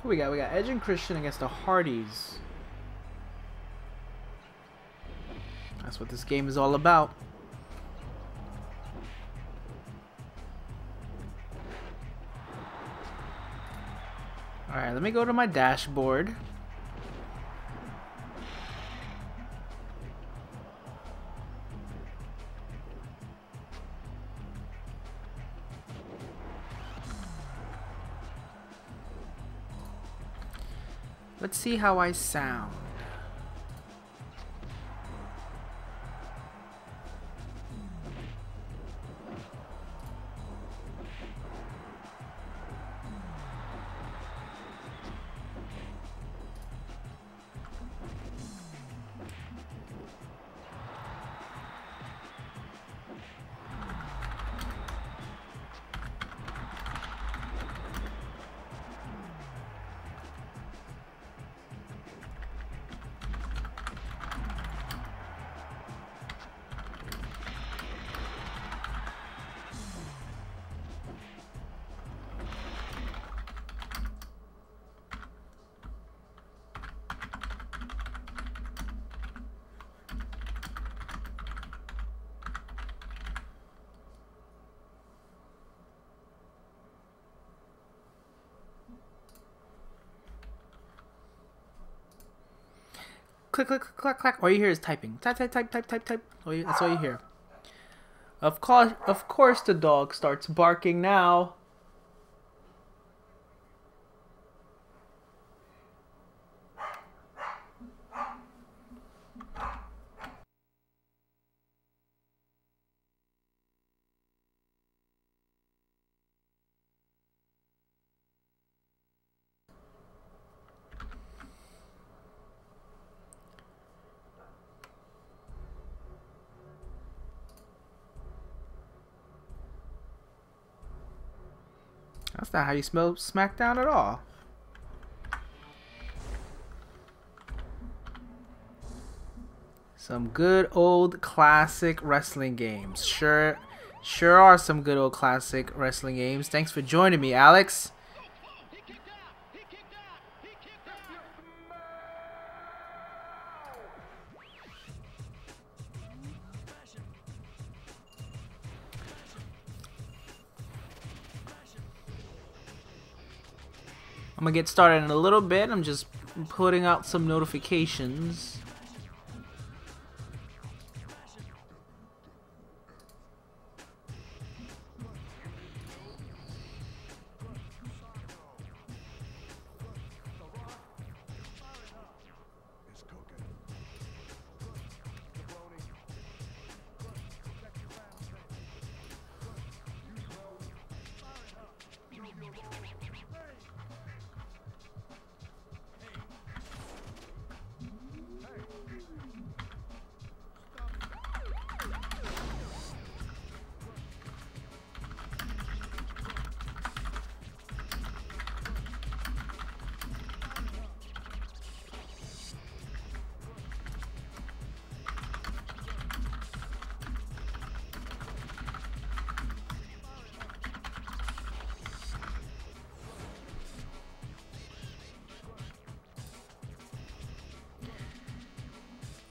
Who we got? We got Edge and Christian against the Hardys. That's what this game is all about. Alright, let me go to my dashboard. Let's see how I sound. Click, click, click, click. All you hear is typing. Type, type, type, type, type, type. That's all you hear. Of course, the dog starts barking now. That's not how you smell SmackDown at all. Some good old classic wrestling games. Sure are some good old classic wrestling games. Thanks for joining me, Alex. I'm gonna get started in a little bit. I'm just putting out some notifications.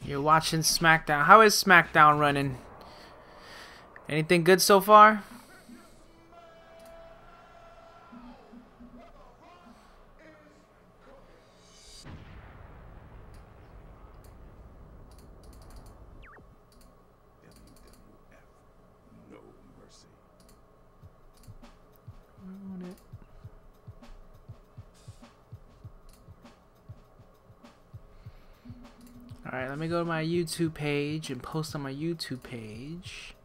You're watching SmackDown. How is SmackDown running? Anything good so far? WWF No Mercy. Alright, let me go to my YouTube page and post on my YouTube page.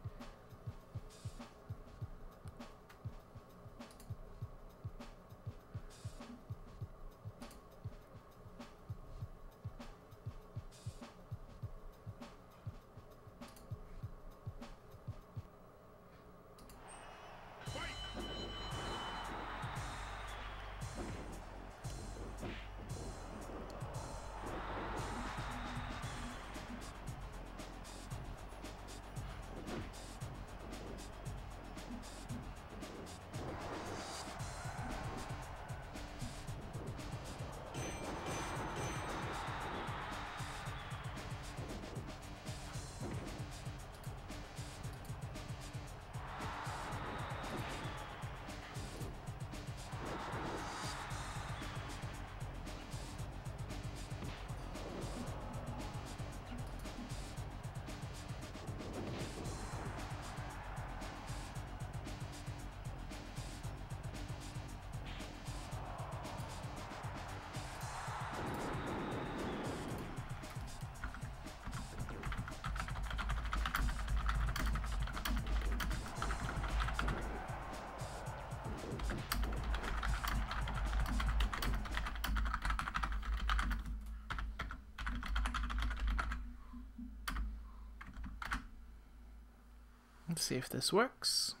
Let's see if this works.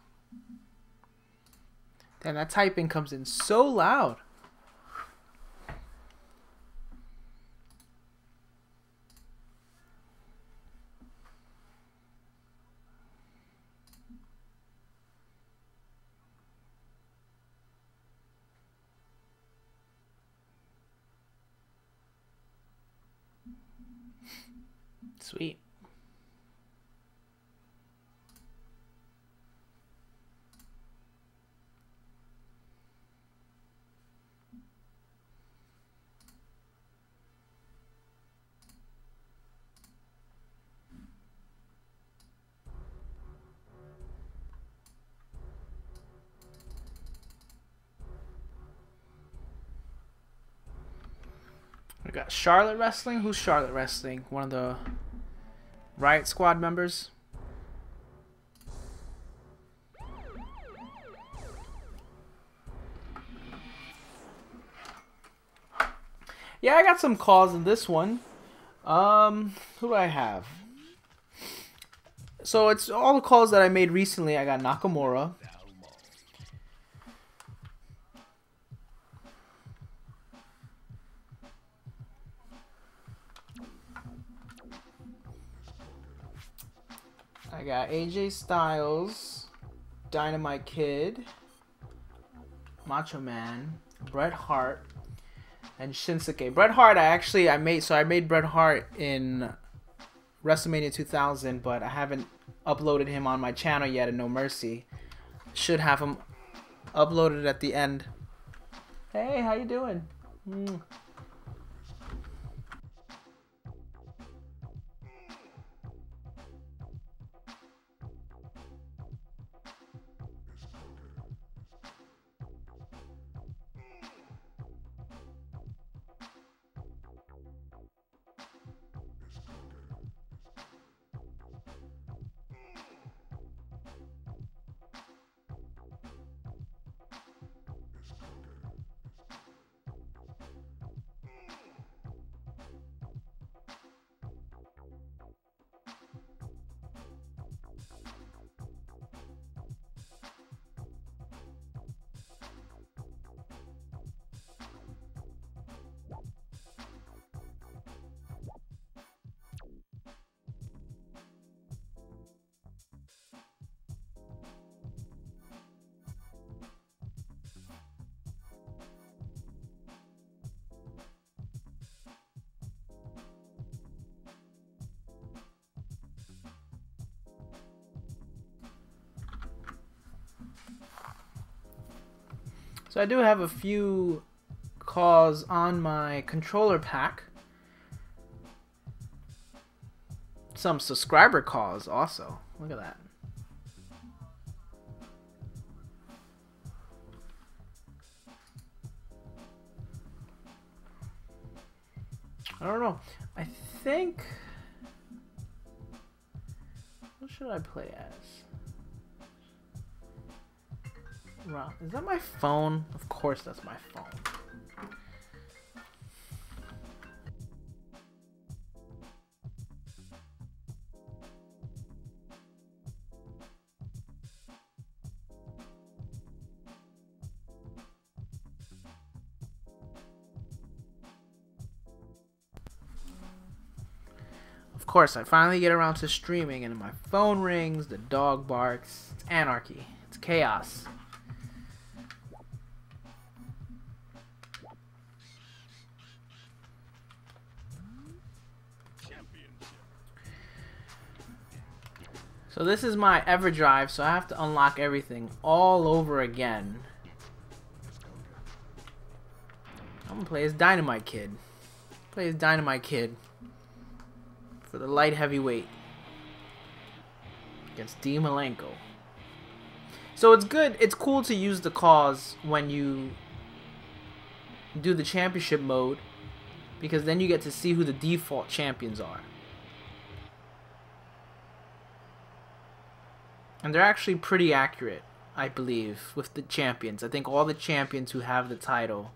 Damn, that typing comes in so loud. Sweet. We got Charlotte Wrestling. Who's Charlotte Wrestling? One of the Riot Squad members. Yeah, I got some calls in this one. Who do I have? So it's all the calls that I made recently. I got Nakamura. I got AJ Styles, Dynamite Kid, Macho Man, Bret Hart, and Shinsuke. Bret Hart, I made Bret Hart in WrestleMania 2000, but I haven't uploaded him on my channel yet in No Mercy. Should have him uploaded at the end. Hey, how you doing? So I do have a few calls on my controller pack. Some subscriber calls also. Look at that. I don't know. I think... What should I play as? Is that my phone? Of course that's my phone. Of course, I finally get around to streaming and my phone rings, the dog barks. It's anarchy. It's chaos. So this is my EverDrive, so I have to unlock everything all over again. I'm gonna play as Dynamite Kid. Play as Dynamite Kid for the light heavyweight against D. Malenko. So it's good. It's cool to use the cause when you do the championship mode, because then you get to see who the default champions are. And they're actually pretty accurate, I believe, with the champions. I think all the champions who have the title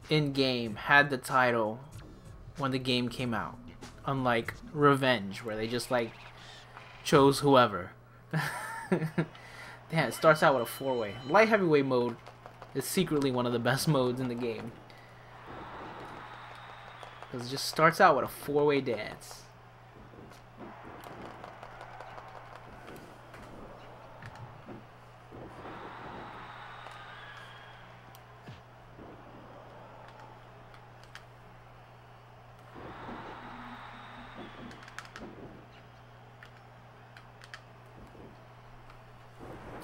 in-game had the title when the game came out. Unlike Revenge, where they just, like, chose whoever. Damn, it starts out with a 4-way. Light heavyweight mode is secretly one of the best modes in the game. Because it just starts out with a 4-way dance.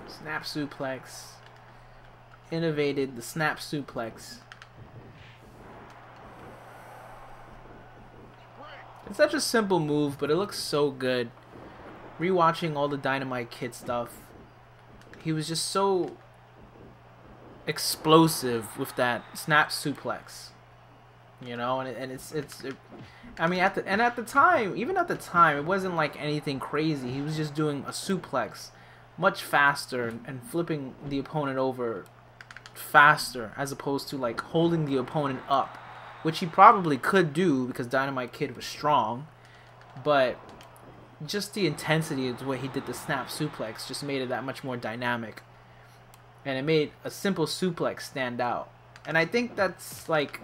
Snap suplex. Innovated the snap suplex. It's such a simple move, but it looks so good. Rewatching all the Dynamite Kid stuff, he was just so explosive with that snap suplex. You know, I mean, at the time, even at the time, it wasn't like anything crazy. He was just doing a suplex much faster and flipping the opponent over faster, as opposed to like holding the opponent up, which he probably could do because Dynamite Kid was strong, but just the intensity of the way he did the snap suplex just made it that much more dynamic, and it made a simple suplex stand out. And I think that's like,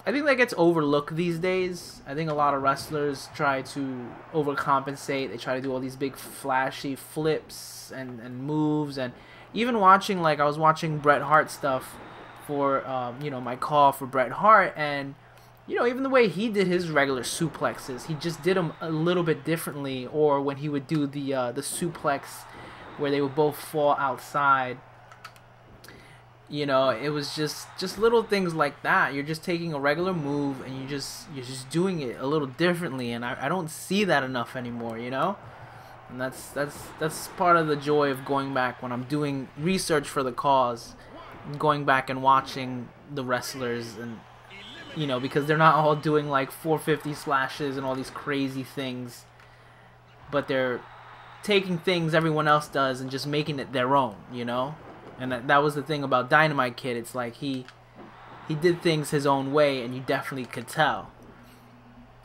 I think that gets overlooked these days. I think a lot of wrestlers try to overcompensate. They try to do all these big flashy flips and moves. And even watching, like, I was watching Bret Hart stuff for, you know, my call for Bret Hart. And, you know, even the way he did his regular suplexes, he just did them a little bit differently. Or when he would do the suplex where they would both fall outside. You know, it was just little things like that. You're just taking a regular move and you're just doing it a little differently, and I don't see that enough anymore, you know? And that's part of the joy of going back when I'm doing research for the cause, going back and watching the wrestlers, and you know, because they're not all doing like 450 splashes and all these crazy things, but they're taking things everyone else does and just making it their own, you know? And that was the thing about Dynamite Kid. It's like he did things his own way, and you definitely could tell.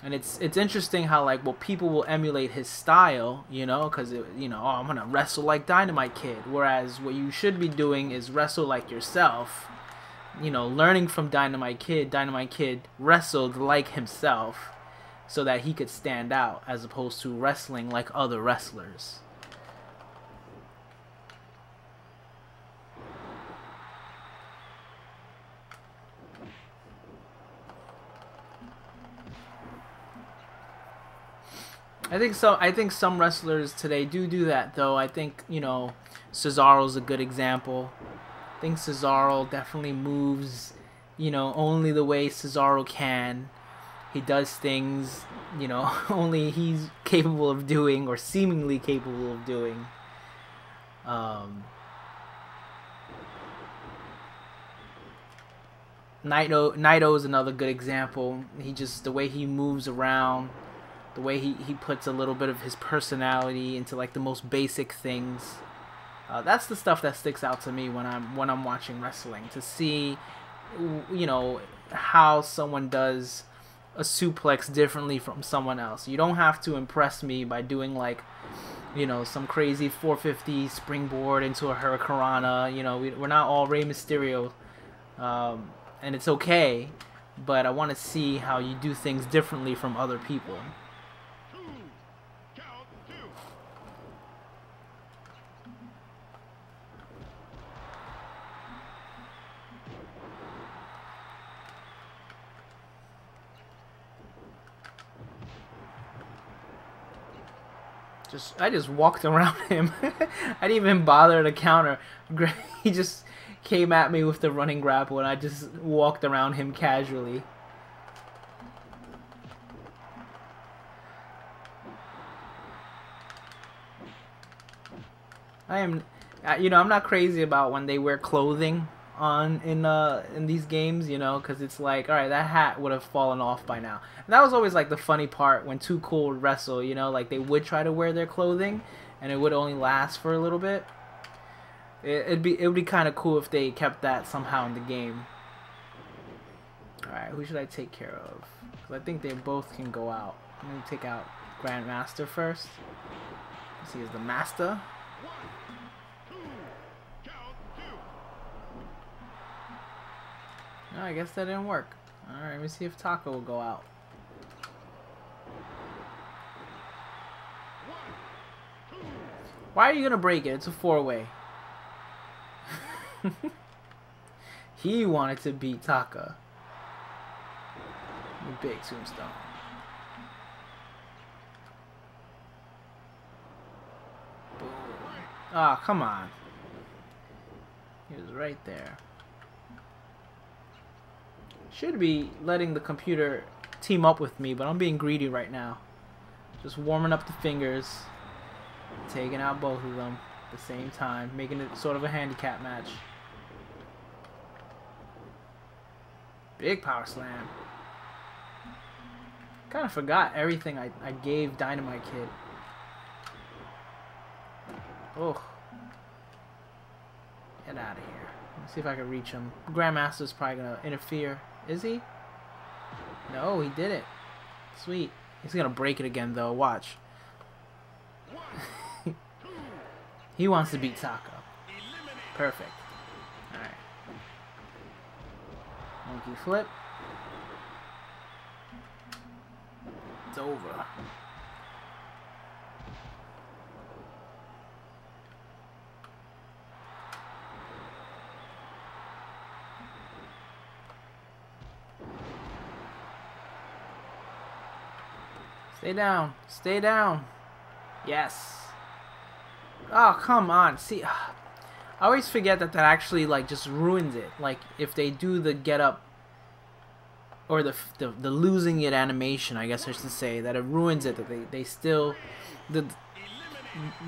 And it's interesting how, like, well, people will emulate his style, you know, because, you know, oh, I'm going to wrestle like Dynamite Kid. Whereas what you should be doing is wrestle like yourself. You know, learning from Dynamite Kid. Dynamite Kid wrestled like himself so that he could stand out, as opposed to wrestling like other wrestlers. I think some wrestlers today do that, though. I think, you know, Cesaro's a good example. I think Cesaro definitely moves, you know, only the way Cesaro can. He does things, you know, only he's capable of doing, or seemingly capable of doing. Naito is another good example. He just, the way he moves around, the way he puts a little bit of his personality into like the most basic things. That's the stuff that sticks out to me when I'm watching wrestling. To see, you know, how someone does a suplex differently from someone else. You don't have to impress me by doing like, you know, some crazy 450 springboard into a hurricanrana. You know, we're not all Rey Mysterio, and it's okay. But I want to see how you do things differently from other people. I just walked around him. I didn't even bother to counter. He just came at me with the running grapple, and I just walked around him casually. You know, I'm not crazy about when they wear clothing in these games, you know, because it's like, all right, that hat would have fallen off by now. And that was always like the funny part when Too Cool would wrestle, you know, like they would try to wear their clothing and it would only last for a little bit. It would be kind of cool if they kept that somehow in the game. All right, who should I take care of? Because I think they both can go out. I'm gonna take out Grandmaster first. He is the master. No, I guess that didn't work. Alright, let me see if TAKA will go out. Why are you gonna break it? It's a 4-way. He wanted to beat TAKA. The big tombstone. Boom. Ah, oh, come on. He was right there. Should be letting the computer team up with me, but I'm being greedy right now. Just warming up the fingers. Taking out both of them at the same time. Making it sort of a handicap match. Big power slam. Kind of forgot everything I gave Dynamite Kid. Oh. Get out of here. Let's see if I can reach him. Grandmaster's probably going to interfere. Is he? No, he didn't. Sweet. He's going to break it again, though. Watch. He wants to beat TAKA. Perfect. Alright. Monkey flip. It's over. Stay down. Stay down. Yes. Oh, come on. See, I always forget that that actually, like, just ruins it. Like, if they do the get up, or the losing it animation, I guess I should say, that it ruins it, that they still,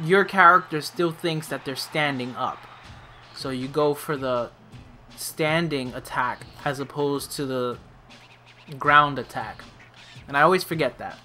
your character still thinks that they're standing up. So you go for the standing attack as opposed to the ground attack. And I always forget that.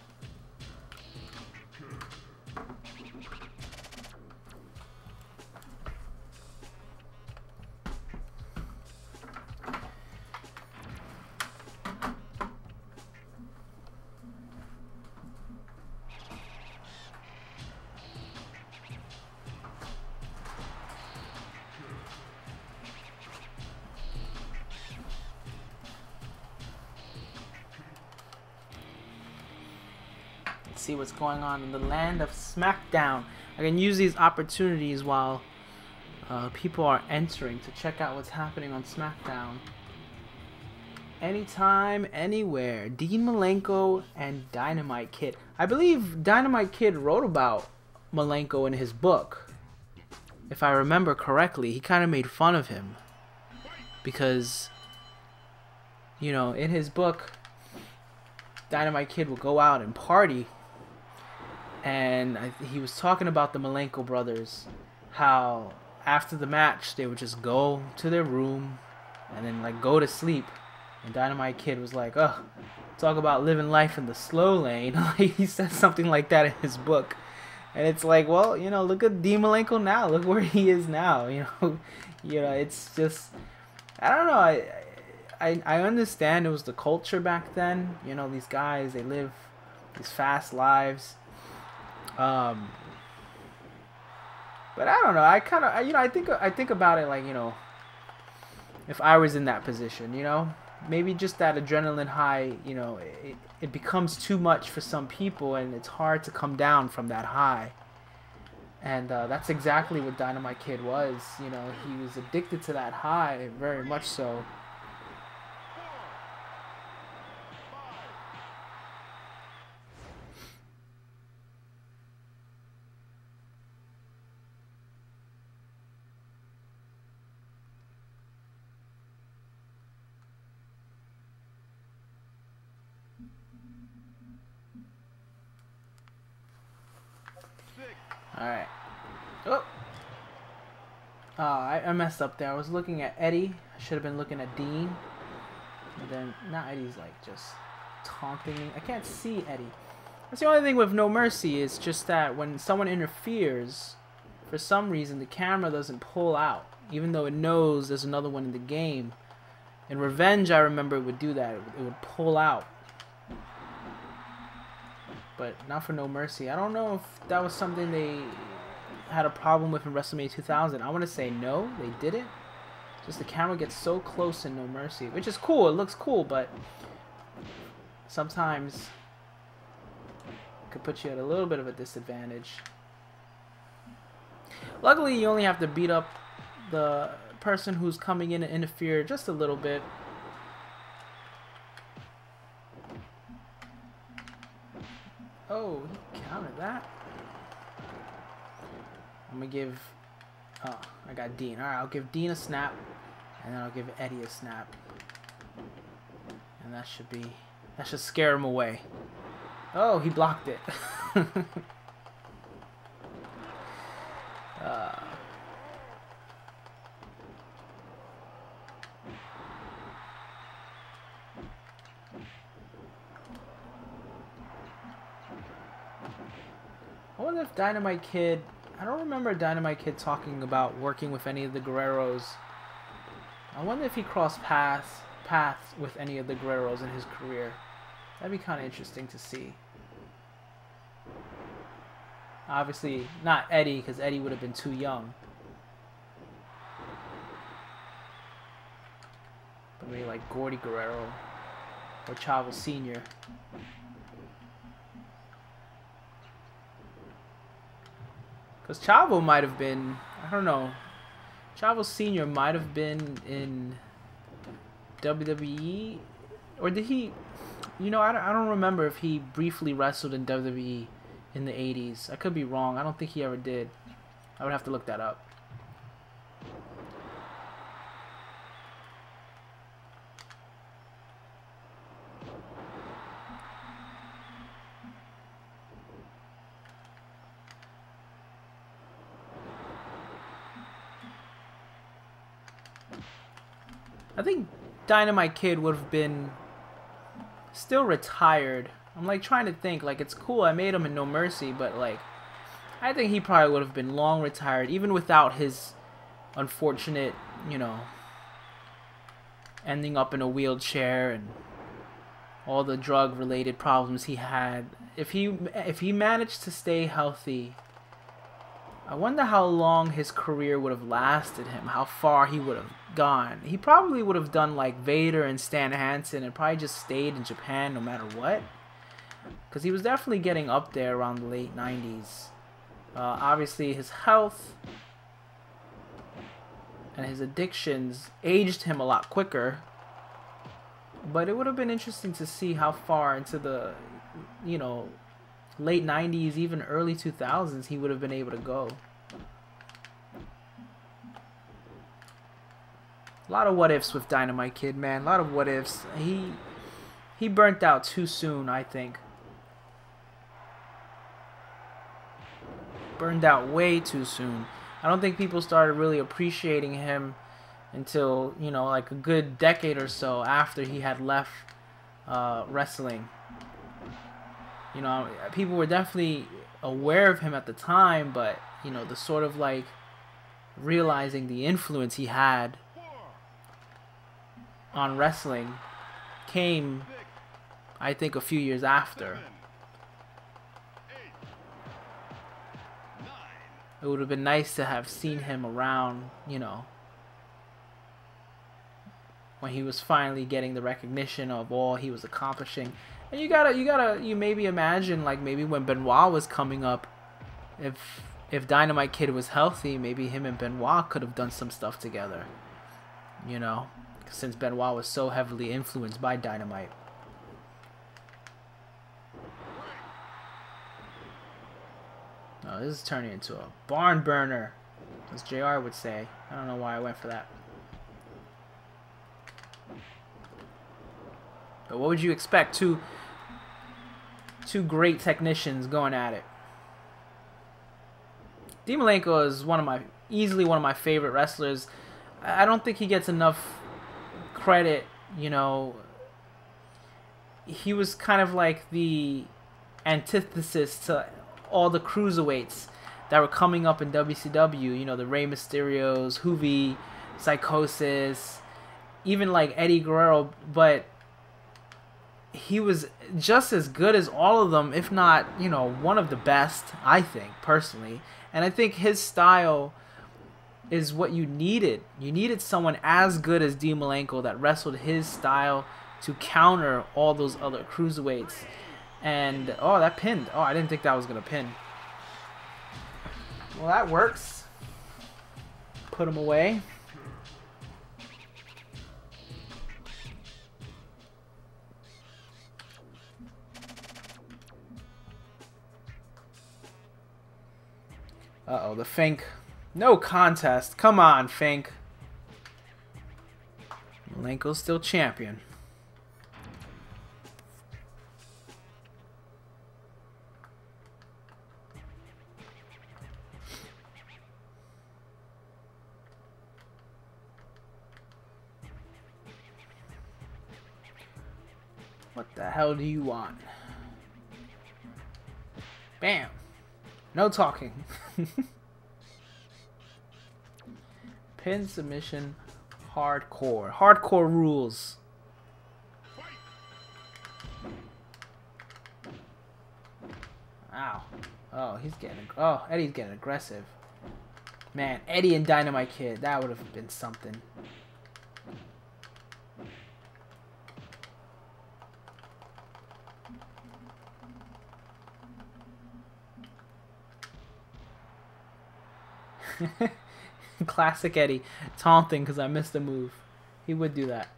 See what's going on in the land of SmackDown. I can use these opportunities while people are entering to check out what's happening on SmackDown. Anytime, anywhere. Dean Malenko and Dynamite Kid. I believe Dynamite Kid wrote about Malenko in his book. If I remember correctly, he kind of made fun of him. Because, you know, in his book, Dynamite Kid would go out and party. And he was talking about the Malenko brothers, how after the match they would just go to their room and then like go to sleep. And Dynamite Kid was like, "Oh, talk about living life in the slow lane." He said something like that in his book, and it's like, well, you know, look at Dean Malenko now. Look where he is now. You know, it's just, I don't know. I understand it was the culture back then. You know, these guys, they live these fast lives. But I don't know. I kind of, you know, I think about it like, you know, if I was in that position, you know, maybe just that adrenaline high, you know, it becomes too much for some people, and it's hard to come down from that high. And that's exactly what Dynamite Kid was. You know, he was addicted to that high, very much so. Alright. Oh! Oh, I messed up there. I was looking at Eddie. I should have been looking at Dean. And then, now Eddie's like just taunting me. I can't see Eddie. That's the only thing with No Mercy, is just that when someone interferes, for some reason the camera doesn't pull out. Even though it knows there's another one in the game. In Revenge, I remember it would do that. It would pull out. but not for No Mercy. I don't know if that was something they had a problem with in WrestleMania 2000. I want to say no, they didn't. Just the camera gets so close in No Mercy, which is cool. It looks cool, but sometimes it could put you at a little bit of a disadvantage. Luckily, you only have to beat up the person who's coming in and interfere just a little bit. Oh, he countered that. I'm gonna give... Oh, I got Dean. Alright, I'll give Dean a snap. And then I'll give Eddie a snap. And that should be... That should scare him away. Oh, he blocked it. I wonder if Dynamite Kid... I don't remember Dynamite Kid talking about working with any of the Guerreros. I wonder if he crossed paths with any of the Guerreros in his career. That'd be kind of interesting to see. Obviously, not Eddie, because Eddie would have been too young. But maybe like Gordy Guerrero or Chavo Sr. Because Chavo might have been, I don't know, Chavo Sr. might have been in WWE, or did he, you know, I don't remember if he briefly wrestled in WWE in the 80s. I could be wrong. I don't think he ever did. I would have to look that up. I think Dynamite Kid would have been still retired. I'm like trying to think, like, it's cool I made him in No Mercy, but like I think he probably would have been long retired even without his unfortunate, you know, ending up in a wheelchair and all the drug related problems he had. If he managed to stay healthy, I wonder how long his career would have lasted him, how far he would have gone. He probably would have done like Vader and Stan Hansen and probably just stayed in Japan no matter what. Because he was definitely getting up there around the late 90s. Obviously his health and his addictions aged him a lot quicker. But it would have been interesting to see how far into the, you know, late 90s, even early 2000s, he would have been able to go. A lot of what ifs with Dynamite Kid, man. A lot of what ifs. He burnt out too soon, I think. Burned out way too soon. I don't think people started really appreciating him until, you know, like a good decade or so after he had left wrestling. You know, people were definitely aware of him at the time, but, you know, the sort of like realizing the influence he had on wrestling came, I think, a few years after. It would have been nice to have seen him around, you know, when he was finally getting the recognition of all he was accomplishing. And you maybe imagine, like, maybe when Benoit was coming up, if Dynamite Kid was healthy, maybe him and Benoit could have done some stuff together, you know, since Benoit was so heavily influenced by Dynamite. Oh, this is turning into a barn burner, as JR would say. I don't know why I went for that. But what would you expect? Two great technicians going at it. Dean Malenko is easily one of my favorite wrestlers. I don't think he gets enough credit, you know. He was kind of like the antithesis to all the cruiserweights that were coming up in WCW, you know, the Rey Mysterios, Hoovy, Psychosis, even like Eddie Guerrero. But he was just as good as all of them, if not, you know, one of the best, I think, personally. And I think his style is what you needed. You needed someone as good as Dean Malenko that wrestled his style to counter all those other cruiserweights. And, oh, that pinned. Oh, I didn't think that was going to pin. Well, that works. Put him away. Uh-oh, the Fink. No contest. Come on, Fink. Malenko's still champion. What the hell do you want? Bam. No talking. Pin submission. Hardcore. Hardcore rules. Ow. Oh, he's getting... Oh, Eddie's getting aggressive. Man, Eddie and Dynamite Kid. That would have been something. Classic Eddie. Taunting because I missed a move. He would do that.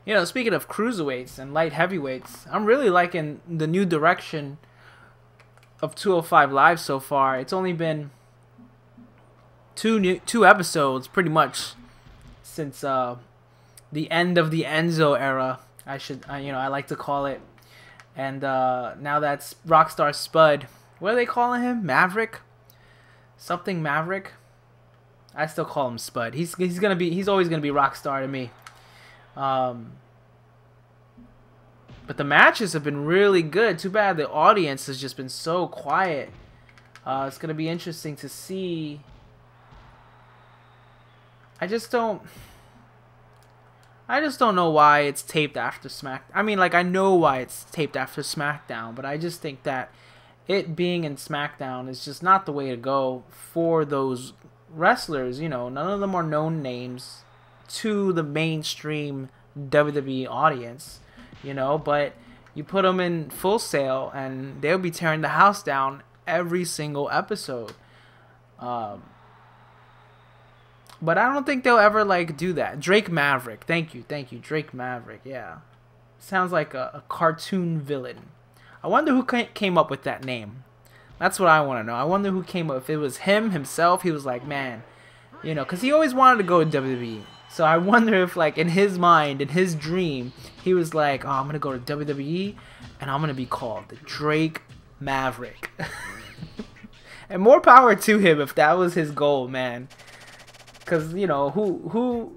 You know, speaking of cruiserweights and light heavyweights, I'm really liking the new direction of 205 Live so far. It's only been two episodes pretty much since the end of the Enzo era, I like to call it. And now that's Rockstar Spud. What are they calling him? Maverick? Something Maverick? I still call him Spud. He's always gonna be Rockstar to me. But the matches have been really good. Too bad the audience has just been so quiet. It's gonna be interesting to see. I just don't know why it's taped after I mean, like, I know why it's taped after SmackDown, but I just think that it being in SmackDown is just not the way to go for those wrestlers. You know, none of them are known names to the mainstream WWE audience, you know, but you put them in Full Sail and they'll be tearing the house down every single episode. But I don't think they'll ever, like, do that. Drake Maverick. Thank you. Drake Maverick. Yeah. Sounds like a cartoon villain. I wonder who came up with that name. That's what I want to know. I wonder who came up. If it was him himself, he was like, man, you know, because he always wanted to go to WWE. So I wonder if, like, in his mind, in his dream, he was like, oh, I'm going to go to WWE, and I'm going to be called the Drake Maverick. And more power to him if that was his goal, man. Because, you know,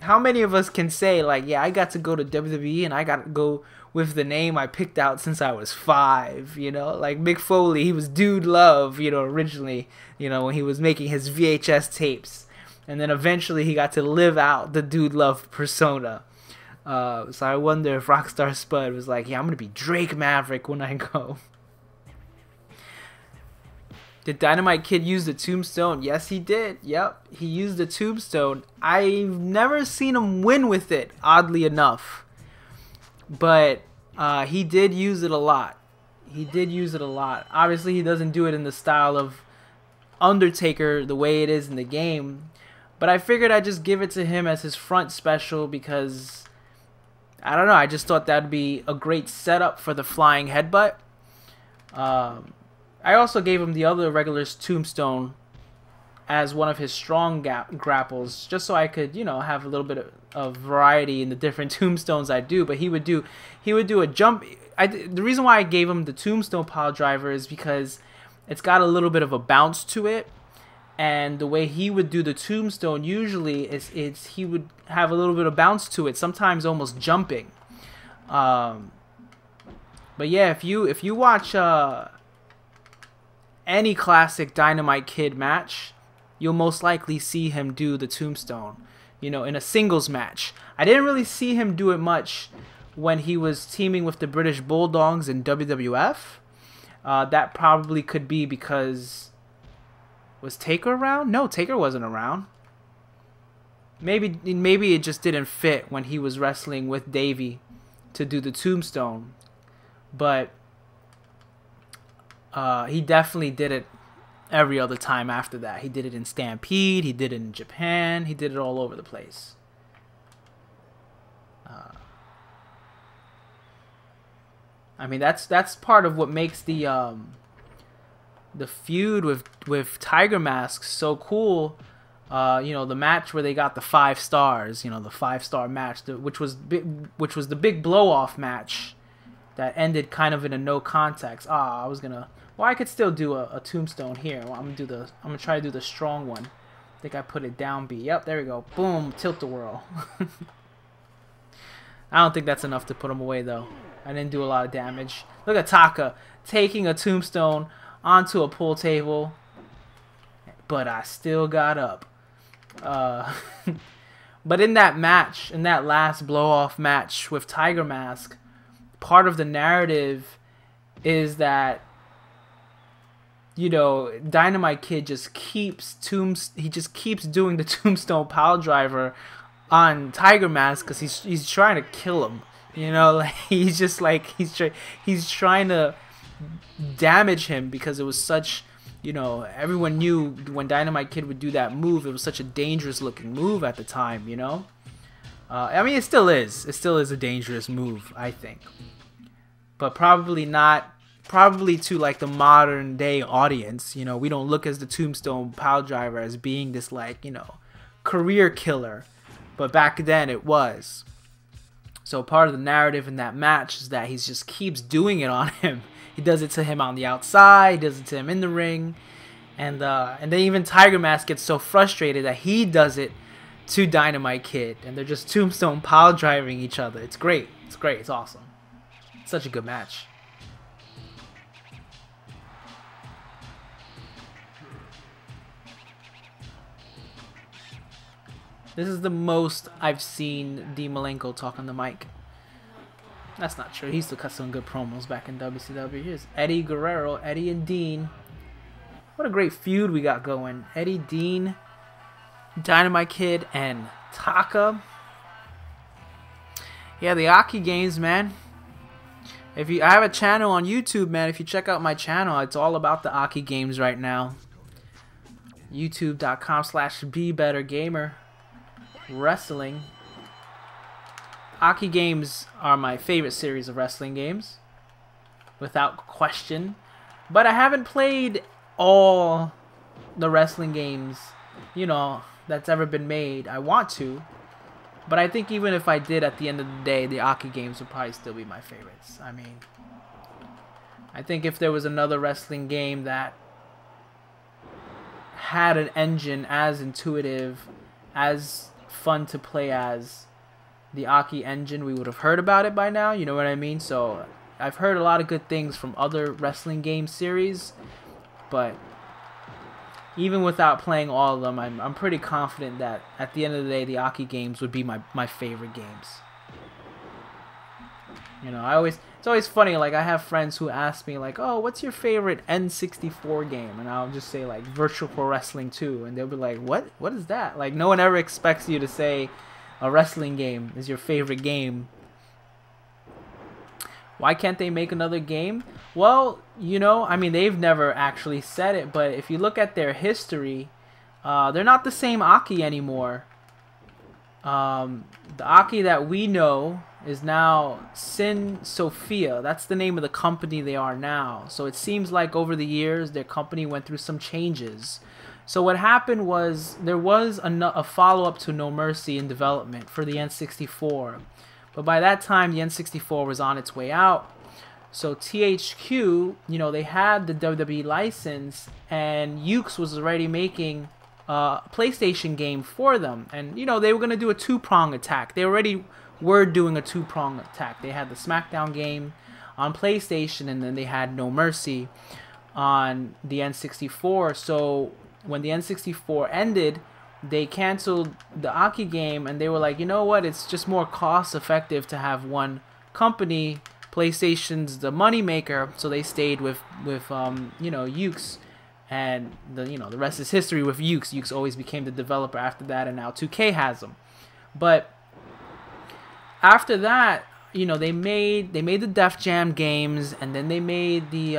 how many of us can say, like, yeah, I got to go to WWE and I got to go with the name I picked out since I was 5, you know? Like, Mick Foley, he was Dude Love, you know, originally, you know, when he was making his VHS tapes. And then eventually he got to live out the Dude Love persona. So I wonder if Rockstar Spud was like, yeah, I'm going to be Drake Maverick when I go. Did Dynamite Kid use the tombstone? Yes, he did. Yep, he used the tombstone. I've never seen him win with it, oddly enough. But he did use it a lot. Obviously, he doesn't do it in the style of Undertaker the way it is in the game. But I figured I'd just give it to him as his front special because, I don't know, I just thought that'd be a great setup for the flying headbutt. I also gave him the other regular's tombstone as one of his strong grapples, just so I could, you know, have a little bit of variety in the different tombstones I do. But he would do a jump. The reason why I gave him the tombstone pile driver is because it's got a little bit of a bounce to it, And the way he would do the tombstone usually is he would have a little bit of bounce to it, sometimes almost jumping. But yeah, if you watch any classic Dynamite Kid match, you'll most likely see him do the tombstone, you know, in a singles match. I didn't really see him do it much when he was teaming with the British Bulldogs in WWF. That probably could be because... Was Taker around? No, Taker wasn't around. Maybe it just didn't fit when he was wrestling with Davey to do the tombstone. But he definitely did it every other time after that. He did it in Stampede. He did it in Japan. He did it all over the place. I mean, that's part of what makes the feud with Tiger Mask so cool. You know, the match where they got the 5 stars, you know, the 5-star match, which was the big blow off match that ended kind of in a no context. Well, I could still do a tombstone here. Well, I'm gonna try to do the strong one. I think I put it down B. Yep, there we go. Boom, tilt-a-whirl. I don't think that's enough to put him away though. I didn't do a lot of damage. Look at Taka taking a tombstone onto a pool table, but I still got up. But in that match, in that last blow-off match with Tiger Mask, part of the narrative is that, you know, Dynamite Kid just keeps doing the tombstone pile driver on Tiger Mask because he's trying to kill him. You know, like he's trying to damage him because it was such, you know, everyone knew when Dynamite Kid would do that move, it was such a dangerous looking move at the time, you know. I mean, it still is a dangerous move, I think, but probably to like the modern day audience. You know, we don't look as the tombstone pile driver as being this, like, you know, career killer, but back then it was. So part of the narrative in that match is that he just keeps doing it on him. He does it to him on the outside, he does it to him in the ring, and then even Tiger Mask gets so frustrated that he does it to Dynamite Kid, and they're just tombstone pile driving each other. It's great. It's great. It's awesome. It's such a good match. This is the most I've seen Dean Malenko talk on the mic. That's not true. He used to cut some good promos back in WCW. Here's Eddie Guerrero, Eddie and Dean. What a great feud we got going. Eddie, Dean, Dynamite Kid, and Taka. Yeah, the Aki games, man. I have a channel on YouTube, man. If you check out my channel, it's all about the Aki games right now. YouTube.com/BeBetterGamer. Wrestling. Aki games are my favorite series of wrestling games, without question. But I haven't played all the wrestling games, you know, that's ever been made. I want to, but I think even if I did, at the end of the day, the Aki games would probably still be my favorites. I mean, I think if there was another wrestling game that had an engine as intuitive, as fun to play as the Aki engine, we would have heard about it by now, you know what I mean? So I've heard a lot of good things from other wrestling game series, but even without playing all of them, I'm pretty confident that at the end of the day, the Aki games would be my favorite games. You know, it's always funny, like I have friends who ask me like, oh, what's your favorite N64 game? And I'll just say like Virtual Pro Wrestling 2, and they'll be like, what is that? Like, no one ever expects you to say a wrestling game is your favorite game. Why can't they make another game? Well, you know, I mean, they've never actually said it, but if you look at their history, they're not the same Aki anymore. The Aki that we know is now Sin Sophia. That's the name of the company they are now. So it seems like over the years, their company went through some changes. So what happened was there was a follow-up to No Mercy in development for the N64. But by that time, the N64 was on its way out. So THQ, you know, they had the WWE license, and Yuke's was already making a PlayStation game for them. And, you know, they were going to do a two-prong attack. They already were doing a two-prong attack. They had the SmackDown game on PlayStation, and then they had No Mercy on the N64. So when the N64 ended, they canceled the Aki game, and they were like, you know what, it's just more cost effective to have one company. PlayStation's the money maker, so they stayed with you know, Yuke's, and the rest is history with Yuke's. Yuke's always became the developer after that, and now 2K has them. But after that, you know, they made the Def Jam games, and then they made the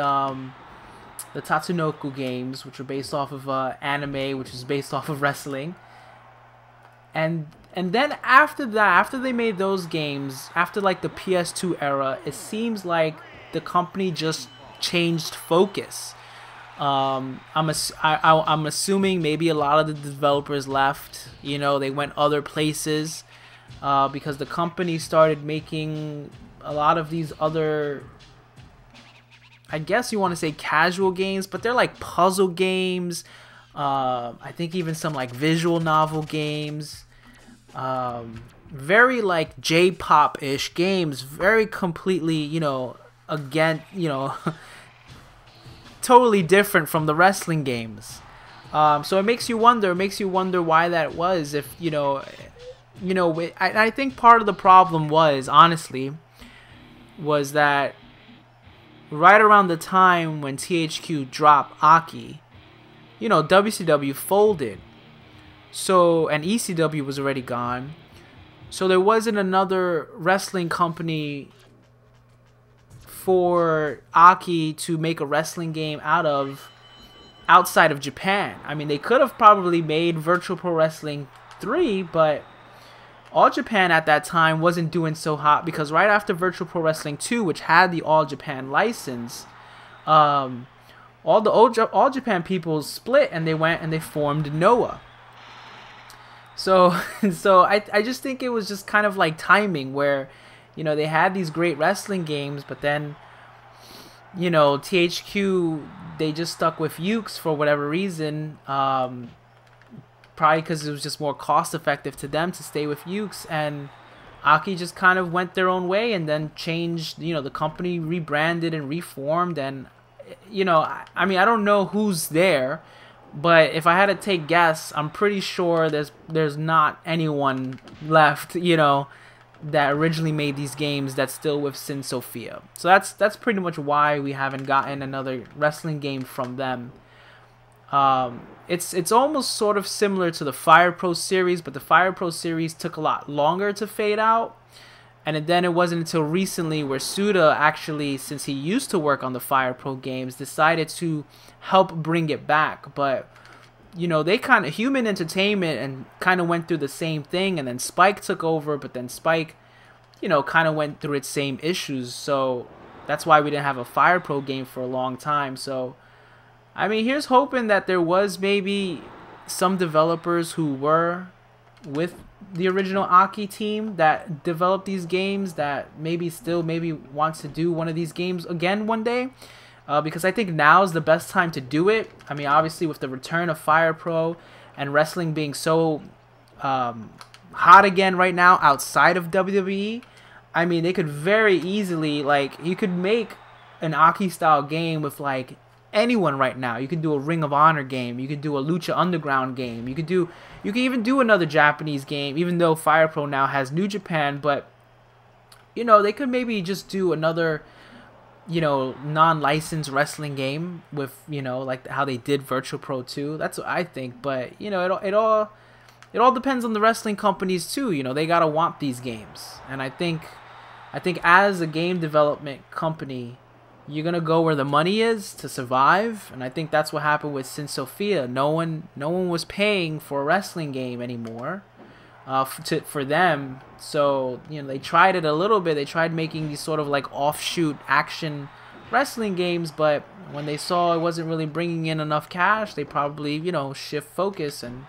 Tatsunoko games, which were based off of anime, which is based off of wrestling. And then after that, after they made those games, after like the PS2 era, it seems like the company just changed focus. I'm assuming maybe a lot of the developers left. You know, they went other places because the company started making a lot of these other, I guess you want to say casual games, but they're like puzzle games. I think even some like visual novel games. Very like J-pop-ish games. Very completely, you know, again, you know, totally different from the wrestling games. So it makes you wonder. It makes you wonder why that was. If I think part of the problem was, honestly, was that right around the time when THQ dropped Aki, you know, WCW folded. So, and ECW was already gone. So there wasn't another wrestling company for Aki to make a wrestling game outside of Japan. I mean, they could have probably made Virtual Pro Wrestling 3, but All Japan at that time wasn't doing so hot, because right after Virtual Pro Wrestling 2, which had the All Japan license, all the All Japan people split, and they went and they formed Noah. So I just think it was just kind of like timing, where, you know, they had these great wrestling games, but then, you know, THQ, they just stuck with Yuke's for whatever reason. Probably because it was just more cost effective to them to stay with Yuke's, and Aki just kind of went their own way, and then changed, you know, the company rebranded and reformed. And, you know, I mean, I don't know who's there, but if I had to take guess, I'm pretty sure there's not anyone left, you know, that originally made these games that's still with Sin Sophia. So that's pretty much why we haven't gotten another wrestling game from them. It's almost sort of similar to the Fire Pro series, but the Fire Pro series took a lot longer to fade out. And then it wasn't until recently where Suda actually, since he used to work on the Fire Pro games, decided to help bring it back. But, you know, they kind of, Human Entertainment, and kind of went through the same thing, and then Spike took over, but then Spike, you know, kind of went through its same issues. So that's why we didn't have a Fire Pro game for a long time. So, I mean, here's hoping that there was maybe some developers who were with the original Aki team that developed these games that maybe wants to do one of these games again one day, because I think now is the best time to do it. I mean, obviously with the return of Fire Pro and wrestling being so hot again right now outside of WWE, I mean, they could very easily, like, you could make an Aki style game with like anyone right now. You could do a Ring of Honor game. You could do a Lucha Underground game. You could even do another Japanese game, even though Fire Pro now has New Japan. But, you know, they could maybe just do another, you know, non-licensed wrestling game with, you know, like how they did Virtual Pro 2. That's what I think. But, you know, it all depends on the wrestling companies too. You know, they gotta want these games. And I think as a game development company, you're gonna go where the money is to survive, and I think that's what happened with Sin Sophia. No one was paying for a wrestling game anymore, for them. So, you know, they tried it a little bit. They tried making these sort of like offshoot action wrestling games, but when they saw it wasn't really bringing in enough cash, they probably, you know, shift focus and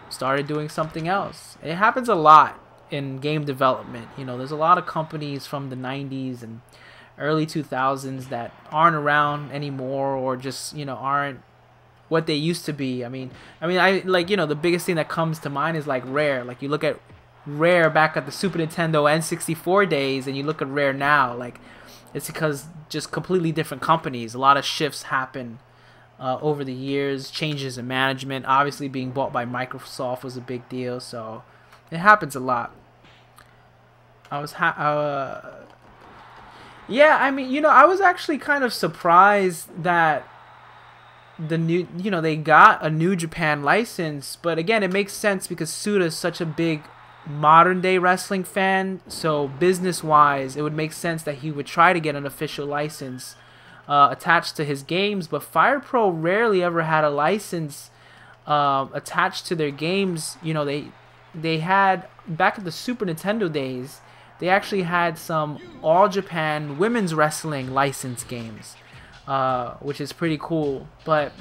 started doing something else. It happens a lot in game development. You know, there's a lot of companies from the 90s and early 2000s that aren't around anymore, or just, you know, aren't what they used to be. I like, you know, the biggest thing that comes to mind is like Rare. Like, you look at Rare back at the Super Nintendo N64 days, and you look at Rare now, like, it's because just completely different companies. A lot of shifts happen over the years, changes in management. Obviously, being bought by Microsoft was a big deal, so it happens a lot. Yeah, I mean, you know, I was actually kind of surprised that they got a New Japan license, but again, it makes sense because Suda is such a big modern day wrestling fan, so business wise it would make sense that he would try to get an official license attached to his games. But Fire Pro rarely ever had a license attached to their games. You know, they had, back at the Super Nintendo days, they actually had some All Japan women's wrestling license games, which is pretty cool, but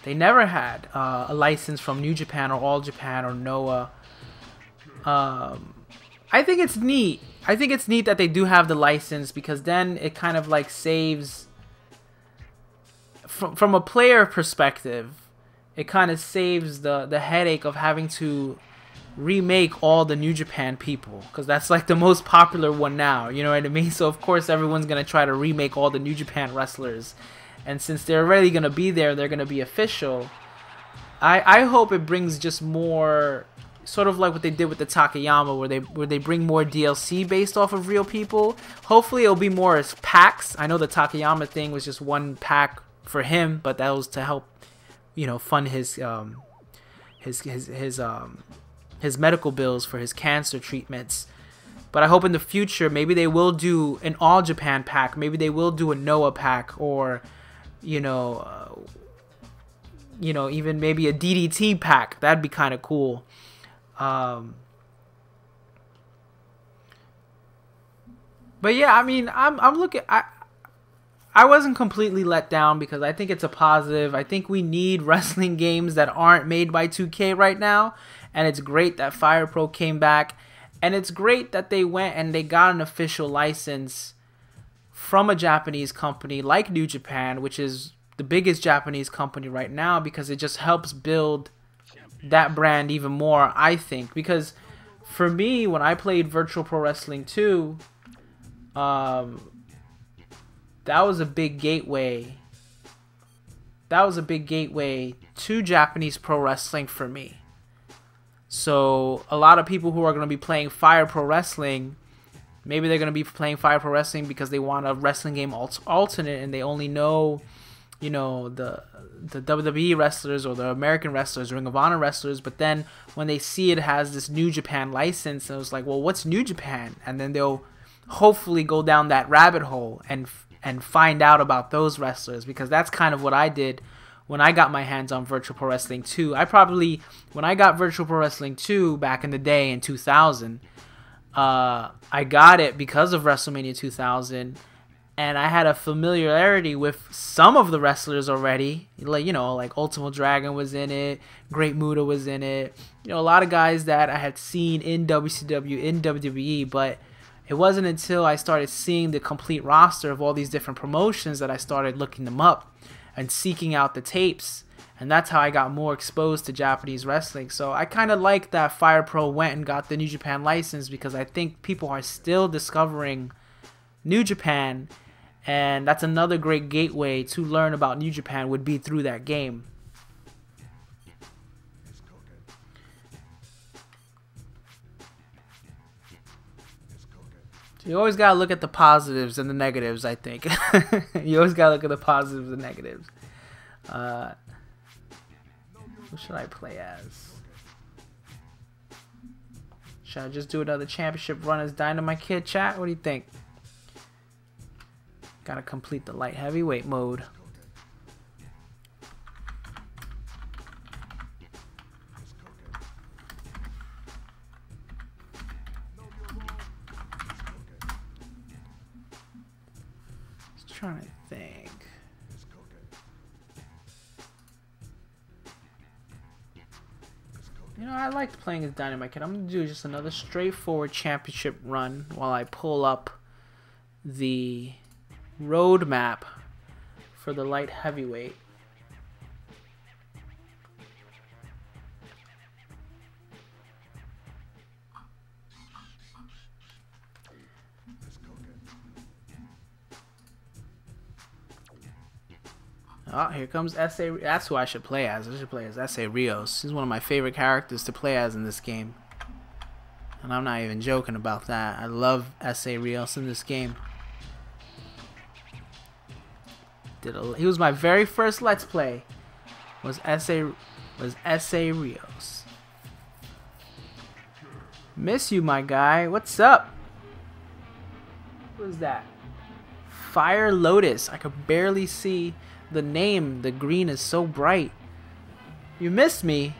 they never had a license from New Japan or All Japan or Noah. I think it's neat. I think it's neat that they do have the license, because then it kind of like saves, from a player perspective, it kind of saves the headache of having to remake all the New Japan people, because that's like the most popular one now, you know what I mean? So of course everyone's gonna try to remake all the New Japan wrestlers, and since they're already gonna be there, they're gonna be official. I hope it brings just more, sort of like what they did with the Takayama, where they bring more DLC based off of real people. Hopefully it'll be more as packs. I know the Takayama thing was just one pack for him, but that was to help, you know, fund his medical bills for his cancer treatments. But I hope in the future maybe they will do an All Japan pack, maybe they will do a Noah pack, or even maybe a DDT pack. That'd be kind of cool. But yeah, I mean, I'm looking. I wasn't completely let down, because I think it's a positive. I think we need wrestling games that aren't made by 2K right now, and it's great that Fire Pro came back, and it's great that they went and they got an official license from a Japanese company like New Japan, which is the biggest Japanese company right now, because it just helps build that brand even more, I think. Because for me, when I played Virtual Pro Wrestling 2, that was a big gateway. That was a big gateway to Japanese pro wrestling for me. So a lot of people who are going to be playing Fire Pro Wrestling, maybe they're going to be playing Fire Pro Wrestling because they want a wrestling game alternate, and they only know, you know, the WWE wrestlers or the American wrestlers, Ring of Honor wrestlers. But then when they see it has this New Japan license, and it was like, well, what's New Japan? And then they'll hopefully go down that rabbit hole and find out about those wrestlers, because that's kind of what I did when I got my hands on Virtual Pro Wrestling 2. When I got Virtual Pro Wrestling 2 back in the day in 2000, I got it because of WrestleMania 2000, and I had a familiarity with some of the wrestlers already. Like Ultimo Dragon was in it, Great Muta was in it, a lot of guys that I had seen in WCW, in WWE, but it wasn't until I started seeing the complete roster of all these different promotions that I started looking them up and seeking out the tapes. And that's how I got more exposed to Japanese wrestling. So I kind of like that Fire Pro went and got the New Japan license, because I think people are still discovering New Japan. And that's another great gateway to learn about New Japan, would be through that game. You always gotta look at the positives and the negatives, I think. You always gotta look at the positives and negatives. Who should I play as? Should I just do another championship run as Dynamite Kid, chat? What do you think? Gotta complete the light heavyweight mode. Trying to think. I liked playing as Dynamite Kid. I'm gonna do just another straightforward championship run while I pull up the roadmap for the light heavyweight. Oh, here comes S.A. That's who I should play as. I should play as S.A. Rios. He's one of my favorite characters to play as in this game. And I'm not even joking about that. I love S.A. Rios in this game. He was my very first Let's Play. Was S.A. Rios. Miss you, my guy. What's up? What is that? Fire Lotus. I could barely see the name. The green is so bright. You missed me.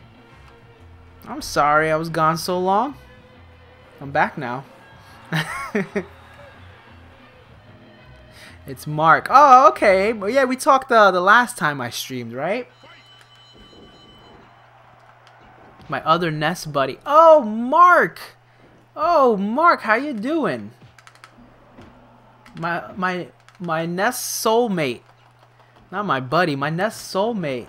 I'm sorry I was gone so long. I'm back now. It's Mark. Oh, okay. Well, yeah, we talked the last time I streamed, right? My other Nest buddy. Oh, Mark. Oh, Mark, how you doing? My Nest soulmate. Not my buddy, my Nest soulmate.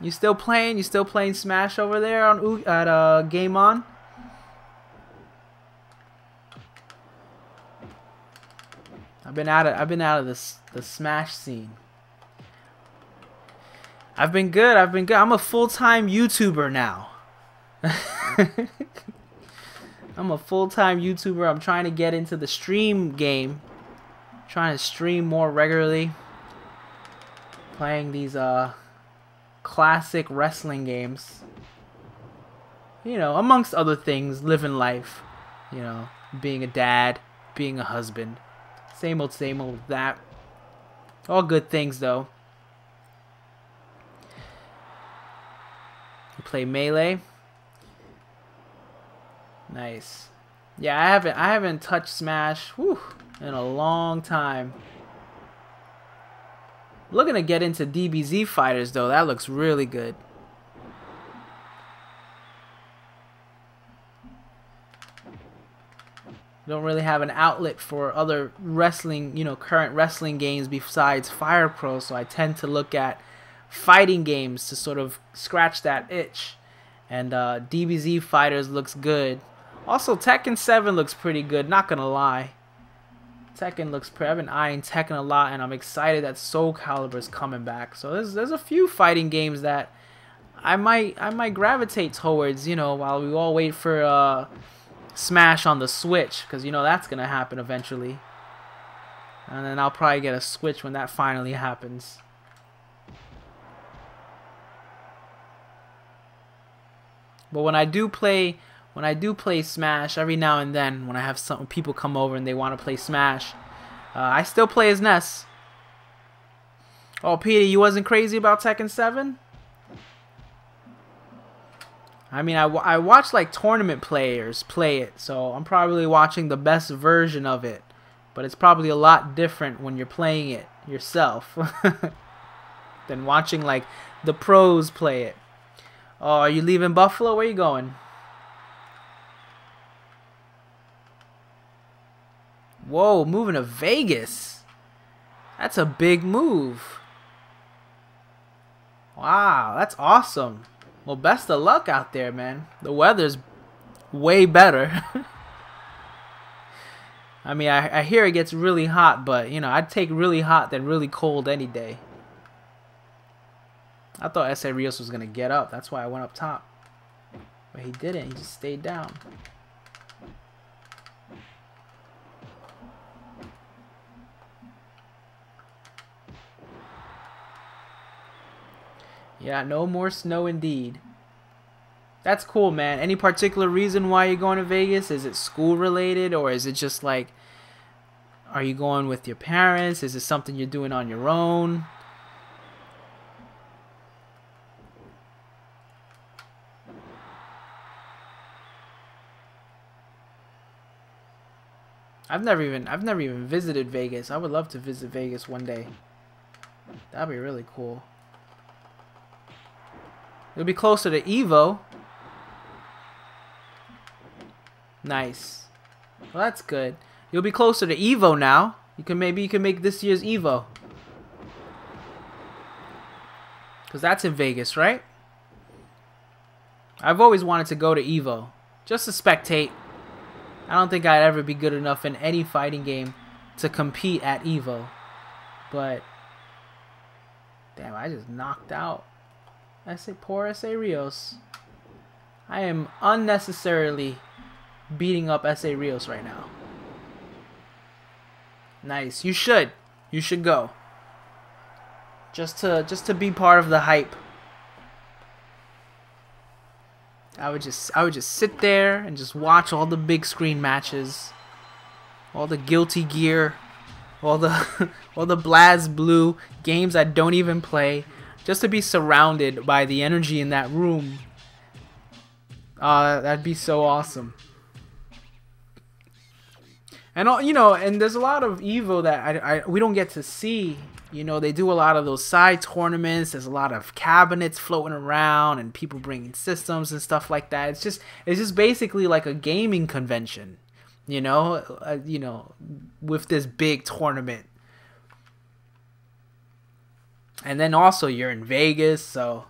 You still playing? You still playing Smash over there on at Game On? I've been out of the Smash scene. I've been good. I'm a full-time YouTuber now. I'm a full-time YouTuber. I'm trying to get into the stream game. Trying to stream more regularly. Playing these classic wrestling games. You know, amongst other things, living life. You know, being a dad, being a husband. Same old with that. All good things though. You play Melee. Nice. Yeah, I haven't touched Smash in a long time. Looking to get into DBZ Fighters though. That looks really good. Don't really have an outlet for other wrestling, you know, current wrestling games besides Fire Pro, so I tend to look at fighting games to sort of scratch that itch. And DBZ Fighters looks good. Also, Tekken 7 looks pretty good, not gonna lie. Tekken looks pretty. I've been eyeing Tekken a lot, and I'm excited that Soul Calibur's coming back. So there's a few fighting games that I might gravitate towards, you know, while we all wait for Smash on the Switch, because you know that's gonna happen eventually. And then I'll probably get a Switch when that finally happens. But when I do play Smash every now and then, when I have some people come over and they want to play Smash, I still play as Ness. Oh, Peter, you wasn't crazy about Tekken 7? I mean, I watch like tournament players play it, so I'm probably watching the best version of it. But it's probably a lot different when you're playing it yourself than watching like the pros play it. Oh, are you leaving Buffalo? Where you going? Whoa, moving to Vegas. That's a big move. Wow, that's awesome. Well, best of luck out there, man. The weather's way better. I mean, I hear it gets really hot, but, you know, I'd take really hot than really cold any day. I thought S.A. Rios was going to get up. That's why I went up top. But he didn't. He just stayed down. Yeah, no more snow indeed. That's cool, man. Any particular reason why you're going to Vegas? Is it school related, or is it just like, are you going with your parents? Is it something you're doing on your own? I've never even visited Vegas. I would love to visit Vegas one day. That'd be really cool. It'll be closer to Evo. Nice. Well, that's good. You'll be closer to Evo now. Maybe you can make this year's Evo. Because that's in Vegas, right? I've always wanted to go to Evo. Just to spectate. I don't think I'd ever be good enough in any fighting game to compete at Evo. But damn, I just knocked out poor S.A. Rios. I am unnecessarily beating up S.A. Rios right now. Nice. You should go. Just to be part of the hype. I would just sit there and just watch all the big screen matches, all the Guilty Gear, all the all the BlazBlue games I don't even play, just to be surrounded by the energy in that room. That'd be so awesome. And and there's a lot of Evo that we don't get to see. They do a lot of those side tournaments. There's a lot of cabinets floating around and people bringing systems and stuff like that. It's just basically like a gaming convention, with this big tournament. And then also you're in Vegas, so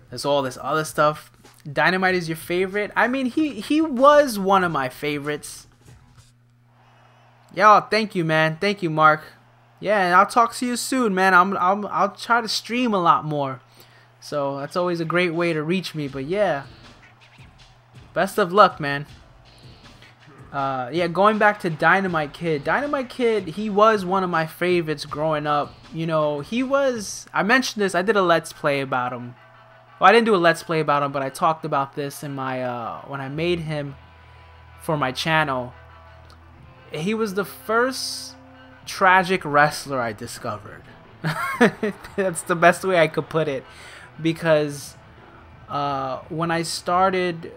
there's all this other stuff. Dynamite is your favorite? I mean, he was one of my favorites. Yo, thank you, man. Thank you, Mark. Yeah, and I'll talk to you soon, man. I'll try to stream a lot more. So that's always a great way to reach me. But yeah, best of luck, man. Yeah, going back to Dynamite Kid. Dynamite Kid, he was one of my favorites growing up. He was. I mentioned this. I did a Let's Play about him. Well, I didn't do a Let's Play about him, but I talked about this in my when I made him for my channel. He was the first tragic wrestler I discovered. That's the best way I could put it, because when I started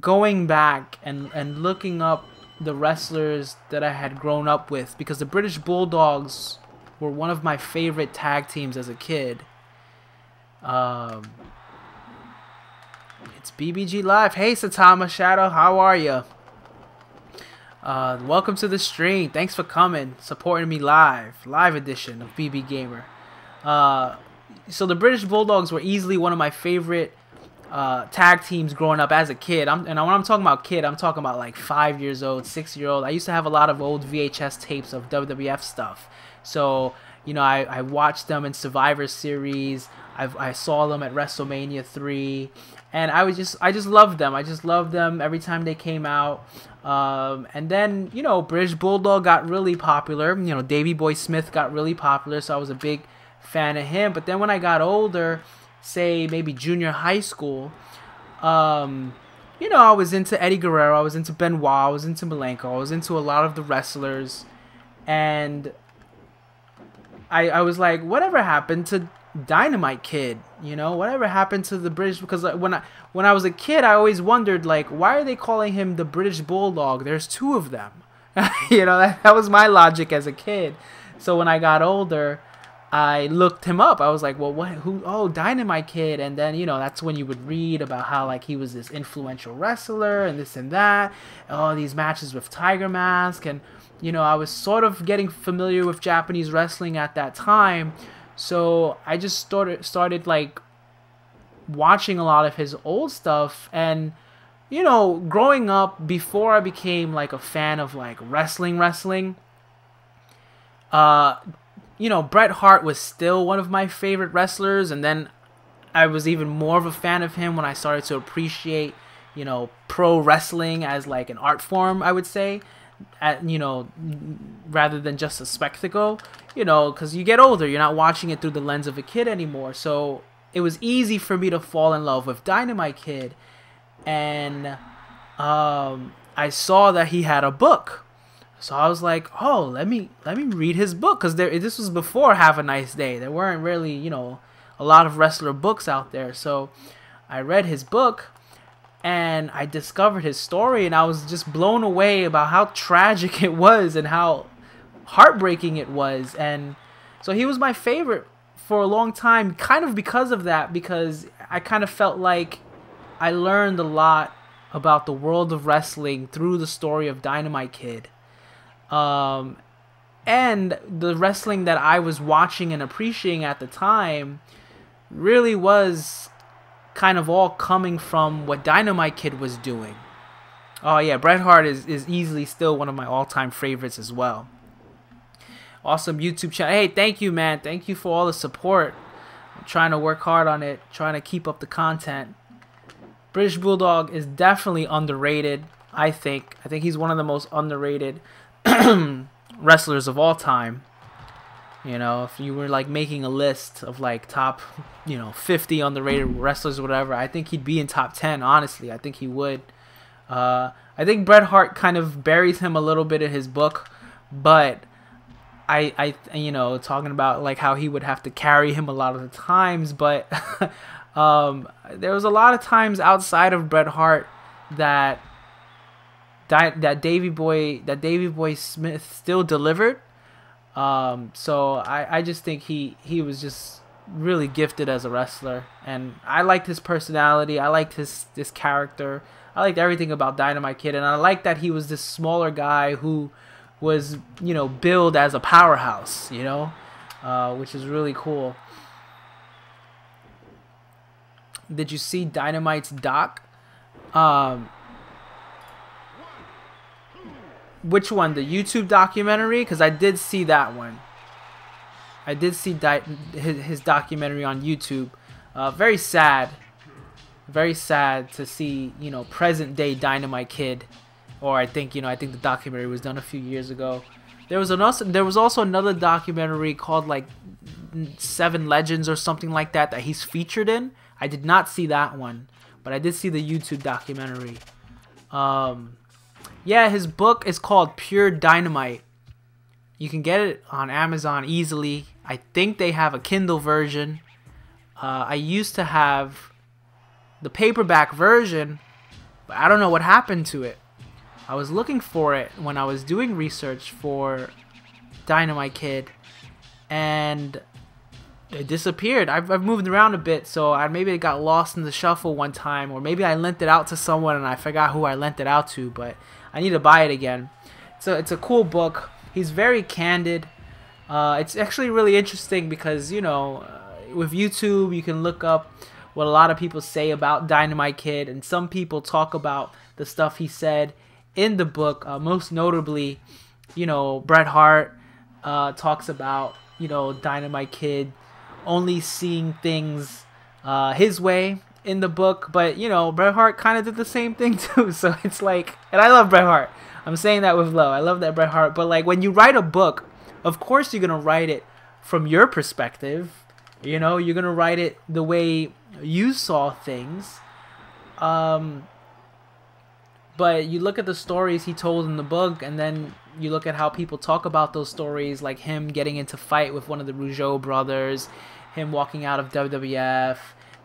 going back and looking up the wrestlers that I had grown up with, because the British Bulldogs were one of my favorite tag teams as a kid. It's BBG Live. Hey Satama Shadow, how are you? Welcome to the stream. Thanks for coming, supporting me live edition of BB Gamer. So the British Bulldogs were easily one of my favorite tag teams growing up as a kid. And when I'm talking about kid, I'm talking about like 5 years old, 6-year-old. I used to have a lot of old VHS tapes of WWF stuff. So I watched them in Survivor Series. I saw them at WrestleMania 3, and I just loved them. I just loved them every time they came out. And then British Bulldog got really popular. Davey Boy Smith got really popular, so I was a big fan of him. But then when I got older, say maybe junior high school, I was into Eddie Guerrero, I was into Benoit, I was into Malenko, I was into a lot of the wrestlers, and I was like, whatever happened to Dynamite Kid? Whatever happened to the British? Because when I was a kid, I always wondered, like, why are they calling him the British Bulldog? There's two of them. That was my logic as a kid. So when I got older, I looked him up. I was like, well, who? Oh, Dynamite Kid. And then, that's when you would read about how, like, he was this influential wrestler and this and that. Oh, these matches with Tiger Mask. And, I was sort of getting familiar with Japanese wrestling at that time. So I just started like watching a lot of his old stuff. And, growing up, before I became like a fan of like wrestling, Bret Hart was still one of my favorite wrestlers, and then I was even more of a fan of him when I started to appreciate, pro wrestling as like an art form, I would say, rather than just a spectacle, because you get older, you're not watching it through the lens of a kid anymore. So it was easy for me to fall in love with Dynamite Kid, and I saw that he had a book. So I was like, oh, let me read his book, because this was before Have a Nice Day. There weren't really, a lot of wrestler books out there. So I read his book, and I discovered his story, and I was just blown away about how tragic it was and how heartbreaking it was. And so he was my favorite for a long time, kind of because of that, because I kind of felt like I learned a lot about the world of wrestling through the story of Dynamite Kid. And the wrestling that I was watching and appreciating at the time really was kind of all coming from what Dynamite Kid was doing. Oh yeah, Bret Hart is easily still one of my all-time favorites as well. Awesome YouTube channel. Hey, thank you, man. Thank you for all the support. I'm trying to work hard on it, trying to keep up the content. British Bulldog is definitely underrated, I think. I think he's one of the most underrated wrestlers of all time. You know, if you were like making a list of like top, 50 underrated wrestlers or whatever, I think he'd be in top 10, honestly. I think he would. I think Bret Hart kind of buries him a little bit in his book, but I talking about like how he would have to carry him a lot of the times, but there was a lot of times outside of Bret Hart that Davey Boy Smith still delivered. So I just think he was just really gifted as a wrestler, and I liked his personality. I liked this character. I liked everything about Dynamite Kid, and I liked that he was this smaller guy who was, billed as a powerhouse, which is really cool. Did you see Dynamite's doc? Which one? The YouTube documentary? Because I did see that one. I did see his documentary on YouTube. Very sad. Very sad to see, present day Dynamite Kid. Or I think the documentary was done a few years ago. There was also another documentary called like 7 Legends or something like that he's featured in. I did not see that one, but I did see the YouTube documentary. Yeah, his book is called Pure Dynamite. You can get it on Amazon easily. I think they have a Kindle version. I used to have the paperback version, but I don't know what happened to it. I was looking for it when I was doing research for Dynamite Kid, and it disappeared. I've moved around a bit, so maybe it got lost in the shuffle one time, or maybe I lent it out to someone and I forgot who I lent it out to, but I need to buy it again. So it's a cool book. He's very candid. It's actually really interesting because, with YouTube, you can look up what a lot of people say about Dynamite Kid, and some people talk about the stuff he said in the book. Most notably, Bret Hart talks about, Dynamite Kid only seeing things his way in the book, but Bret Hart kind of did the same thing too. So it's like, and I love Bret Hart. I'm saying that with love. I love that Bret Hart, but like when you write a book, of course you're gonna write it from your perspective. You're gonna write it the way you saw things. But you look at the stories he told in the book, and then you look at how people talk about those stories, like him getting into fight with one of the Rougeau brothers, him walking out of WWF,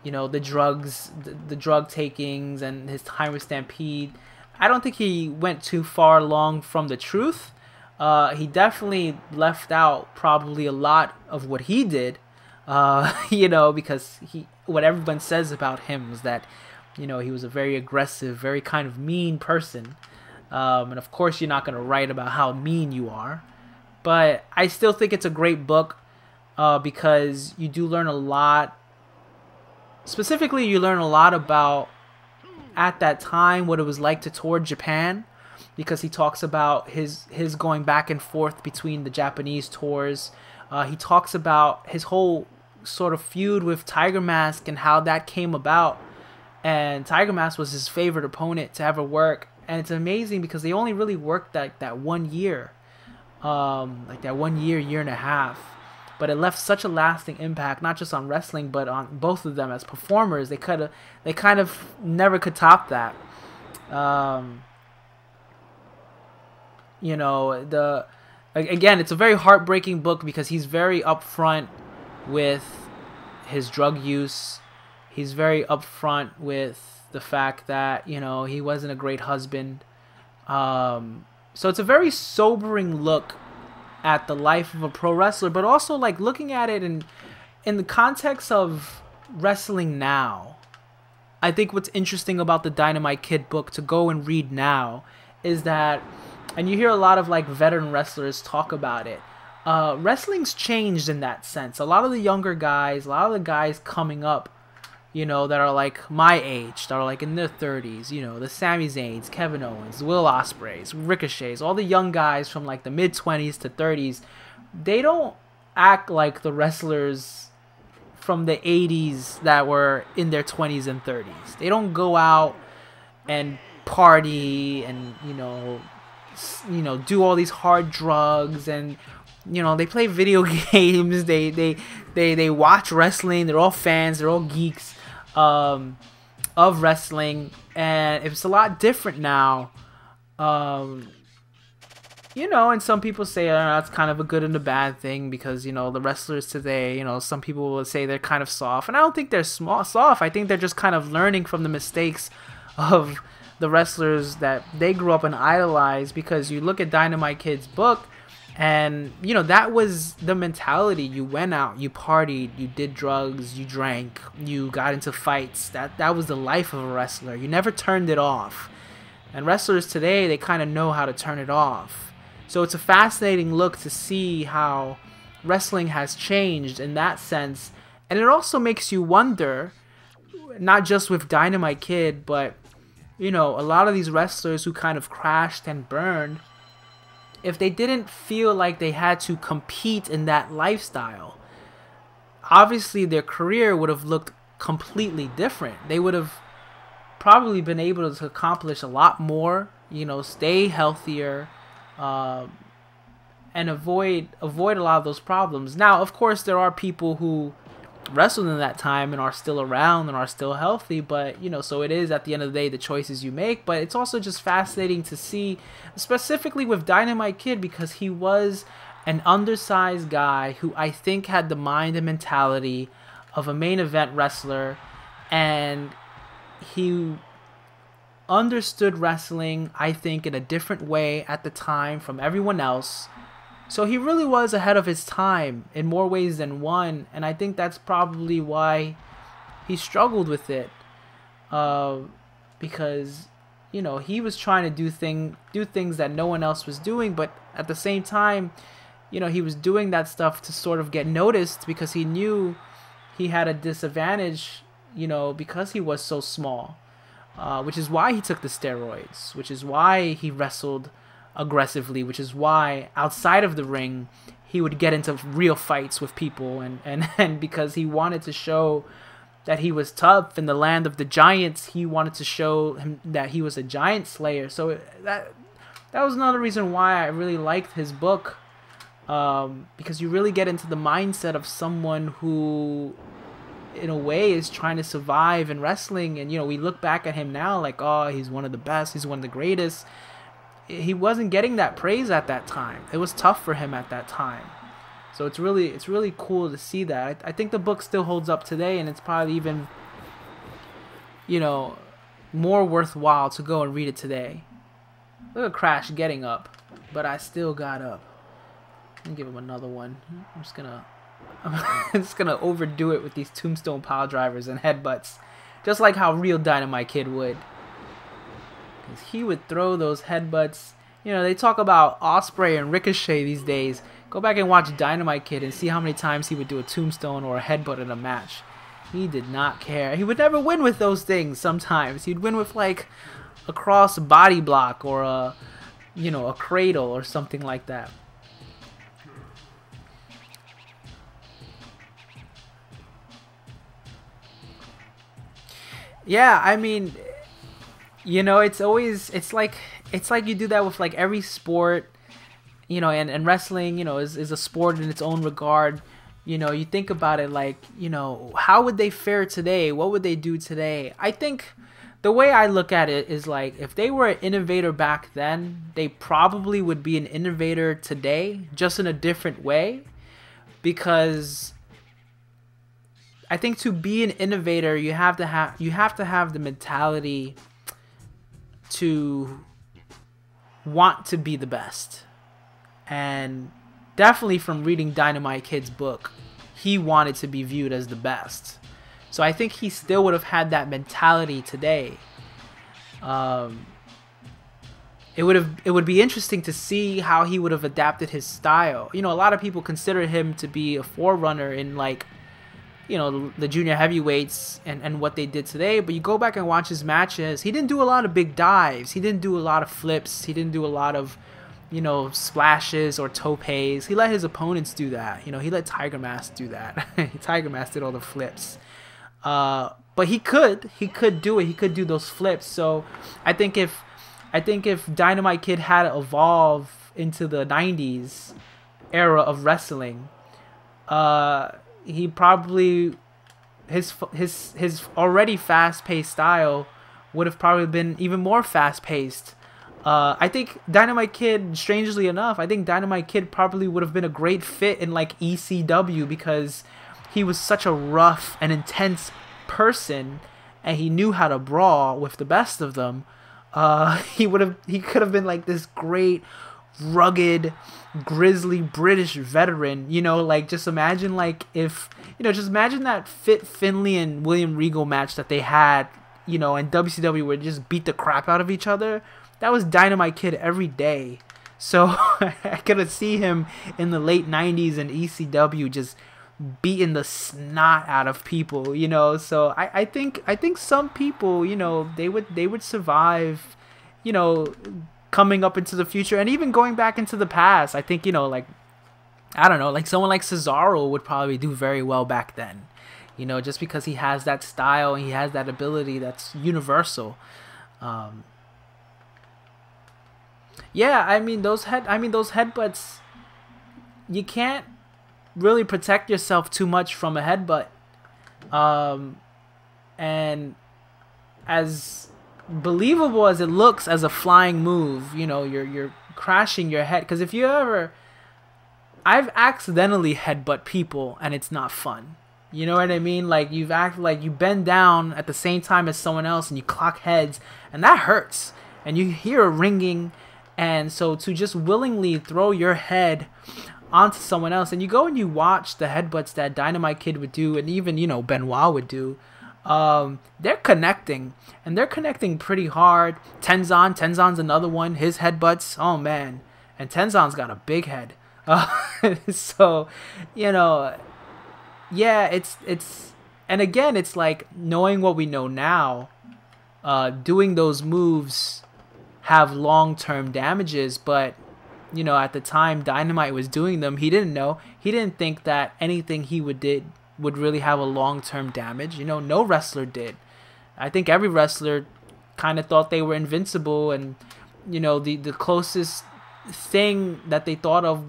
the drugs, the drug takings, and his time with Stampede. I don't think he went too far along from the truth. He definitely left out probably a lot of what he did, because what everyone says about him is that, he was a very aggressive, very kind of mean person. And of course you're not going to write about how mean you are. But I still think it's a great book because you do learn a lot. Specifically, you learn a lot about, at that time, what it was like to tour Japan. Because he talks about his going back and forth between the Japanese tours. He talks about his whole sort of feud with Tiger Mask and how that came about. And Tiger Mask was his favorite opponent to ever work. And it's amazing because they only really worked that 1 year. Like that 1 year, year and a half. But it left such a lasting impact, not just on wrestling, but on both of them as performers. They kind of never could top that. Again, it's a very heartbreaking book because he's very upfront with his drug use. He's very upfront with the fact that, he wasn't a great husband. So it's a very sobering look at the life of a pro wrestler, but also like looking at it in the context of wrestling now. I think what's interesting about the Dynamite Kid book to go and read now is that and you hear a lot of like veteran wrestlers talk about it. Wrestling's changed in that sense. A lot of the younger guys, a lot of the guys coming up, you know, that are like my age, that are like in their 30s, you know, the Sami Zayns, Kevin Owens, Will Ospreays, Ricochets, all the young guys from like the mid-20s to 30s, they don't act like the wrestlers from the 80s that were in their 20s and 30s. They don't go out and party and, you know, do all these hard drugs, and you know, they play video games, they watch wrestling, they're all fans, they're all geeks of wrestling, and it's a lot different now. You know, and some people say that's kind of a good and a bad thing, because, you know, the wrestlers today, you know, some people will say they're kind of soft, and I don't think they're soft. I think they're just kind of learning from the mistakes of the wrestlers that they grew up and idolized, because you look at Dynamite Kid's book, and, you know, that was the mentality. You went out, you partied, you did drugs, you drank, you got into fights. That was the life of a wrestler. You never turned it off. And wrestlers today, they kind of know how to turn it off. So it's a fascinating look to see how wrestling has changed in that sense. And it also makes you wonder, not just with Dynamite Kid, but, you know, a lot of these wrestlers who kind of crashed and burned, if they didn't feel like they had to compete in that lifestyle, obviously their career would have looked completely different. They would have probably been able to accomplish a lot more, you know, stay healthier, and avoid a lot of those problems. Now, of course, there are people who wrestled in that time and are still around and are still healthy, but, you know, so it is, at the end of the day, the choices you make. But it's also just fascinating to see, specifically with Dynamite Kid, because he was an undersized guy who I think had the mind and mentality of a main event wrestler, and he understood wrestling, I think, in a different way at the time from everyone else. So he really was ahead of his time in more ways than one, and I think that's probably why he struggled with it, because, you know, he was trying to do things that no one else was doing, but at the same time, you know, he was doing that stuff to sort of get noticed, because he knew he had a disadvantage, you know, because he was so small, which is why he took the steroids, which is why he wrestled aggressively, which is why outside of the ring he would get into real fights with people, and because he wanted to show that he was tough in the land of the giants. He wanted to show him that he was a giant slayer. So that was another reason why I really liked his book, because you really get into the mindset of someone who, in a way, is trying to survive in wrestling. And, you know, we look back at him now like, oh, he's one of the best, he's one of the greatest. He wasn't getting that praise at that time. It was tough for him at that time. So it's really cool to see that. I think the book still holds up today, and it's probably even, you know, more worthwhile to go and read it today. Look at Crash getting up, but I still got up. Let me give him another one. I'm just gonna overdo it with these tombstone pile drivers and headbutts, just like how real Dynamite Kid would. He would throw those headbutts. You know, they talk about Ospreay and Ricochet these days. Go back and watch Dynamite Kid and see how many times he would do a tombstone or a headbutt in a match. He did not care. He would never win with those things sometimes. He'd win with like a cross body block or a, you know, a cradle or something like that. Yeah, I mean, you know, it's like you do that with like every sport, you know, and wrestling, you know, is a sport in its own regard. You know, you think about it like, you know, how would they fare today? What would they do today? I think the way I look at it is like, if they were an innovator back then, they probably would be an innovator today, just in a different way. Because I think to be an innovator, you have to have the mentality to want to be the best. And definitely from reading Dynamite Kid's book, he wanted to be viewed as the best. So I think he still would have had that mentality today. And it would be interesting to see how he would have adapted his style. You know, a lot of people consider him to be a forerunner in, like, you know, the junior heavyweights and what they did today. But you go back and watch his matches, he didn't do a lot of big dives, he didn't do a lot of flips, he didn't do a lot of, you know, splashes or topes. He let his opponents do that. You know, he let Tiger Mask do that. Tiger Mask did all the flips. But he could do it. He could do those flips. So I think if Dynamite Kid had to evolve into the 90s era of wrestling, he probably, his already fast-paced style would have probably been even more fast-paced. I think Dynamite Kid, strangely enough, I think Dynamite Kid probably would have been a great fit in, like, ECW, because he was such a rough and intense person, and he knew how to brawl with the best of them. He could have been like this great, rugged, grizzly British veteran. You know, like, just imagine, like, if, you know, just imagine that Fit Finlay and William Regal match that they had, you know, and WCW would just beat the crap out of each other. That was Dynamite Kid every day. So I could see him in the late 90s in ECW just beating the snot out of people, you know. So I think some people, you know, they would survive, you know, coming up into the future and even going back into the past. I think, you know, like, I don't know, like someone like Cesaro would probably do very well back then, you know, just because he has that style and he has that ability that's universal. Yeah, I mean those headbutts, you can't really protect yourself too much from a headbutt. And as believable as it looks as a flying move, you know, you're crashing your head. Because if you ever, I've accidentally headbutt people and it's not fun. You know what I mean? Like, you bend down at the same time as someone else and you clock heads, and that hurts. And you hear a ringing. And so to just willingly throw your head onto someone else, and you go and you watch the headbutts that Dynamite Kid would do, and even, you know, Benoit would do, they're connecting, and they're connecting pretty hard. Tenzon's another one. His headbutts, oh man, and Tenzon's got a big head. So, you know, yeah, it's and again, it's like, knowing what we know now, doing those moves have long-term damages, but, you know, at the time Dynamite was doing them, he didn't know. He didn't think that anything he would really have a long-term damage. You know, no wrestler did. I think every wrestler kind of thought they were invincible, and, you know, the closest thing that they thought of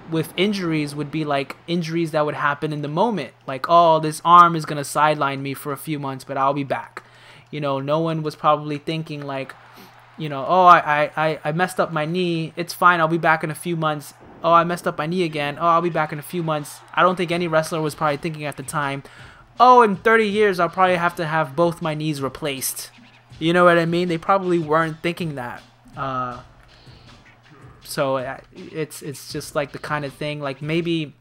with injuries would be like injuries that would happen in the moment. Like, oh, this arm is going to sideline me for a few months, but I'll be back. You know, no one was probably thinking like, you know, oh, I messed up my knee. It's fine. I'll be back in a few months. Oh, I messed up my knee again. Oh, I'll be back in a few months. I don't think any wrestler was probably thinking at the time, oh, in 30 years, I'll probably have to have both my knees replaced. You know what I mean? They probably weren't thinking that. So it's just like the kind of thing, like, maybe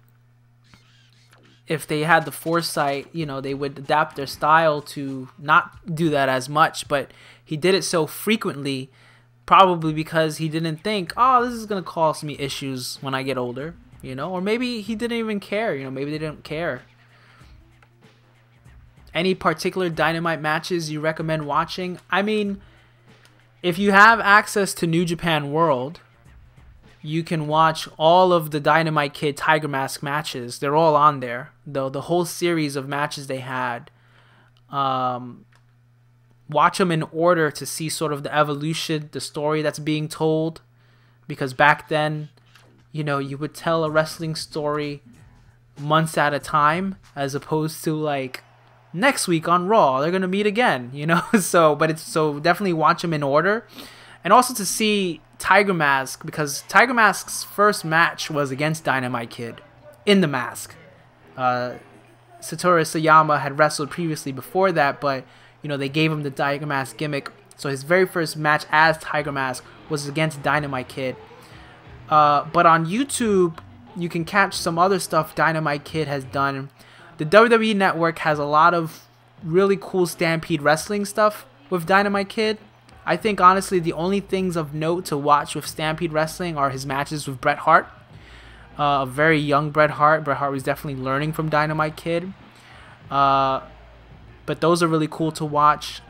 if they had the foresight, you know, they would adapt their style to not do that as much. But he did it so frequently, probably because he didn't think, oh, this is going to cause me issues when I get older, you know? Or maybe he didn't even care, you know, maybe they didn't care. Any particular Dynamite matches you recommend watching? I mean, if you have access to New Japan World, you can watch all of the Dynamite Kid Tiger Mask matches. They're all on there. The whole series of matches they had. Watch them in order to see sort of the evolution, the story that's being told. Because back then, you know, you would tell a wrestling story months at a time, as opposed to like next week on Raw they're gonna meet again, you know. So definitely watch them in order, and also to see Tiger Mask, because Tiger Mask's first match was against Dynamite Kid in the mask. Satoru Sayama had wrestled previously before that, but, you know, they gave him the Tiger Mask gimmick. So his very first match as Tiger Mask was against Dynamite Kid. But on YouTube, you can catch some other stuff Dynamite Kid has done. The WWE Network has a lot of really cool Stampede Wrestling stuff with Dynamite Kid. I think honestly the only things of note to watch with Stampede Wrestling are his matches with Bret Hart. A very young Bret Hart. Bret Hart was definitely learning from Dynamite Kid. But those are really cool to watch.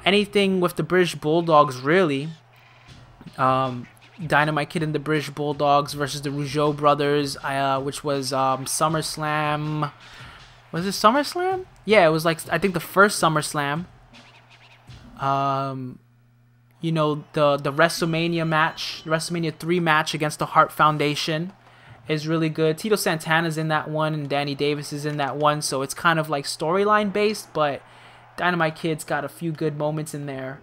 Anything with the British Bulldogs, really. Dynamite Kid and the British Bulldogs versus the Rougeau brothers, which was SummerSlam. Was it SummerSlam? Yeah, it was like, I think the first SummerSlam. You know, the WrestleMania match, the WrestleMania 3 match against the Hart Foundation is really good. Tito Santana's in that one, and Danny Davis is in that one, so it's kind of like storyline based, but Dynamite Kid's got a few good moments in there.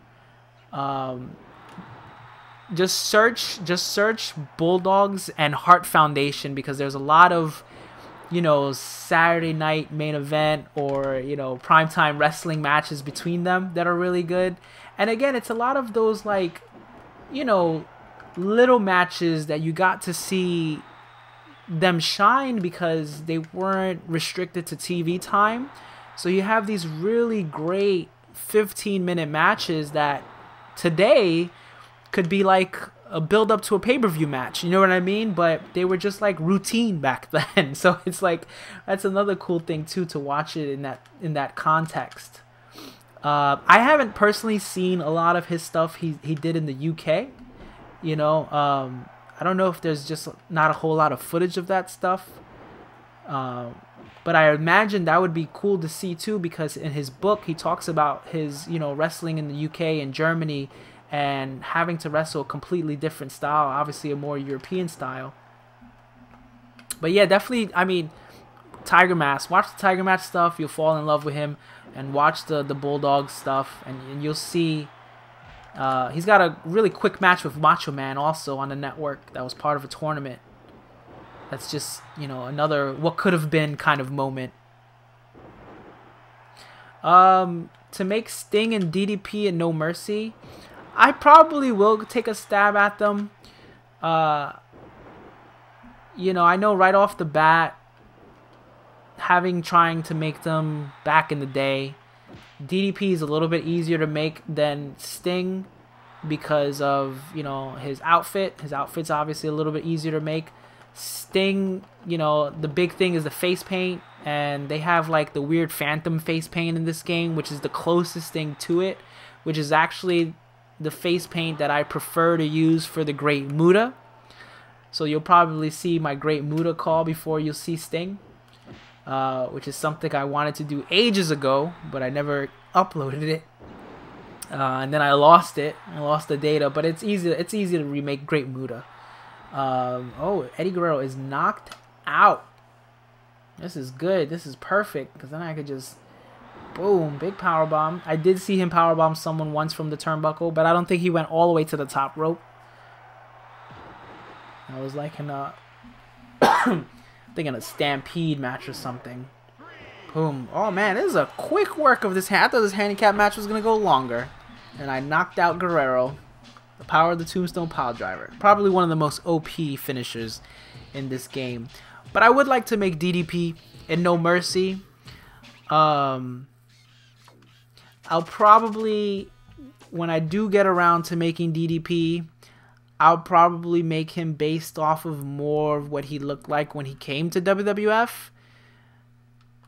Just search Bulldogs and Hart Foundation, because there's a lot of, you know, Saturday night main event or, you know, primetime wrestling matches between them that are really good. And again, it's a lot of those, like, you know, little matches that you got to see them shine because they weren't restricted to TV time. So you have these really great 15-minute matches that today could be like a build up to a pay-per-view match, you know what I mean? But they were just like routine back then. So it's like, that's another cool thing too, to watch it in that context. I haven't personally seen a lot of his stuff he did in the UK. You know, I don't know if there's just not a whole lot of footage of that stuff. But I imagine that would be cool to see too, because in his book he talks about his, you know, wrestling in the UK and Germany and having to wrestle a completely different style, obviously a more European style. But yeah, definitely, I mean, Tiger Mask. Watch the Tiger Mask stuff, you'll fall in love with him, and watch the Bulldog stuff, and you'll see he's got a really quick match with Macho Man also on the network that was part of a tournament. That's just, you know, another what could have been kind of moment. To make Sting and DDP and No Mercy, I probably will take a stab at them. You know, I know right off the bat, trying to make them back in the day, DDP is a little bit easier to make than Sting because of, you know, his outfit. His outfit's obviously a little bit easier to make. Sting, you know, the big thing is the face paint, and they have like the weird phantom face paint in this game, which is the closest thing to it, which is actually the face paint that I prefer to use for the Great Muta. So you'll probably see my Great Muta call before you'll see Sting, which is something I wanted to do ages ago, but I never uploaded it. And then I lost it. I lost the data, but it's easy to remake Great Muta. Oh, Eddie Guerrero is knocked out. This is good. This is perfect, because then I could just boom, big power bomb. I did see him power bomb someone once from the turnbuckle, but I don't think he went all the way to the top rope. I was like in a I think in a Stampede match or something. Boom. Oh man, this is a quick work of this. I thought this handicap match was gonna go longer, and I knocked out Guerrero. The power of the Tombstone Piledriver. Probably one of the most OP finishers in this game. But I would like to make DDP and No Mercy. I'll probably, when I do get around to making DDP, I'll probably make him based off of more of what he looked like when he came to WWF.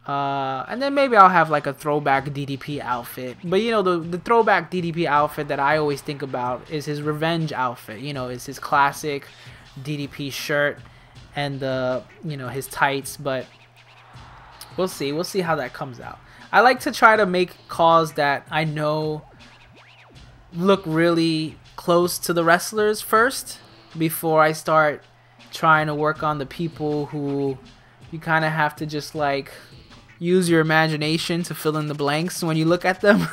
And then maybe I'll have like a throwback DDP outfit. But you know, the throwback DDP outfit that I always think about is his revenge outfit. You know, it's his classic DDP shirt and the, you know, his tights. But we'll see. We'll see how that comes out. I like to try to make calls that I know look really close to the wrestlers first before I start trying to work on the people who you kind of have to just like use your imagination to fill in the blanks when you look at them.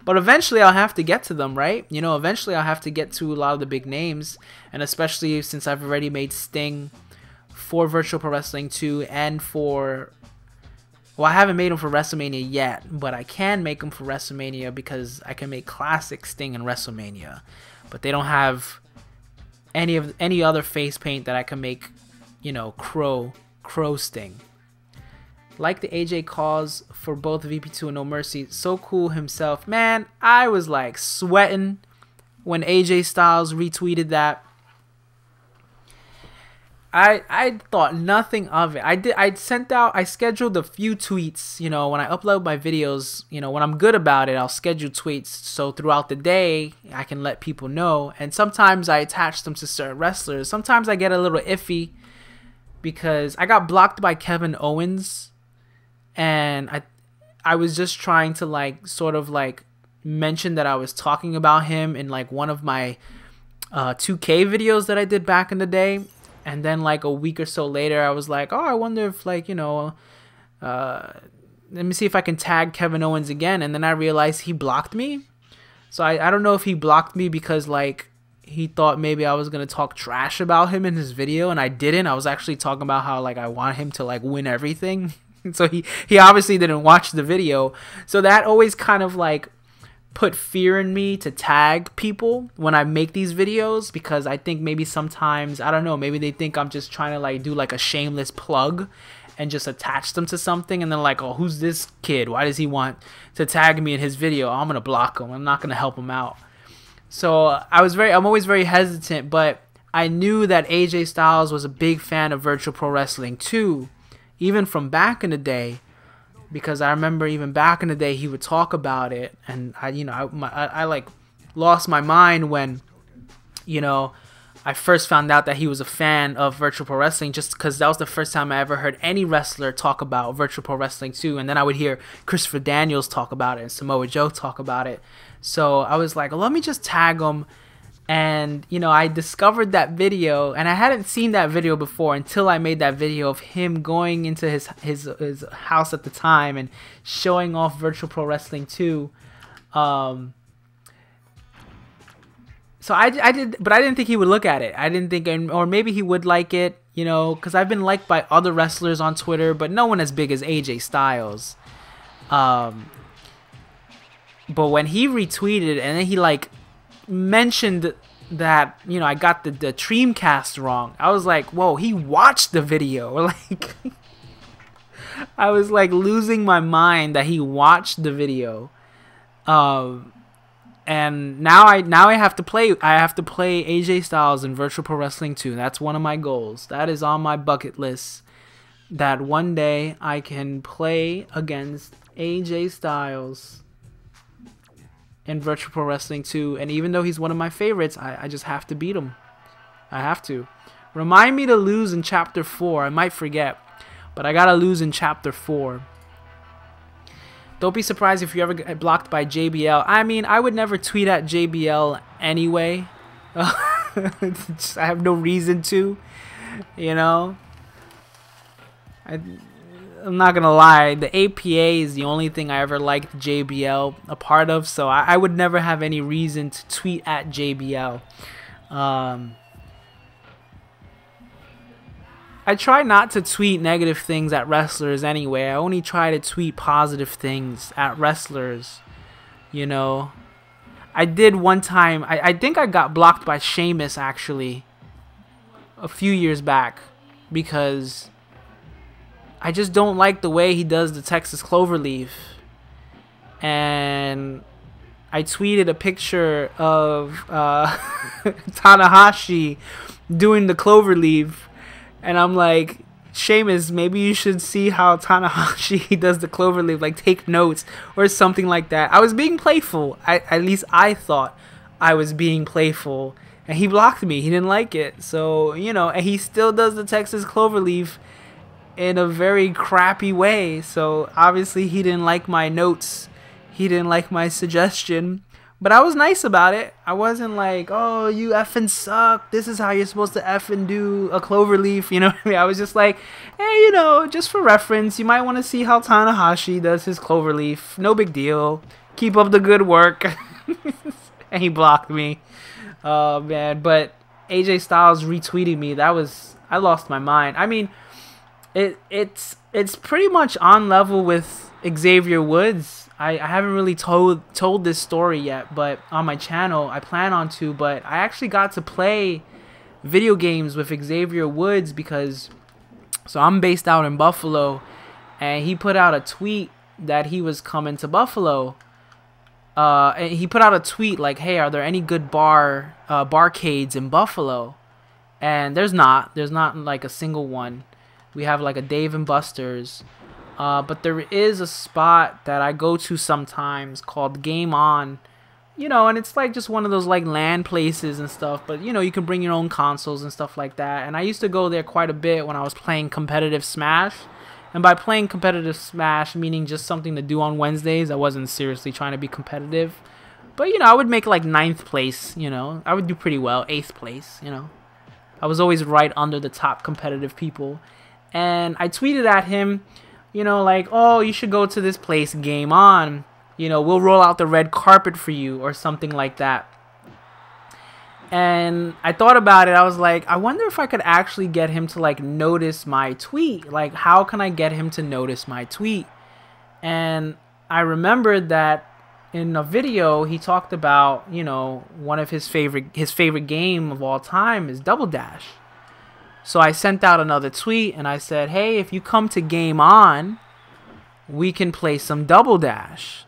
But eventually I'll have to get to them, right? You know, eventually I'll have to get to a lot of the big names, and especially since I've already made Sting for Virtual Pro Wrestling 2 and for, well, I haven't made him for WrestleMania yet, but I can make him for WrestleMania because I can make classic Sting in WrestleMania. But they don't have any other face paint that I can make, you know, Crow Sting. Like the AJ CAWs for both VP2 and No Mercy. So cool himself. Man, I was like sweating when AJ Styles retweeted that. I thought nothing of it. I scheduled a few tweets, you know, when I upload my videos, you know, when I'm good about it, I'll schedule tweets so throughout the day I can let people know. And sometimes I attach them to certain wrestlers. Sometimes I get a little iffy because I got blocked by Kevin Owens, and I was just trying to like sort of like mention that I was talking about him in like one of my 2K videos that I did back in the day. And then like a week or so later, I was like, oh, I wonder if like, you know, let me see if I can tag Kevin Owens again. And then I realized he blocked me. So I don't know if he blocked me because like he thought maybe I was going to talk trash about him in his video. And I didn't. I was actually talking about how like I want him to like win everything. So he obviously didn't watch the video. So that always kind of like put fear in me to tag people when I make these videos, because I think maybe sometimes, I don't know, maybe they think I'm just trying to like do like a shameless plug and just attach them to something, and then like, oh, who's this kid? Why does he want to tag me in his video? Oh, I'm gonna block him. I'm not gonna help him out. So I'm always very hesitant, but I knew that AJ Styles was a big fan of Virtual Pro Wrestling too, even from back in the day. Because I remember even back in the day he would talk about it, and I like lost my mind when, you know, I first found out that he was a fan of Virtual Pro Wrestling, just because that was the first time I ever heard any wrestler talk about Virtual Pro Wrestling too. And then I would hear Christopher Daniels talk about it and Samoa Joe talk about it. So I was like, well, let me just tag him. And, you know, I discovered that video, and I hadn't seen that video before until I made that video of him going into his house at the time and showing off Virtual Pro Wrestling 2. So I did, but I didn't think he would look at it. I didn't think, or maybe he would like it, you know, because I've been liked by other wrestlers on Twitter, but no one as big as AJ Styles. But when he retweeted and then he like mentioned that, you know, I got the Dreamcast wrong, I was like, whoa, he watched the video. Like, I was like losing my mind that he watched the video. And now I have to play AJ Styles in Virtual Pro Wrestling 2. That's one of my goals. That is on my bucket list, that one day I can play against AJ Styles in Virtual Pro Wrestling 2. And even though he's one of my favorites, I just have to beat him. I have to. Remind me to lose in Chapter 4. I might forget, but I gotta lose in Chapter 4. Don't be surprised if you ever get blocked by JBL. I mean, I would never tweet at JBL anyway. I have no reason to, you know. I'm not gonna lie, the APA is the only thing I ever liked JBL a part of, so I would never have any reason to tweet at JBL. I try not to tweet negative things at wrestlers anyway. I only try to tweet positive things at wrestlers, you know. I did one time, I think I got blocked by Sheamus actually a few years back, because I just don't like the way he does the Texas Cloverleaf. And I tweeted a picture of Tanahashi doing the Cloverleaf. And I'm like, Sheamus, maybe you should see how Tanahashi does the Cloverleaf. Like, take notes or something like that. I was being playful. At least I thought I was being playful. And he blocked me. He didn't like it. So, you know, and he still does the Texas Cloverleaf in a very crappy way. So obviously he didn't like my notes, he didn't like my suggestion, but I was nice about it. I wasn't like, oh, you effing suck, this is how you're supposed to effing do a Cloverleaf, you know what I mean? I was just like, hey, you know, just for reference, you might want to see how Tanahashi does his Cloverleaf. No big deal, keep up the good work. And he blocked me. Oh man. But AJ Styles retweeting me, I lost my mind. I mean, it's pretty much on level with Xavier Woods. I haven't really told this story yet, but on my channel I plan on to. But I actually got to play video games with Xavier Woods because, so I'm based out in Buffalo, and he put out a tweet that he was coming to Buffalo. And he put out a tweet like, "Hey, are there any good barcades in Buffalo?" And there's not like a single one. We have like a Dave and Buster's, but there is a spot that I go to sometimes called Game On, you know, and it's like just one of those like LAN places and stuff. But you know, you can bring your own consoles and stuff like that. And I used to go there quite a bit when I was playing competitive Smash. And by playing competitive Smash, meaning just something to do on Wednesdays, I wasn't seriously trying to be competitive. But, you know, I would make like 9th place, you know. I would do pretty well, 8th place, you know. I was always right under the top competitive people. And I tweeted at him, you know, like, "Oh, you should go to this place, Game On. You know, we'll roll out the red carpet for you," or something like that. And I thought about it. I was like, I wonder if I could actually get him to like notice my tweet. Like, how can I get him to notice my tweet? And I remembered that in a video he talked about, you know, one of his favorite game of all time is Double Dash. So I sent out another tweet and I said, "Hey, if you come to Game On, we can play some Double Dash."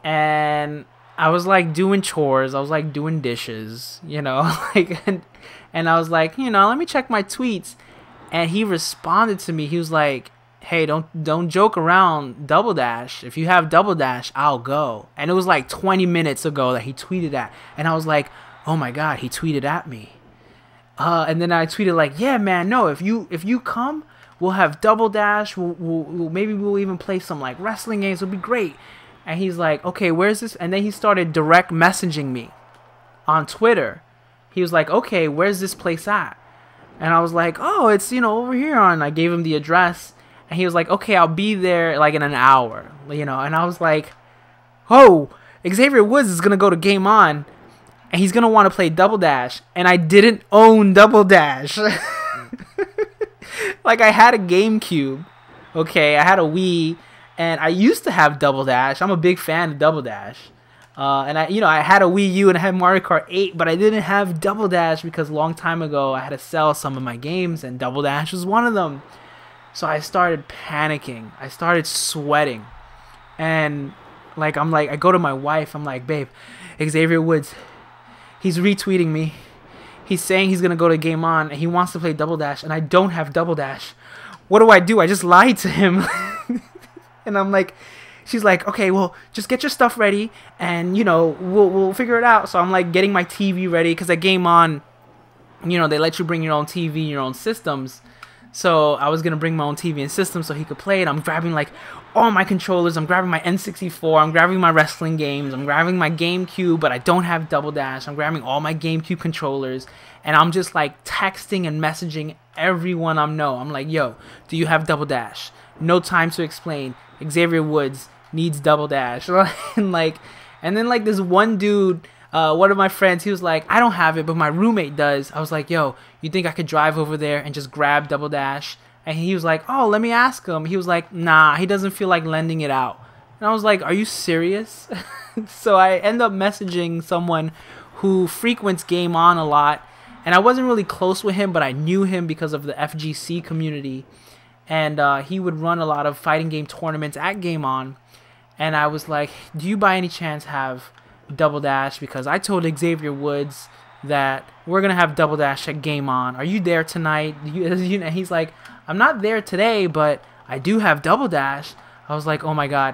And I was like doing chores, I was like doing dishes, you know, like, and I was like, you know, let me check my tweets. And he responded to me. He was like, "Hey, don't joke around Double Dash. If you have Double Dash, I'll go." And it was like 20 minutes ago that he tweeted that, and I was like, oh my god, he tweeted at me. And then I tweeted like, "Yeah, man, no, if you come, we'll have Double Dash. Maybe we'll even play some like wrestling games. It'll be great." And he's like, "Okay, where's this?" And then he started direct messaging me on Twitter. He was like, "Okay, where's this place at?" And I was like, "Oh, it's, you know, over here." And I gave him the address. And he was like, "Okay, I'll be there like in an hour." You know, and I was like, "Oh, Xavier Woods is going to go to Game On. And he's going to want to play Double Dash." And I didn't own Double Dash. Like, I had a GameCube. Okay, I had a Wii. And I used to have Double Dash. I'm a big fan of Double Dash. And I had a Wii U and I had Mario Kart 8, but I didn't have Double Dash because a long time ago I had to sell some of my games and Double Dash was one of them. So I started panicking. I started sweating. And like I go to my wife. I'm like, "Babe, Xavier Woods, he's retweeting me. He's saying he's going to go to Game On and he wants to play Double Dash and I don't have Double Dash. What do? I just lied to him." And I'm like, she's like, "Okay, well, just get your stuff ready, and you know, we'll figure it out." So I'm like getting my TV ready because at Game On, you know, they let you bring your own TV, your own systems. So I was gonna bring my own TV and system so he could play it. I'm grabbing like all my controllers. I'm grabbing my N64. I'm grabbing my wrestling games. I'm grabbing my GameCube, but I don't have Double Dash. I'm grabbing all my GameCube controllers, and I'm just like texting and messaging everyone I know. I'm like, "Yo, do you have Double Dash? No time to explain. Xavier Woods needs Double Dash." And then like this one dude, one of my friends, he was like, "I don't have it, but my roommate does." I was like, "Yo, you think I could drive over there and just grab Double Dash?" And he was like, "Oh, let me ask him." He was like, "Nah, he doesn't feel like lending it out." And I was like, "Are you serious?" So I end up messaging someone who frequents Game On a lot, and I wasn't really close with him, but I knew him because of the FGC community. And he would run a lot of fighting game tournaments at Game On. And I was like, "Do you by any chance have Double Dash? Because I told Xavier Woods that we're going to have Double Dash at Game On. Are you there tonight?" And he's like, "I'm not there today, but I do have Double Dash." I was like, "Oh my god,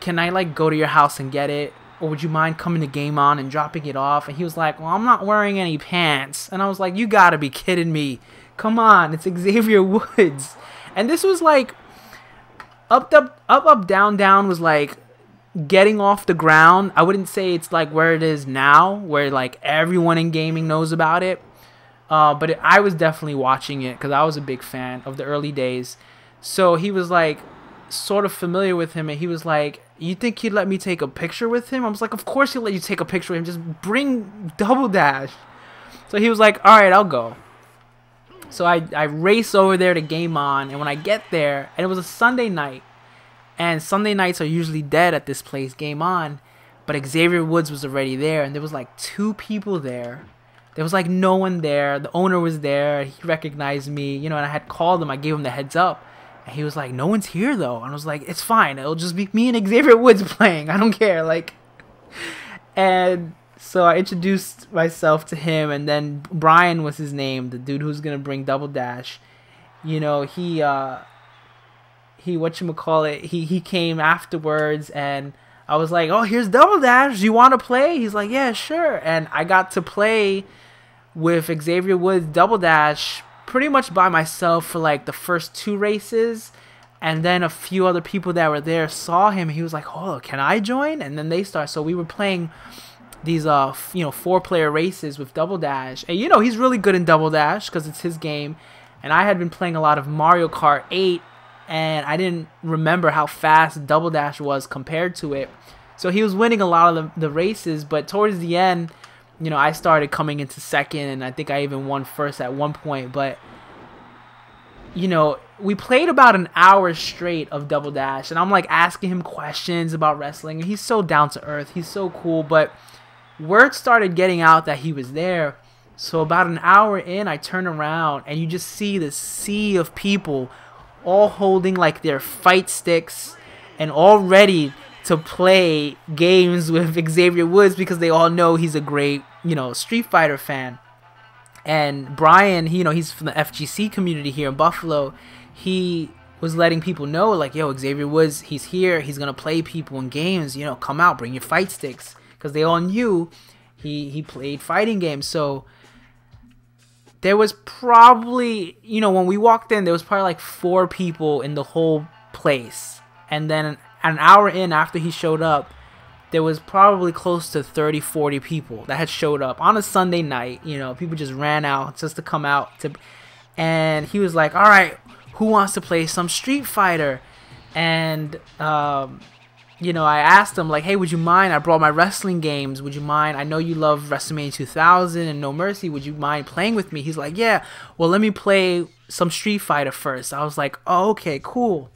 can I like go to your house and get it? Or would you mind coming to Game On and dropping it off?" And he was like, "Well, I'm not wearing any pants." And I was like, "You got to be kidding me. Come on, it's Xavier Woods." And this was like up, down, down was like getting off the ground. I wouldn't say it's like where it is now, where like everyone in gaming knows about it. But I was definitely watching it because I was a big fan of the early days. So he was like sort of familiar with him, and he was like, "You think he'd let me take a picture with him?" I was like, "Of course he'll let you take a picture with him. Just bring Double Dash." So he was like, "All right, I'll go." So I race over there to Game On, and when I get there, and it was a Sunday night, and Sunday nights are usually dead at this place, Game On, but Xavier Woods was already there, and there was like 2 people there. There was like no one there. The owner was there. He recognized me, you know, and I had called him. I gave him the heads up, And he was like, no one's here though. And I was like, it's fine. It'll just be me and Xavier Woods playing. I don't care. Like, and so I introduced myself to him, and then Brian was his name, the dude who's gonna bring Double Dash. You know, he whatchamacallit, he came afterwards, and I was like, oh, here's Double Dash. You want to play? He's like, yeah, sure. And I got to play with Xavier Woods Double Dash pretty much by myself for like the first 2 races. And then a few other people that were there saw him. He was like, oh, can I join? And then they start. So we were playing these, 4-player races with Double Dash. And, he's really good in Double Dash because it's his game. And I had been playing a lot of Mario Kart 8. And I didn't remember how fast Double Dash was compared to it. So he was winning a lot of the races, but towards the end, I started coming into second, and I think I even won first at one point. But, we played about an hour straight of Double Dash, and I'm like asking him questions about wrestling, and he's so down to earth. He's so cool, but word started getting out that he was there. So about an hour in, I turn around, and you just see this sea of people all holding like their fight sticks and all ready to play games with Xavier Woods because they all know he's a great, Street Fighter fan. And Brian, he's from the FGC community here in Buffalo. He was letting people know, like, yo, Xavier Woods, he's here. He's going to play people in games. Come out, bring your fight sticks. Because they all knew he played fighting games. So there was probably, when we walked in, there was probably like 4 people in the whole place. And then an hour in after he showed up, there was probably close to 30, 40 people that had showed up on a Sunday night. People just ran out just to come out. And he was like, all right, who wants to play some Street Fighter? And, I asked him, like, hey, would you mind? I brought my wrestling games. Would you mind? I know you love WrestleMania 2000 and No Mercy. Would you mind playing with me? He's like, yeah, well, let me play some Street Fighter first. I was like, oh, okay, cool.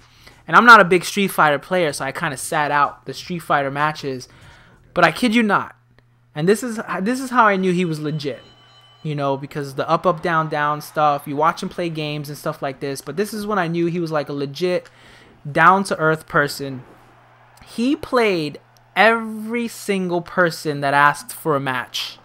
And I'm not a big Street Fighter player, so I kind of sat out the Street Fighter matches. But I kid you not. And this is how I knew he was legit. Because the up, up, down, down stuff. You watch him play games and stuff like this. But this is when I knew he was like a legit, down-to-earth person. He played every single person that asked for a match.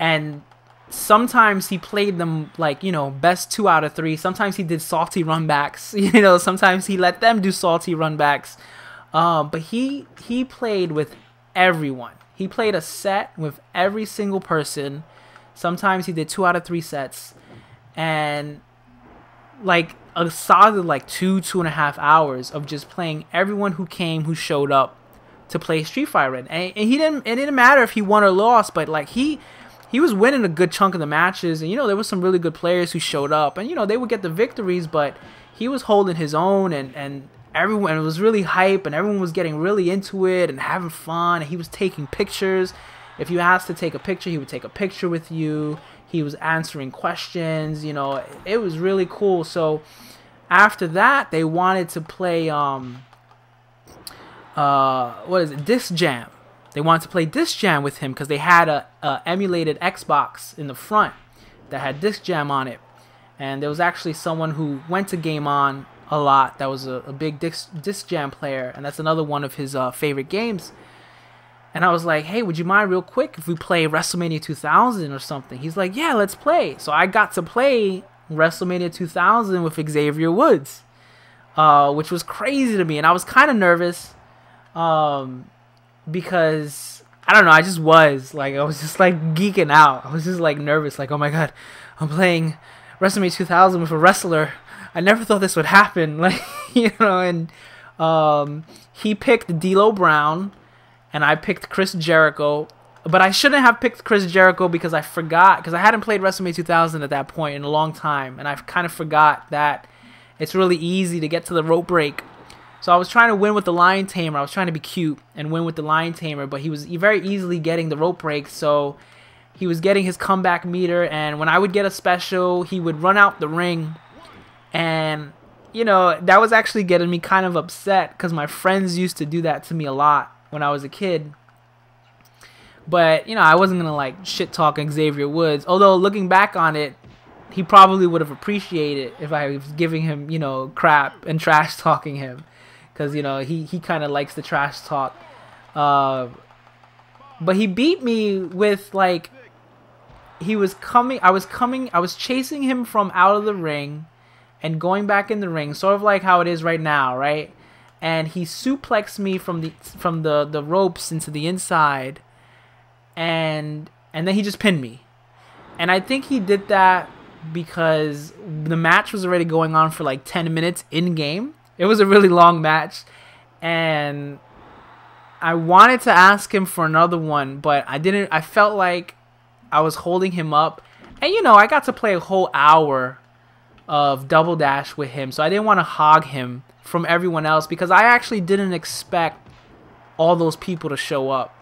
And sometimes he played them like, best 2 out of 3. Sometimes he did salty runbacks. Sometimes he let them do salty runbacks. But he played with everyone. He played a set with every single person. Sometimes he did 2 out of 3 sets. And like a solid like 2.5 hours of just playing everyone who showed up to play Street Fighter. And it didn't matter if he won or lost, but like he was winning a good chunk of the matches. And there was some really good players who showed up, and they would get the victories, but he was holding his own, and everyone was really hype, and everyone was getting really into it and having fun, and he was taking pictures. If you asked to take a picture, he would take a picture with you. He was answering questions. It was really cool. So after that, they wanted to play Disc Jam. They wanted to play Disc Jam with him because they had a emulated Xbox in the front that had Disc Jam on it. And there was actually someone who went to Game On a lot that was a big Disc Jam player, and that's another one of his favorite games. And I was like, hey, would you mind real quick if we play WrestleMania 2000 or something? He's like, yeah, let's play. So I got to play WrestleMania 2000 with Xavier Woods, which was crazy to me. And I was kind of nervous because, I don't know, I was just like geeking out. I was just like nervous, like, oh my God, I'm playing WrestleMania 2000 with a wrestler. I never thought this would happen. Like, and he picked D'Lo Brown, and I picked Chris Jericho. But I shouldn't have picked Chris Jericho because I forgot, because I hadn't played WrestleMania 2000 at that point in a long time, and I kind of forgot that it's really easy to get to the rope break. So I was trying to win with the Lion Tamer. I was trying to be cute and win with the Lion Tamer, but he was very easily getting the rope break, so he was getting his comeback meter, and when I would get a special, he would run out the ring, and that was actually getting me kind of upset because my friends used to do that to me a lot when I was a kid. But I wasn't gonna like shit talk Xavier Woods, although looking back on it, he probably would have appreciated if I was giving him, you know, crap and trash talking him, because, you know, he kind of likes the trash talk. But he beat me with, like, I was chasing him from out of the ring and going back in the ring, sort of like how it is right now, right? And he suplexed me from the ropes into the inside, and then he just pinned me. And I think he did that because the match was already going on for like 10 minutes in game. It was a really long match, and I wanted to ask him for another one, but I didn't. I felt like I was holding him up, and you know, I got to play a whole hour of Double Dash with him, so I didn't want to hog him from everyone else, because I actually didn't expect all those people to show up.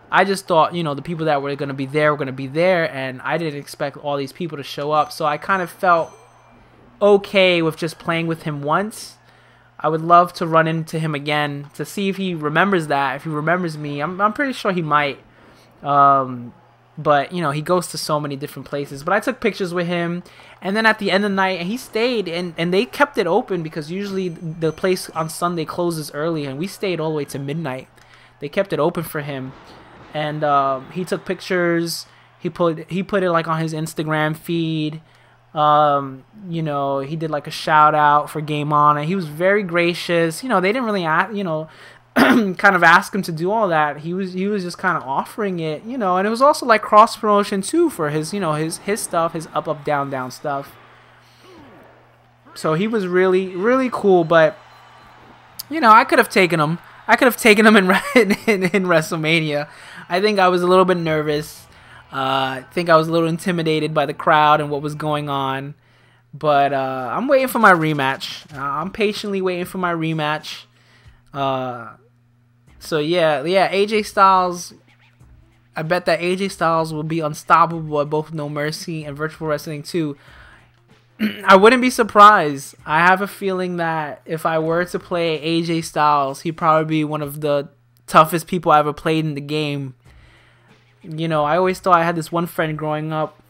I just thought, you know, the people that were going to be there were going to be there, and I didn't expect all these people to show up, so I kind of felt okay with just playing with him once. I would love to run into him again to see if he remembers that, if he remembers me. I'm pretty sure he might. But, you know, he goes to so many different places. But I took pictures with him, and then at the end of the night, and he stayed, and they kept it open because usually the place on Sunday closes early, and we stayed all the way to midnight. They kept it open for him, and he took pictures. He put it like on his Instagram feed. You know, he did like a shout out for Game On, and he was very gracious. You know, they didn't really ask, you know, kind of ask him to do all that. He was just kind of offering it, you know, and it was also like cross promotion too for his, you know, his stuff, his up down stuff. So he was really, really cool. But, you know, I could have taken him. in WrestleMania. I think I was a little bit nervous. I think I was a little intimidated by the crowd and what was going on. But I'm waiting for my rematch. I'm patiently waiting for my rematch. So yeah, AJ Styles. I bet that AJ Styles will be unstoppable at both No Mercy and Virtual Wrestling 2. I wouldn't be surprised. I have a feeling that if I were to play AJ Styles, he'd probably be one of the toughest people I ever played in the game. You know, I always thought I had this one friend growing up.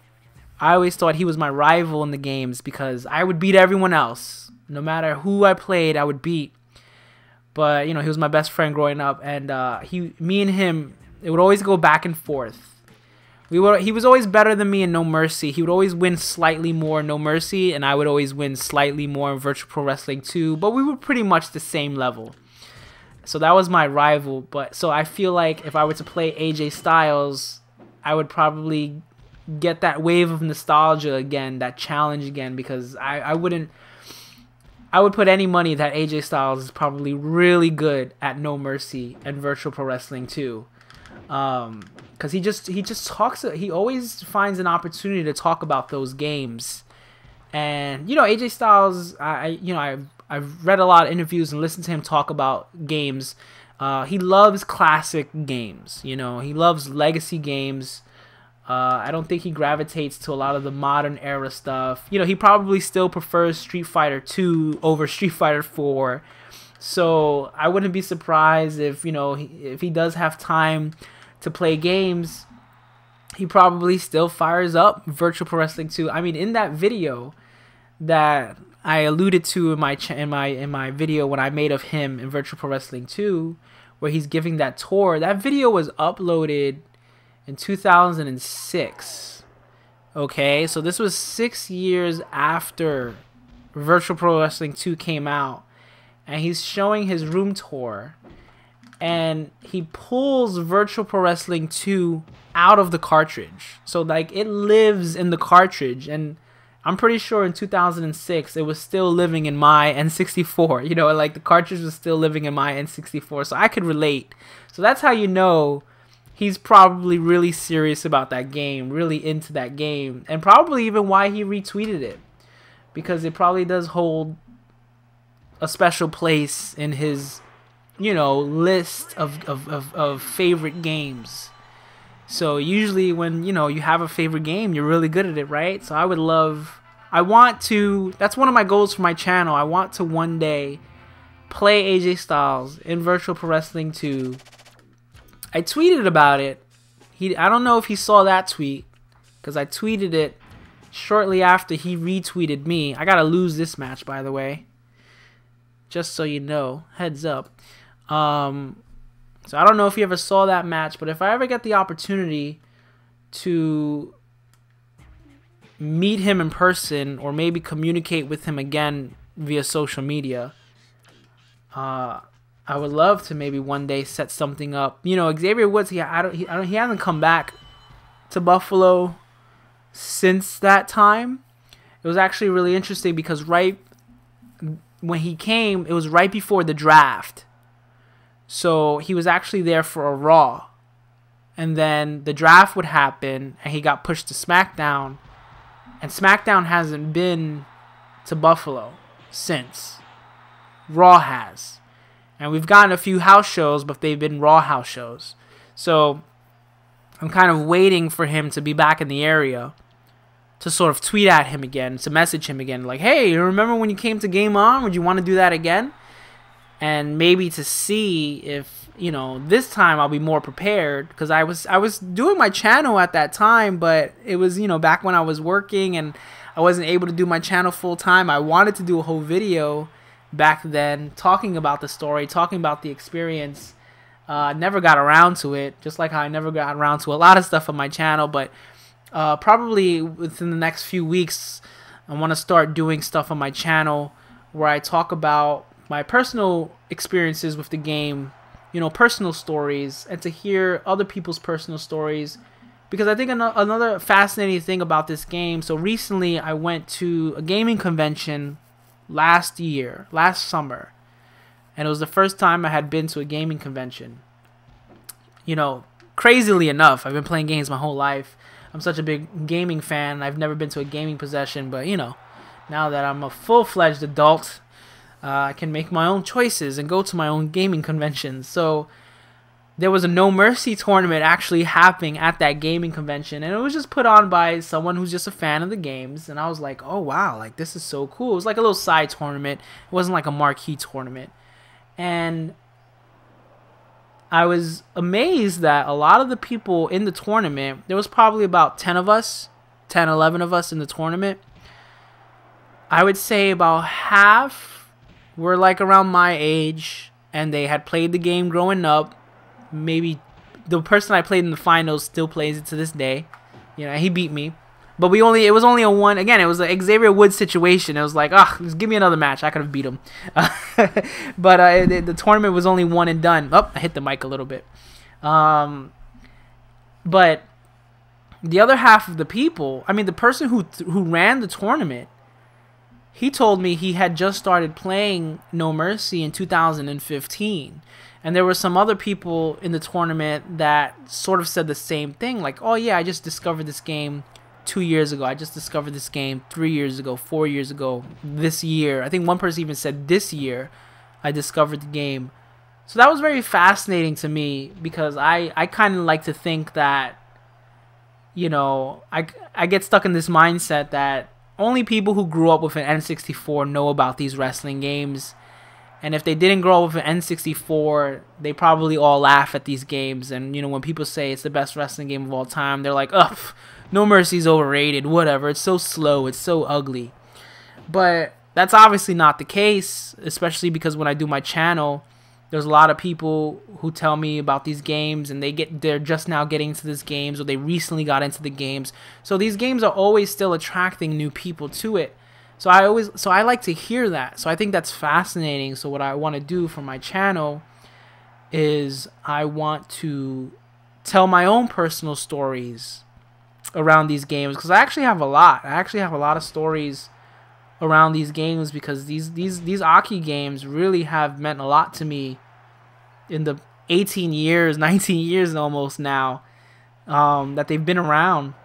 I always thought he was my rival in the games because I would beat everyone else. No matter who I played, I would beat. But, you know, he was my best friend growing up, and me and him, it would always go back and forth. He was always better than me in No Mercy. He would always win slightly more in No Mercy, and I would always win slightly more in Virtual Pro Wrestling 2, but we were pretty much the same level. So that was my rival. But so I feel like if I were to play AJ Styles, I would probably get that wave of nostalgia again, that challenge again, because I would put any money that AJ Styles is probably really good at No Mercy and Virtual Pro Wrestling 2. Because he always finds an opportunity to talk about those games. And, you know, AJ Styles, I've read a lot of interviews and listened to him talk about games. He loves classic games, you know, he loves legacy games. I don't think he gravitates to a lot of the modern era stuff. You know, he probably still prefers Street Fighter 2 over Street Fighter 4. So I wouldn't be surprised if, you know, if he does have time to play games, he probably still fires up Virtual Pro Wrestling 2. I mean, in that video that I alluded to in my video when I made of him in Virtual Pro Wrestling 2, where he's giving that tour, that video was uploaded in 2006. Okay, so this was 6 years after Virtual Pro Wrestling 2 came out, and he's showing his room tour, and he pulls Virtual Pro Wrestling 2 out of the cartridge. So like it lives in the cartridge, and I'm pretty sure in 2006 it was still living in my N64. You know, like the cartridge was still living in my N64, so I could relate. So that's how you know he's probably really serious about that game, really into that game, and probably even why he retweeted it, because it probably does hold a special place in his, you know, list of favorite games. So usually when, you know, you have a favorite game, you're really good at it, right? So that's one of my goals for my channel. I want to one day play AJ Styles in Virtual Pro Wrestling 2. I tweeted about it. I don't know if he saw that tweet, because I tweeted it shortly after he retweeted me. I gotta lose this match, by the way, just so you know, heads up. So I don't know if you ever saw that match, but if I ever get the opportunity to meet him in person or maybe communicate with him again via social media, I would love to maybe one day set something up. You know, Xavier Woods, he hasn't come back to Buffalo since that time. It was actually really interesting because right when he came, it was right before the draft. So he was actually there for a Raw. And then the draft would happen and he got pushed to SmackDown. And SmackDown hasn't been to Buffalo since. Raw has. And we've gotten a few house shows, but they've been Raw house shows. So I'm kind of waiting for him to be back in the area to sort of tweet at him again, to message him again. Like, hey, you remember when you came to Game On? Would you want to do that again? And maybe to see if, you know, this time I'll be more prepared, because I was doing my channel at that time, but it was, you know, back when I was working and I wasn't able to do my channel full time. I wanted to do a whole video back then talking about the story, talking about the experience. Never got around to it, just like how I never got around to a lot of stuff on my channel. But probably within the next few weeks, I want to start doing stuff on my channel where I talk about my personal experiences with the game, you know, personal stories, and to hear other people's personal stories, because I think another fascinating thing about this game. So recently I went to a gaming convention last summer, and it was the first time I had been to a gaming convention. You know, crazily enough, I've been playing games my whole life. I'm such a big gaming fan. I've never been to a gaming possession, but you know, now that I'm a full-fledged adult, I can make my own choices and go to my own gaming conventions. So there was a No Mercy tournament actually happening at that gaming convention, and it was just put on by someone who's just a fan of the games. And I was like, oh wow, like this is so cool. It was like a little side tournament. It wasn't like a marquee tournament. And I was amazed that a lot of the people in the tournament, there was probably about 10 of us, 10, 11 of us in the tournament. I would say about half were like around my age, and they had played the game growing up. Maybe the person I played in the finals still plays it to this day. You know, he beat me. But it was only a one. Again, it was a Xavier Woods situation. It was like, just give me another match. I could have beat him. But the tournament was only one and done. Oh, I hit the mic a little bit. But the other half of the people, I mean, the person who ran the tournament, he told me he had just started playing No Mercy in 2015. And there were some other people in the tournament that sort of said the same thing. Like, oh yeah, I just discovered this game 2 years ago. I just discovered this game 3 years ago, 4 years ago, this year. I think one person even said this year I discovered the game. So that was very fascinating to me, because I kind of like to think that, you know, I get stuck in this mindset that only people who grew up with an N64 know about these wrestling games. And if they didn't grow up with an N64, they probably all laugh at these games. And, you know, when people say it's the best wrestling game of all time, they're like, ugh, No Mercy's overrated, whatever. It's so slow, it's so ugly. But that's obviously not the case, especially because when I do my channel, there's a lot of people who tell me about these games, and they're just now getting into these games, or they recently got into the games. So these games are always still attracting new people to it. So I like to hear that. So I think that's fascinating. So what I want to do for my channel is I want to tell my own personal stories around these games, because I actually have a lot. I actually have a lot of stories around these games, because these Aki games really have meant a lot to me in the 18 years, 19 years almost now that they've been around.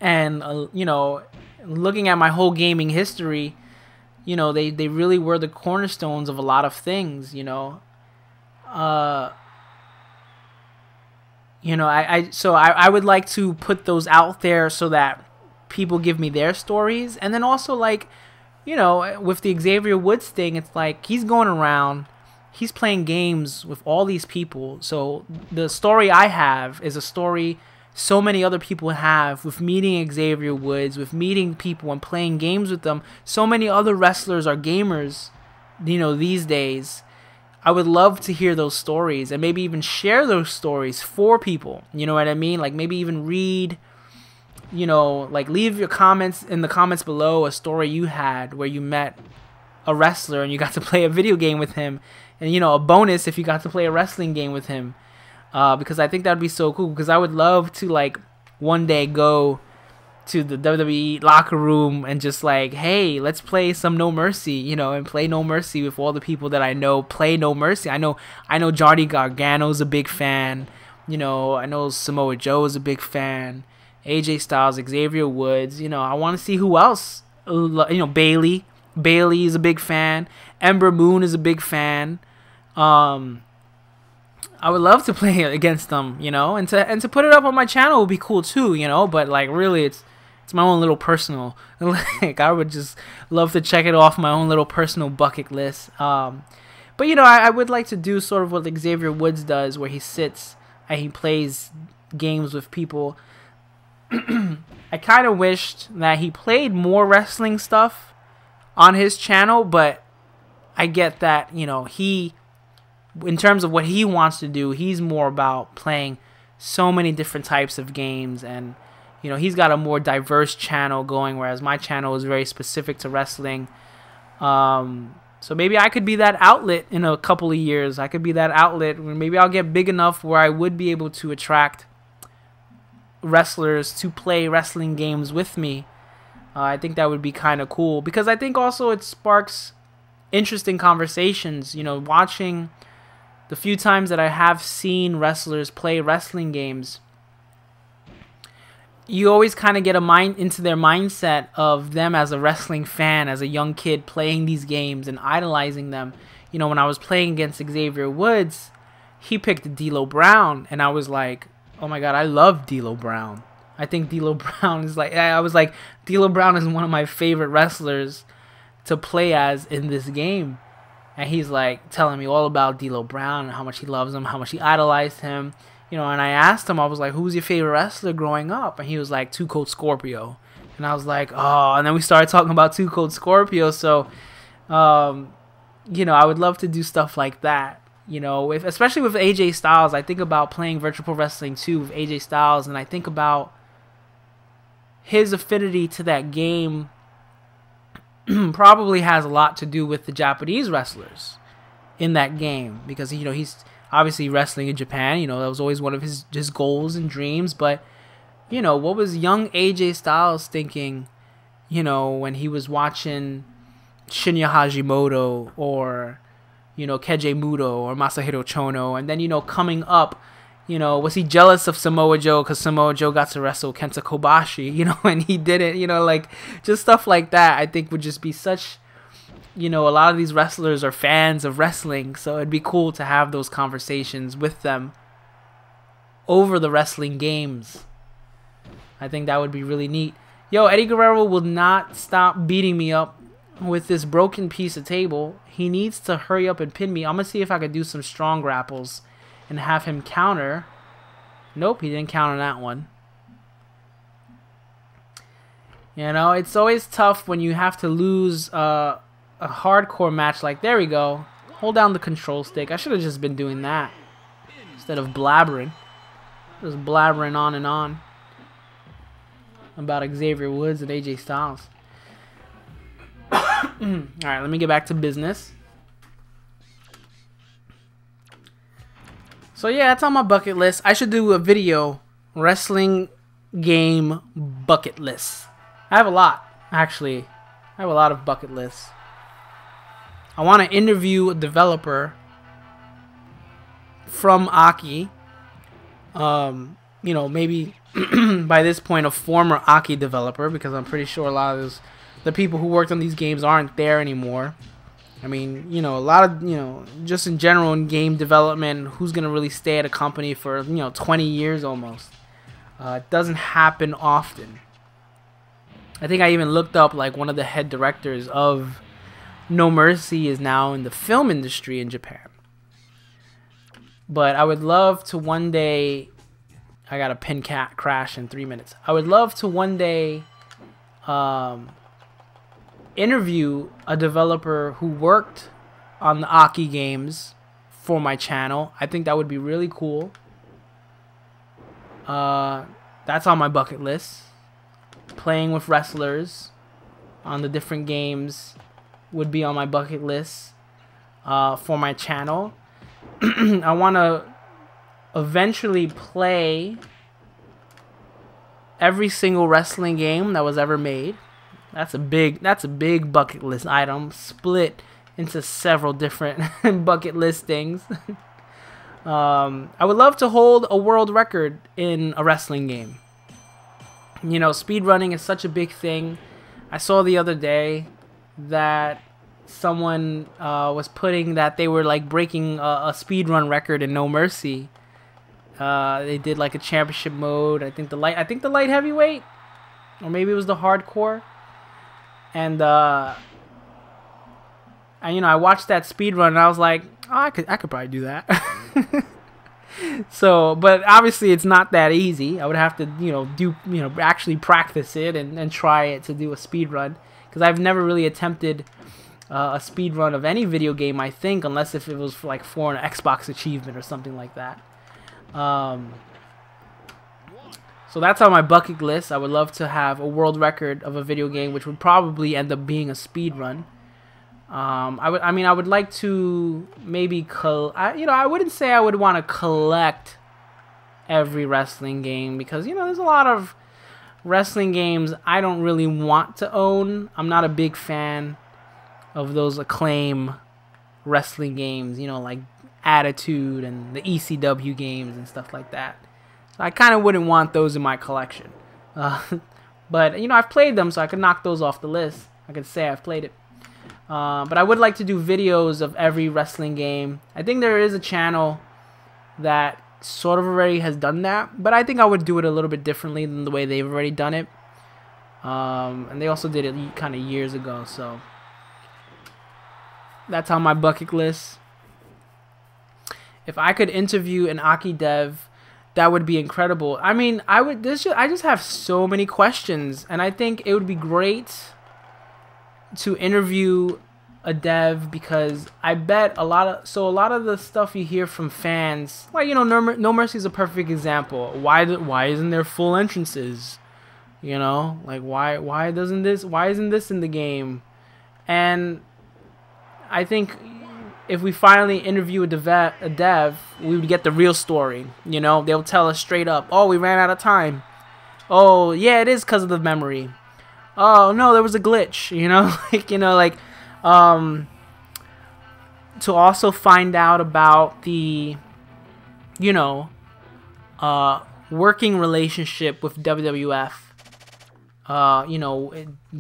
And you know, looking at my whole gaming history, you know, they really were the cornerstones of a lot of things, you know. You know, I would like to put those out there so that people give me their stories. And then also, like, you know, with the Xavier Woods thing, it's like he's going around, he's playing games with all these people. So the story I have is a story so many other people have with meeting Xavier Woods, with meeting people and playing games with them. So many other wrestlers are gamers, you know, these days. I would love to hear those stories and maybe even share those stories for people. You know what I mean? Like maybe even read, you know, like leave your comments in the comments below a story you had where you met a wrestler and you got to play a video game with him. And, you know, a bonus if you got to play a wrestling game with him. Because I think that would be so cool. Because I would love to, like, one day go to the WWE locker room and just like, hey, let's play some No Mercy, you know, and play No Mercy with all the people that I know play No Mercy. I know Johnny Gargano's a big fan. You know, I know Samoa Joe is a big fan. AJ Styles, Xavier Woods. You know, I want to see who else. You know, Bailey is a big fan. Ember Moon is a big fan. I would love to play against them, you know, and to put it up on my channel would be cool too, you know. But like, really, it's my own little personal. Like, I would just love to check it off my own little personal bucket list. But you know, I would like to do sort of what Xavier Woods does, where he sits and he plays games with people. I kind of wished that he played more wrestling stuff on his channel, but I get that, you know, in terms of what he wants to do, he's more about playing so many different types of games, and you know, he's got a more diverse channel going, whereas my channel is very specific to wrestling. So maybe I could be that outlet in a couple of years. I could be that outlet. Maybe I'll get big enough where I would be able to attract wrestlers to play wrestling games with me. I think that would be kind of cool, because I think also it sparks interesting conversations. You know, watching the few times that I have seen wrestlers play wrestling games, you always kind of get into their mindset of them as a wrestling fan, as a young kid playing these games and idolizing them. You know, when I was playing against Xavier Woods, he picked D'Lo Brown, and I was like, oh my god, I love D'Lo Brown. I think D'Lo Brown is like, I was like, D'Lo Brown is one of my favorite wrestlers to play as in this game. And he's like telling me all about D'Lo Brown and how much he loves him, how much he idolized him. You know, and I asked him, I was like, who's your favorite wrestler growing up? And he was like, Too Cold Scorpio. And I was like, oh, and then we started talking about Too Cold Scorpio. So, you know, I would love to do stuff like that. You know, especially with AJ Styles. I think about playing Virtual Pro Wrestling 2 with AJ Styles, and I think about his affinity to that game probably has a lot to do with the Japanese wrestlers in that game, because, you know, he's obviously wrestling in Japan. You know, that was always one of his goals and dreams. But, you know, what was young AJ Styles thinking, you know, when he was watching Shinya Hashimoto or, you know, Keiji Muto or Masahiro Chono, and then, you know, coming up, you know, was he jealous of Samoa Joe because Samoa Joe got to wrestle Kenta Kobashi, you know, and he didn't, you know, like, just stuff like that I think would just be such, you know, a lot of these wrestlers are fans of wrestling, so it'd be cool to have those conversations with them over the wrestling games. I think that would be really neat. Yo, Eddie Guerrero will not stop beating me up with this broken piece of table. He needs to hurry up and pin me. I'm going to see if I could do some strong grapples and have him counter. Nope, he didn't counter that one. You know, it's always tough when you have to lose a hardcore match. Like, there we go. Hold down the control stick. I should have just been doing that instead of blabbering. Just blabbering on and on about Xavier Woods and AJ Styles. Alright, let me get back to business. So yeah, that's on my bucket list. I should do a video, wrestling game bucket list. I have a lot, actually. I have a lot of bucket lists. I want to interview a developer from Aki. You know, maybe by this point a former Aki developer, because I'm pretty sure a lot of the people who worked on these games aren't there anymore. I mean, you know, a lot of, you know, just in general in game development, who's going to really stay at a company for, you know, 20 years almost? It doesn't happen often. I think I even looked up, like, one of the head directors of No Mercy is now in the film industry in Japan. But I would love to one day, I got a pin crash in 3 minutes. I would love to one day interview a developer who worked on the Aki games for my channel. I think that would be really cool. That's on my bucket list. Playing with wrestlers on the different games would be on my bucket list for my channel. I want to eventually play every single wrestling game that was ever made. That's a big bucket list item, split into several different bucket list things. I would love to hold a world record in a wrestling game. You know, speedrunning is such a big thing. I saw the other day that someone was putting that they were like breaking a speedrun record in No Mercy. They did like a championship mode. I think the light heavyweight, or maybe it was the hardcore. And you know, I watched that speedrun and I was like, oh, I could probably do that. So, but obviously it's not that easy. I would have to, actually practice it and try it to do a speed run, because I've never really attempted a speed run of any video game, I think, unless if it was for an Xbox achievement or something like that. So that's on my bucket list. I would love to have a world record of a video game, which would probably end up being a speed run. I would like to maybe I wouldn't say I would want to collect every wrestling game, because there's a lot of wrestling games I don't really want to own. I'm not a big fan of those Acclaim wrestling games, like Attitude and the ECW games and stuff like that. So I kind of wouldn't want those in my collection. But I've played them, so I could knock those off the list. I could say I've played it. But I would like to do videos of every wrestling game. I think there is a channel that sort of already has done that, but I think I would do it a little bit differently than the way they've already done it. And they also did it kind of years ago, so that's on my bucket list. If I could interview an Aki dev, that would be incredible. I mean, I just have so many questions, and I think it would be great to interview a dev, because I bet a lot of the stuff you hear from fans, like No Mercy is a perfect example. Why isn't there full entrances? Like why isn't this in the game? And I think if we finally interview a dev, we would get the real story. They'll tell us straight up, oh, we ran out of time. Oh yeah, it is because of the memory. Oh no, there was a glitch, to also find out about the working relationship with WWF.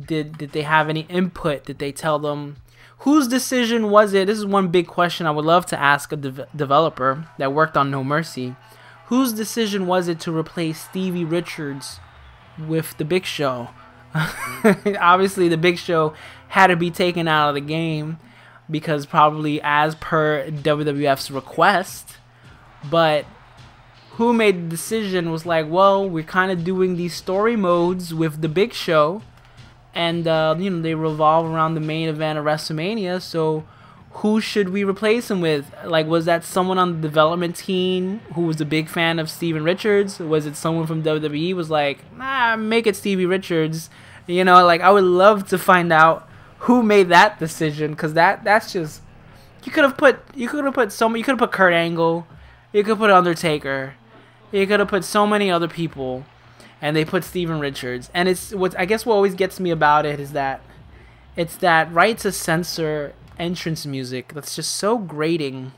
Did they have any input? Did they tell them whose decision was it? This is one big question I would love to ask a developer that worked on No Mercy. Whose decision was it to replace Stevie Richards with the Big Show? Obviously the Big Show had to be taken out of the game, because probably as per WWF's request. But who made the decision was like, well, we're kind of doing these story modes with the Big Show, and they revolve around the main event of WrestleMania, so who should we replace him with? Like, was that someone on the development team who was a big fan of Steven Richards? Was it someone from WWE was like, nah, make it Stevie Richards? I would love to find out who made that decision, because that's just, you could have put Kurt Angle, you could put Undertaker, you could have put so many other people, and they put Steven Richards. And I guess what always gets me about it is that it's that right to censor entrance music that's just so grating.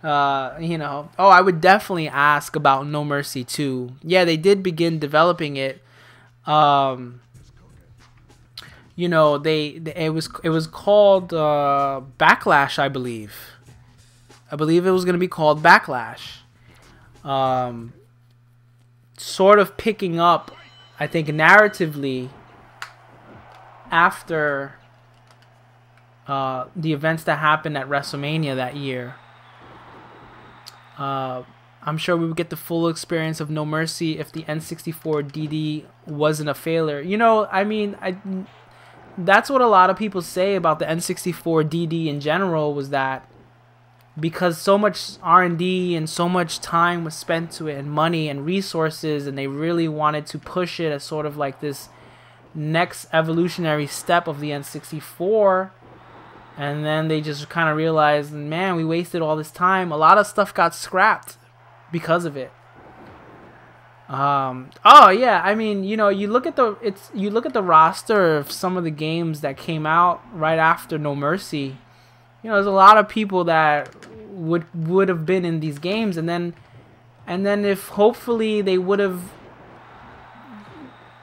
Oh, I would definitely ask about No Mercy 2. Yeah, they did begin developing it. It was called Backlash, I believe. I believe it was going to be called Backlash. Sort of picking up, I think, narratively after the events that happened at WrestleMania that year. I'm I'm sure we would get the full experience of No Mercy if the N64 DD wasn't a failure. You know, I mean, that's what a lot of people say about the N64 DD in general, was that because so much R&D and so much time was spent to it, and money and resources, and they really wanted to push it as sort of like this next evolutionary step of the N64, and then they just kind of realized, man, we wasted all this time. A lot of stuff got scrapped because of it. Oh yeah, I mean, you know, you look at the roster of some of the games that came out right after No Mercy. You know, there's a lot of people that would have been in these games, and then if hopefully they would have,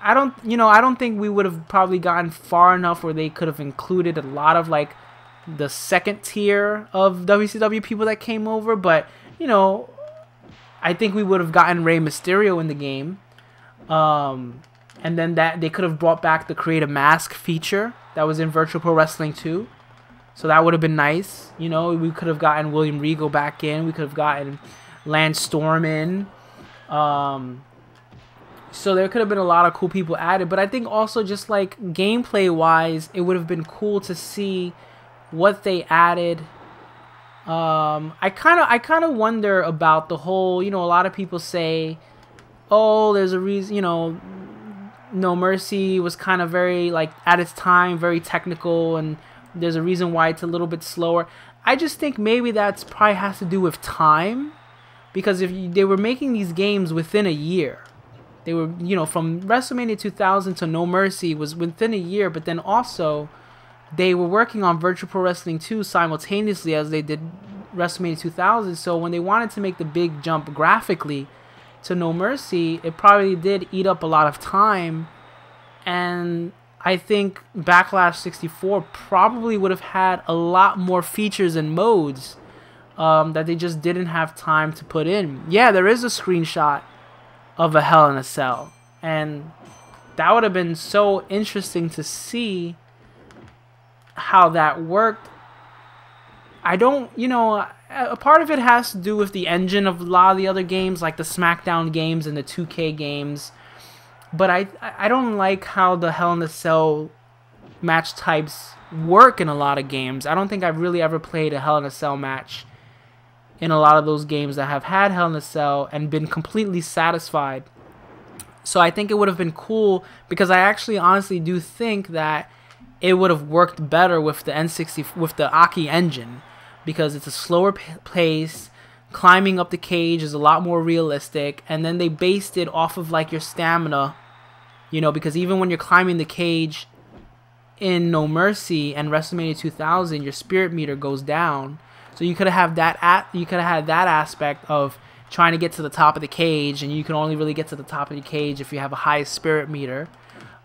I don't think we would have probably gotten far enough where they could have included a lot of like the second tier of WCW people that came over, but you know, I think we would have gotten Rey Mysterio in the game, and then that they could have brought back the Create a Mask feature that was in Virtual Pro Wrestling 2. So that would have been nice. You know, we could have gotten William Regal back in. We could have gotten Lance Storm in. So there could have been a lot of cool people added. But I think also just like gameplay-wise, it would have been cool to see what they added. I kind of wonder about the whole, you know, a lot of people say, oh, there's a reason, you know, No Mercy was kind of very, like, at its time, very technical, and there's a reason why it's a little bit slower. I just think maybe that's probably has to do with time, because if they were making these games within a year, they were, you know, from WrestleMania 2000 to No Mercy was within a year, but then also they were working on Virtual Pro Wrestling 2 simultaneously as they did WrestleMania 2000. So when they wanted to make the big jump graphically to No Mercy, it probably did eat up a lot of time, and I think Backlash 64 probably would have had a lot more features and modes that they just didn't have time to put in. Yeah, there is a screenshot of a Hell in a Cell, and that would have been so interesting to see how that worked. I don't, you know, a part of it has to do with the engine of a lot of the other games, like the SmackDown games and the 2K games. But I don't like how the Hell in a Cell match types work in a lot of games. I don't think I've really ever played a Hell in a Cell match in a lot of those games that have had Hell in a Cell and been completely satisfied. So I think it would have been cool, because I actually honestly do think that it would have worked better with the N60, with the Aki engine, because it's a slower pace. Climbing up the cage is a lot more realistic, and then they based it off of like your stamina, you know, because even when you're climbing the cage in No Mercy and WrestleMania 2000, your spirit meter goes down. So you could have had that aspect of trying to get to the top of the cage, and you can only really get to the top of the cage if you have a high spirit meter.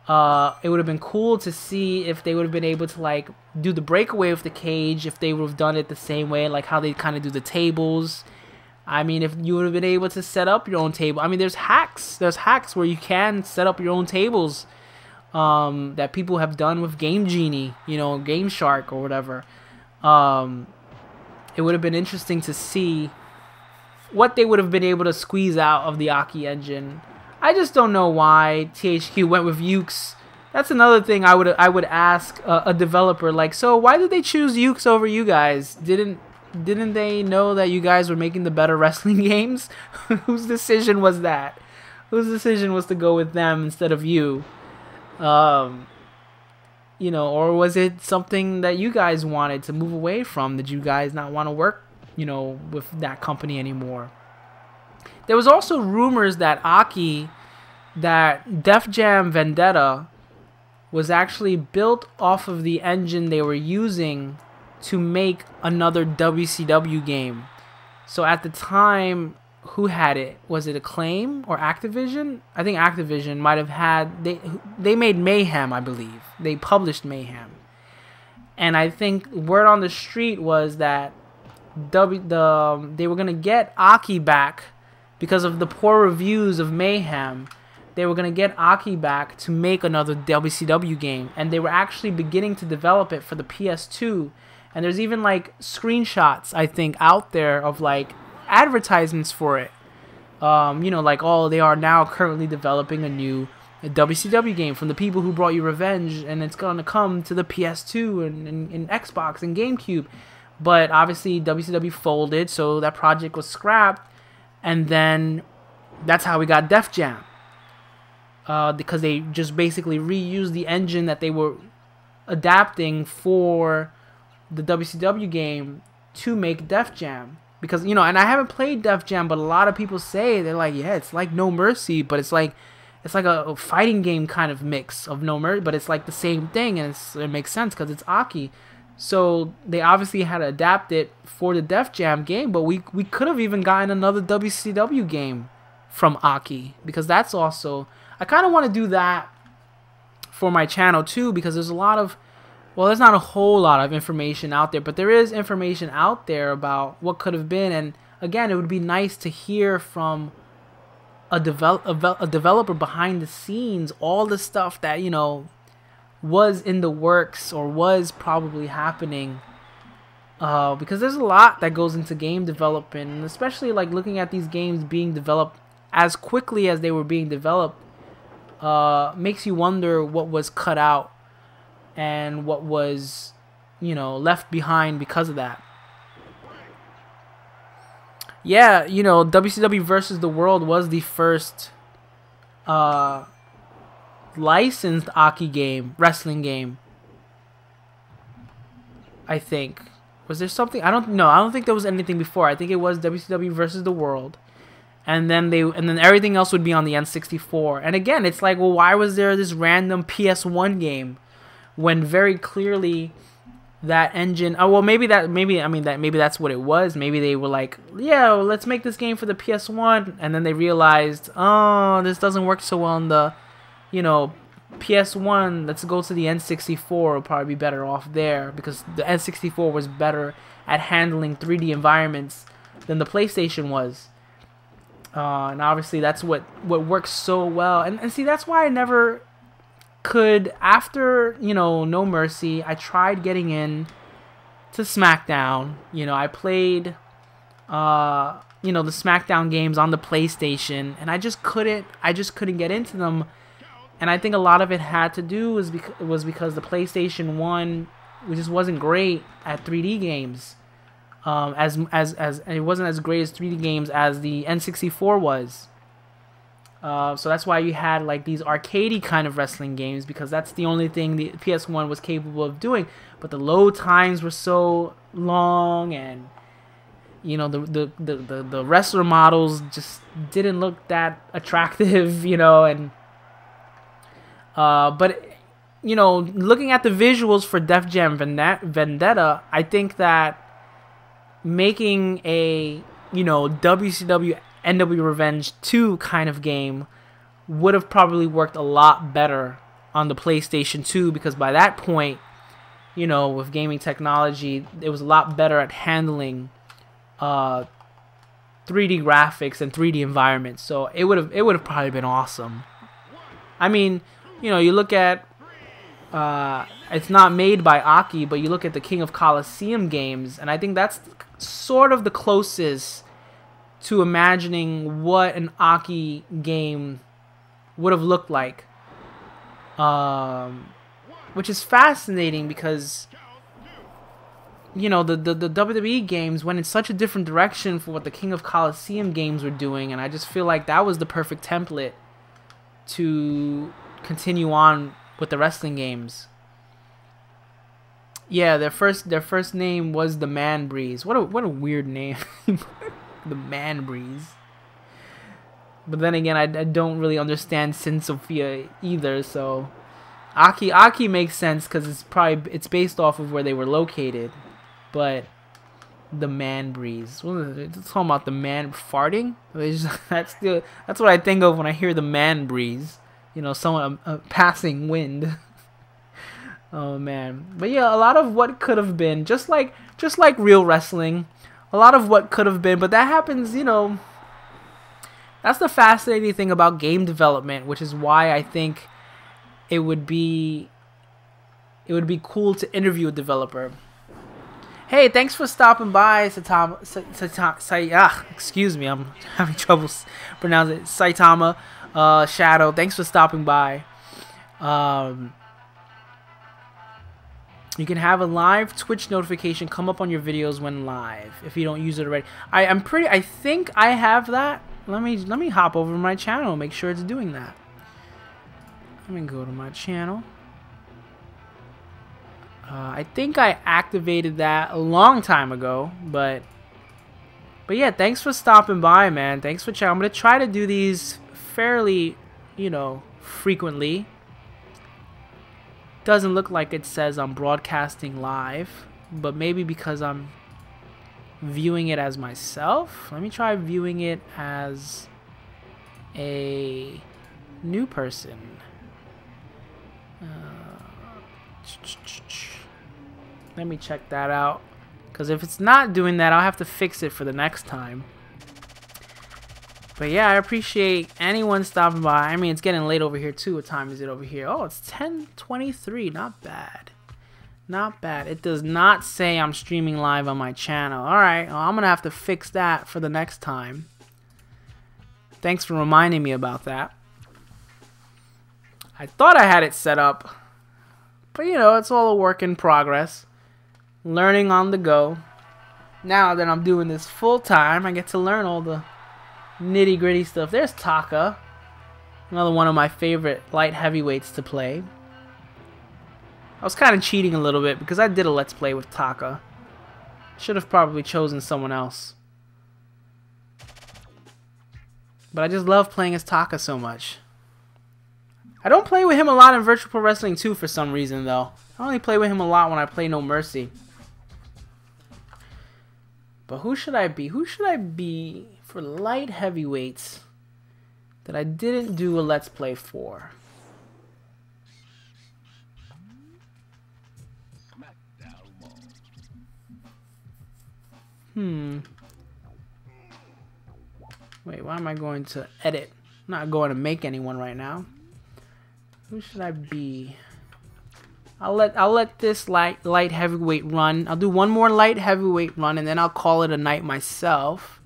It would have been cool to see if they would have been able to like do the breakaway with the cage, if they would have done it the same way, like how they kind of do the tables. I mean, if you would have been able to set up your own table. I mean, there's hacks where you can set up your own tables that people have done with Game Genie, you know, Game Shark or whatever. It would have been interesting to see what they would have been able to squeeze out of the Aki engine. I just don't know why THQ went with Ukes. That's another thing I would ask a developer, like, so why did they choose Ukes over you guys? Didn't they know that you guys were making the better wrestling games? Whose decision was that? Whose decision was to go with them instead of you? You know, or was it something that you guys wanted to move away from? Did you guys not want to work, you know, with that company anymore? There was also rumors that that Def Jam Vendetta was actually built off of the engine they were using to make another WCW game. So at the time, who had it? Was it Acclaim or Activision? I think Activision might have had... They made Mayhem, I believe. They published Mayhem. And I think word on the street was that they were going to get Aki back because of the poor reviews of Mayhem. They were going to get Aki back to make another WCW game. And they were actually beginning to develop it for the PS2. And there's even like screenshots, I think, out there of like advertisements for it. You know, like, oh, they are now currently developing a new WCW game from the people who brought you Revenge, and it's gonna come to the PS2 and Xbox and GameCube. But obviously WCW folded, so that project was scrapped, and then that's how we got Def Jam. Because they just basically reused the engine that they were adapting for the WCW game to make Def Jam. Because, you know, and I haven't played Def Jam, but a lot of people say, they're like, yeah, it's like No Mercy, but it's like a fighting game kind of mix of No Mercy, but it's like the same thing, and it makes sense because it's Aki. So they obviously had to adapt it for the Def Jam game, but we could have even gotten another WCW game from Aki, because that's also, I kind of want to do that for my channel too, because there's a lot of, well, there's not a whole lot of information out there, but there is information out there about what could have been. And again, it would be nice to hear from a developer behind the scenes, all the stuff that, you know, was in the works or was probably happening, because there's a lot that goes into game development, and especially like looking at these games being developed as quickly as they were being developed, makes you wonder what was cut out and what was, you know, left behind because of that. Yeah, you know, WCW versus the World was the first licensed Aki game, wrestling game, I think. Was there something? I don't know. I don't think there was anything before. I think it was WCW versus the World, and then everything else would be on the N64. And again, it's like, well, why was there this random PS1 game when very clearly that engine? Oh, well, maybe that's what it was. Maybe they were like, yeah, well, let's make this game for the PS1, and then they realized, oh, this doesn't work so well on the, you know, PS1, let's go to the N64. It'll probably be better off there, because the N64 was better at handling 3D environments than the PlayStation was. And obviously that's what works so well. And see, that's why I never could, after, you know, No Mercy, I tried getting in to SmackDown. You know, I played, you know, the SmackDown games on the PlayStation, and I just couldn't get into them. And I think a lot of it had to do was because the PlayStation 1 just wasn't great at 3D games. As it wasn't as great as 3D games as the N64 was. So that's why you had like these arcadey kind of wrestling games, because that's the only thing the PS1 was capable of doing. But the load times were so long, and you know, the wrestler models just didn't look that attractive, you know. And but you know, looking at the visuals for Def Jam Vendetta, I think that making a, you know, WCW NW Revenge 2 kind of game would have probably worked a lot better on the PlayStation 2, because by that point, you know, with gaming technology, it was a lot better at handling 3D graphics and 3D environments. So it would have probably been awesome. I mean, you know, you look at it's not made by Aki, but you look at the King of Colosseum games, and I think that's sort of the closest to imagining what an Aki game would have looked like, which is fascinating, because you know, the WWE games went in such a different direction for what the King of Colosseum games were doing, and I just feel like that was the perfect template to continue on with the wrestling games. Yeah, their first name was the Man Breeze. What a weird name. The Man Breeze. But then again, I don't really understand Sin Sophia either, so Aki makes sense because it's based off of where they were located. But the Man Breeze. It's talking about the man farting? That's what I think of when I hear the Man Breeze. You know, someone a passing wind. Oh man. But yeah, a lot of what could have been, just like real wrestling, a lot of what could have been, but that happens, you know. That's the fascinating thing about game development, which is why I think it would be cool to interview a developer. Hey, thanks for stopping by, excuse me, I'm having trouble pronouncing it. Saitama, Shadow, thanks for stopping by. You can have a live Twitch notification come up on your videos when live if you don't use it already. I think I have that. Let me hop over to my channel and make sure it's doing that. Let me go to my channel. I think I activated that a long time ago, but yeah, thanks for stopping by, man. Thanks for chatting. I'm gonna try to do these fairly, you know, frequently. Doesn't look like it says I'm broadcasting live, but maybe because I'm viewing it as myself. Let me try viewing it as a new person. Let me check that out, because if it's not doing that, I'll have to fix it for the next time. But yeah, I appreciate anyone stopping by. I mean, it's getting late over here too. What time is it over here? Oh, it's 10:23. Not bad. Not bad. It does not say I'm streaming live on my channel. Alright, well, I'm going to have to fix that for the next time. Thanks for reminding me about that. I thought I had it set up, but you know, it's all a work in progress. Learning on the go. Now that I'm doing this full time, I get to learn all the nitty gritty stuff. There's TAKA, another one of my favorite light heavyweights to play. I was kind of cheating a little bit because I did a let's play with TAKA. Should have probably chosen someone else, but I just love playing as TAKA so much. I don't play with him a lot in Virtual Pro Wrestling 2 for some reason though. I only play with him a lot when I play No Mercy. But who should I be? Who should I be for light heavyweights that I didn't do a let's play for? Wait, why am I going to edit? I'm not going to make anyone right now. Who should I be? I'll let this light heavyweight run. I'll do one more light heavyweight run and then I'll call it a night myself.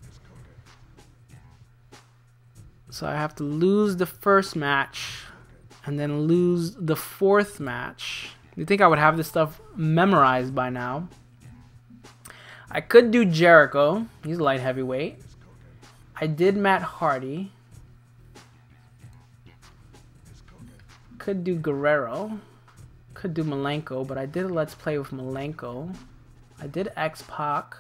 So I have to lose the first match and then lose the fourth match. You'd think I would have this stuff memorized by now. I could do Jericho. He's light heavyweight. I did Matt Hardy. Could do Guerrero. Could do Malenko, but I did a let's play with Malenko. I did X-Pac.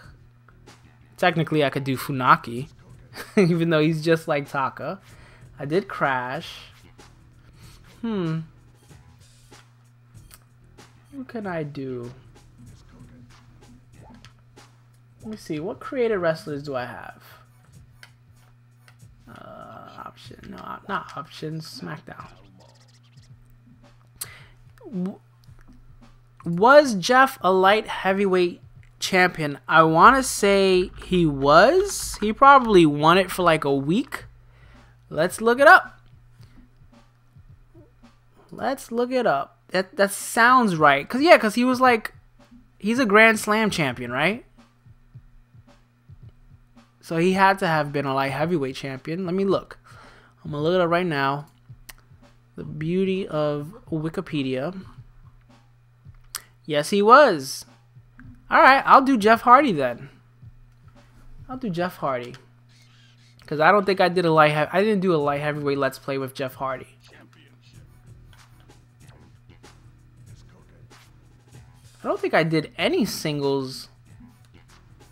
Technically, I could do Funaki, even though he's just like TAKA. I did Crash. Who can I do? Let me see. What creative wrestlers do I have? Option. No, not options. SmackDown. Was Jeff a light heavyweight champion? I want to say he was. He probably won it for like a week. Let's look it up. Let's look it up. That sounds right. Cause he was like, he's a Grand Slam champion, right? So he had to have been a light heavyweight champion. Let me look. I'm gonna look it up right now. The beauty of Wikipedia. Yes, he was. Alright, I'll do Jeff Hardy then. I'll do Jeff Hardy. Because I don't think I did I didn't do a light heavyweight let's play with Jeff Hardy. I don't think I did any singles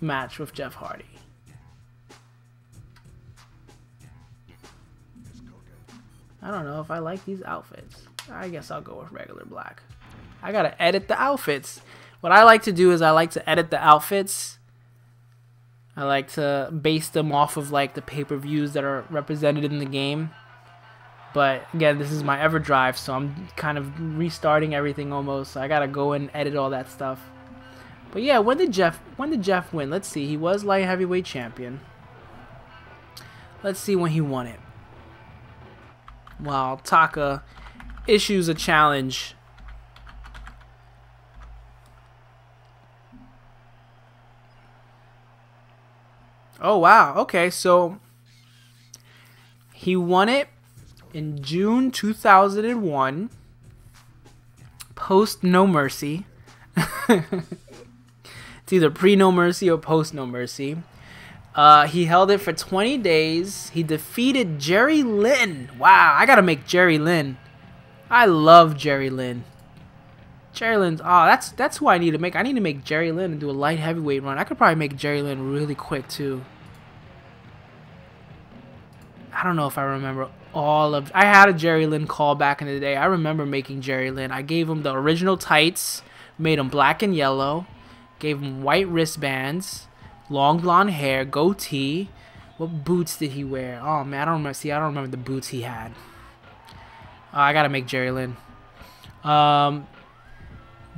match with Jeff Hardy. I don't know if I like these outfits. I guess I'll go with regular black. I gotta edit the outfits. What I like to do is I like to edit the outfits. I like to base them off of like the pay-per-views that are represented in the game. But again, this is my EverDrive, so I'm kind of restarting everything almost. So I gotta go and edit all that stuff. But yeah, when did Jeff win? Let's see. He was light heavyweight champion. Let's see when he won it. While TAKA issues a challenge. Oh, wow. Okay, so he won it in June 2001, post No Mercy. It's either pre No Mercy or post No Mercy. He held it for 20 days. He defeated Jerry Lynn. Wow, I gotta make Jerry Lynn. I love Jerry Lynn. Jerry Lynn's, oh, that's who I need to make. I need to make Jerry Lynn and do a light heavyweight run. I could probably make Jerry Lynn really quick too. I don't know if I remember all of... I had a Jerry Lynn call back in the day. I remember making Jerry Lynn. I gave him the original tights, made him black and yellow, gave him white wristbands, long blonde hair, goatee. What boots did he wear? Oh man, I don't remember. See, I don't remember the boots he had. I gotta make Jerry Lynn.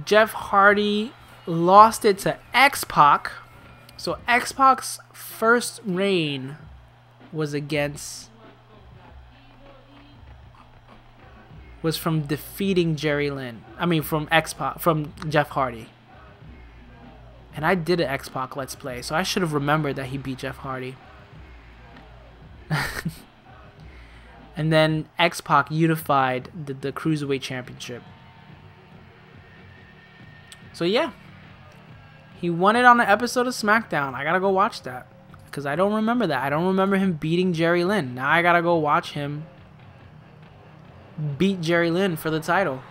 Jeff Hardy lost it to X-Pac. So X-Pac's first reign was from defeating Jerry Lynn. I mean, from X-Pac, from Jeff Hardy. And I did an X-Pac Let's Play, so I should have remembered that he beat Jeff Hardy. And then X-Pac unified the Cruiserweight Championship. So yeah, he won it on an episode of SmackDown. I gotta go watch that, because I don't remember that. I don't remember him beating Jerry Lynn. Now I gotta go watch him beat Jerry Lynn for the title.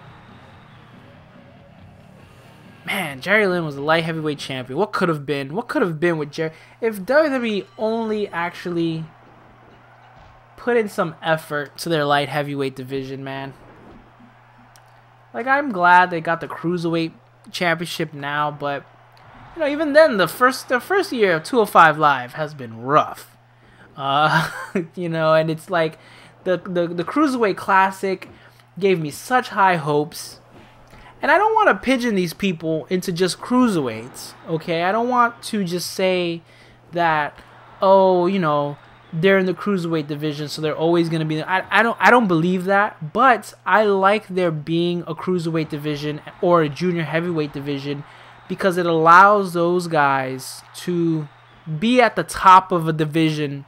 Man, Jerry Lynn was a light heavyweight champion. What could have been? What could have been with Jerry? If WWE only actually put in some effort to their light heavyweight division, man. Like, I'm glad they got the Cruiserweight Championship now, but you know, even then, the first year of 205 Live has been rough. You know, and it's like the Cruiserweight Classic gave me such high hopes. And I don't want to pigeon these people into just cruiserweights, okay? I don't want to just say that, oh, you know, they're in the cruiserweight division, so they're always going to be there. I don't believe that, but I like there being a cruiserweight division or a junior heavyweight division, because it allows those guys to be at the top of a division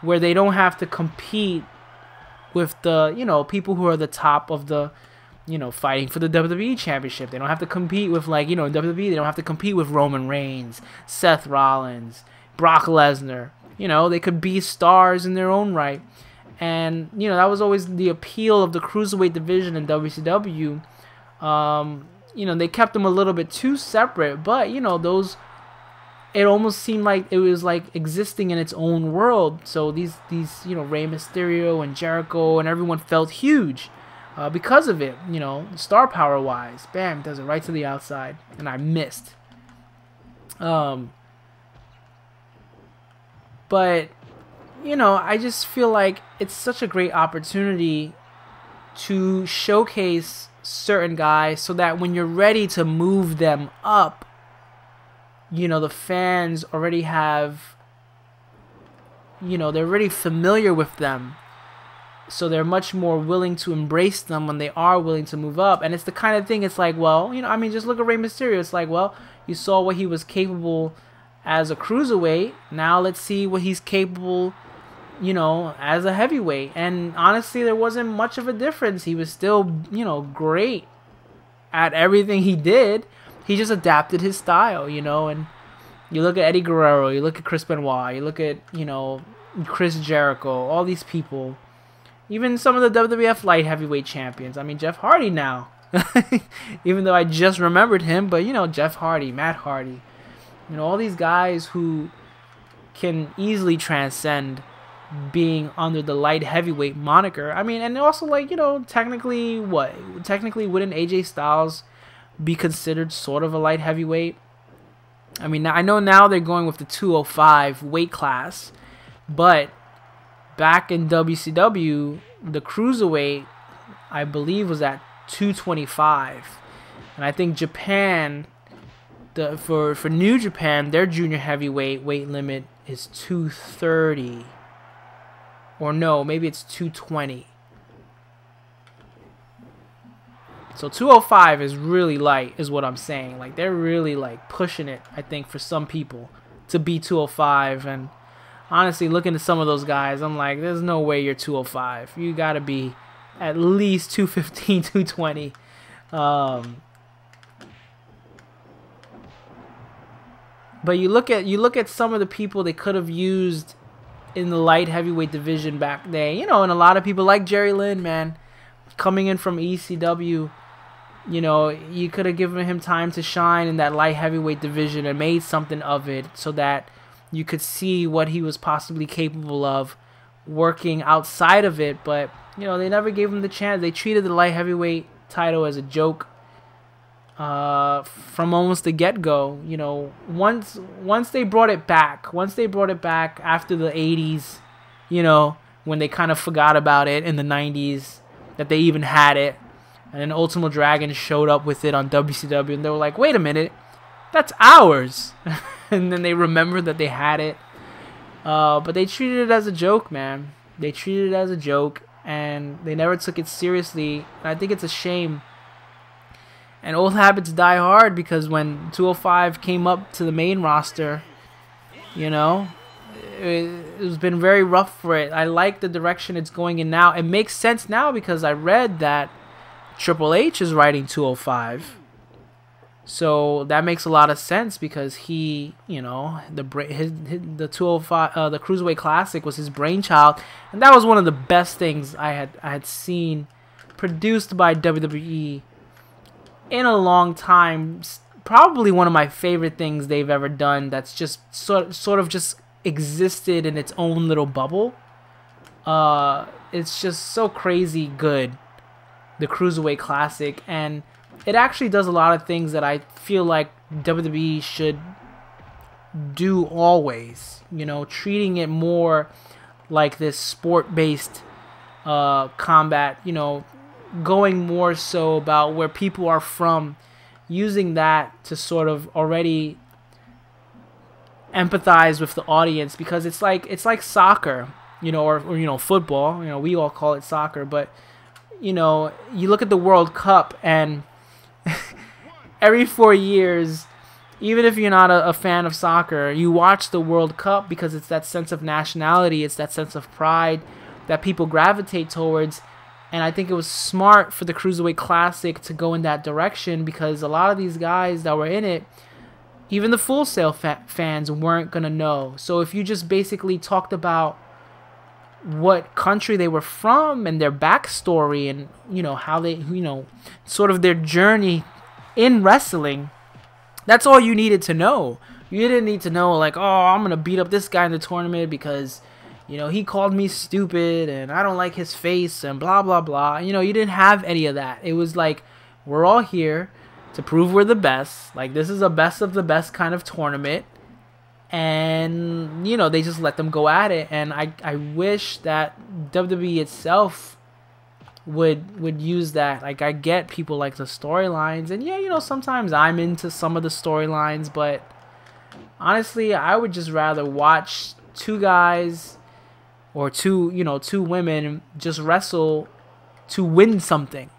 where they don't have to compete with the, you know, people who are the top of the, you know, fighting for the WWE Championship. They don't have to compete with, like, you know, WWE. They don't have to compete with Roman Reigns, Seth Rollins, Brock Lesnar. You know, they could be stars in their own right. And, you know, that was always the appeal of the Cruiserweight division in WCW. You know, they kept them a little bit too separate, but, you know, those... It almost seemed like it was like existing in its own world. So these you know, Rey Mysterio and Jericho and everyone felt huge because of it. You know, star power wise, bam, does it right to the outside, and I missed. But you know, I just feel like it's such a great opportunity to showcase certain guys, so that when you're ready to move them up, you know, the fans already have, you know, they're already familiar with them. So they're much more willing to embrace them when they are willing to move up. And it's the kind of thing, it's like, well, you know, I mean, just look at Rey Mysterio. It's like, well, you saw what he was capable as a cruiserweight. Now let's see what he's capable, you know, as a heavyweight. And honestly, there wasn't much of a difference. He was still, you know, great at everything he did. He just adapted his style, you know. And you look at Eddie Guerrero, you look at Chris Benoit, you look at, you know, Chris Jericho, all these people. Even some of the WWF light heavyweight champions. I mean, Jeff Hardy now. Even though I just remembered him, but, you know, Jeff Hardy, Matt Hardy. You know, all these guys who can easily transcend being under the light heavyweight moniker. I mean, and also, like, you know, technically, wouldn't AJ Styles be considered sort of a light heavyweight? I mean, I know now they're going with the 205 weight class, but back in WCW, the cruiserweight, I believe, was at 225, and I think Japan, for New Japan, their junior heavyweight weight limit is 230, or no, maybe it's 220. So 205 is really light, is what I'm saying. Like, they're really, like, pushing it, I think, for some people to be 205. And honestly, looking at some of those guys, I'm like, there's no way you're 205. You got to be at least 215, 220. But you look at some of the people they could have used in the light heavyweight division back then, you know, and a lot of people like Jerry Lynn, man, coming in from ECW, you know, you could have given him time to shine in that light heavyweight division and made something of it so that you could see what he was possibly capable of working outside of it. But, you know, they never gave him the chance. They treated the light heavyweight title as a joke from almost the get-go. You know, once they brought it back after the 80s, you know, when they kind of forgot about it in the 90s, that they even had it, and then Ultimo Dragon showed up with it on WCW, and they were like, wait a minute, that's ours. And then they remembered that they had it. But they treated it as a joke, man. They treated it as a joke, and they never took it seriously. And I think it's a shame. And old habits die hard, because when 205 came up to the main roster, you know, it's been very rough for it. I like the direction it's going in now. It makes sense now because I read that Triple H is writing 205. So that makes a lot of sense, because he, you know, the 205 the Cruiserweight Classic was his brainchild, and that was one of the best things I had seen produced by WWE in a long time. Probably one of my favorite things they've ever done. That's just sort of just existed in its own little bubble. It's just so crazy good, the Cruiserweight Classic, and it actually does a lot of things that I feel like WWE should do always. You know, treating it more like this sport-based combat, you know, going more so about where people are from, using that to sort of already empathize with the audience, because it's like soccer, you know, or you know, football, you know, we all call it soccer, but you know, you look at the World Cup, and every 4 years, even if you're not a fan of soccer, you watch the World Cup because it's that sense of nationality, it's that sense of pride that people gravitate towards. And I think it was smart for the Cruiserweight Classic to go in that direction, because a lot of these guys that were in it, even the Full Sail fans weren't going to know. So if you just basically talked about what country they were from and their backstory, and, you know, how they, you know, sort of their journey in wrestling, that's all you needed to know. You didn't need to know, like, oh, I'm going to beat up this guy in the tournament because, you know, he called me stupid and I don't like his face and blah, blah, blah. You know, you didn't have any of that. It was like, we're all here to prove we're the best. Like, this is a best of the best kind of tournament. And, you know, they just let them go at it. And I wish that WWE itself would use that. Like, I get people like the storylines. And, yeah, you know, sometimes I'm into some of the storylines. But, honestly, I would just rather watch two guys or two women just wrestle to win something,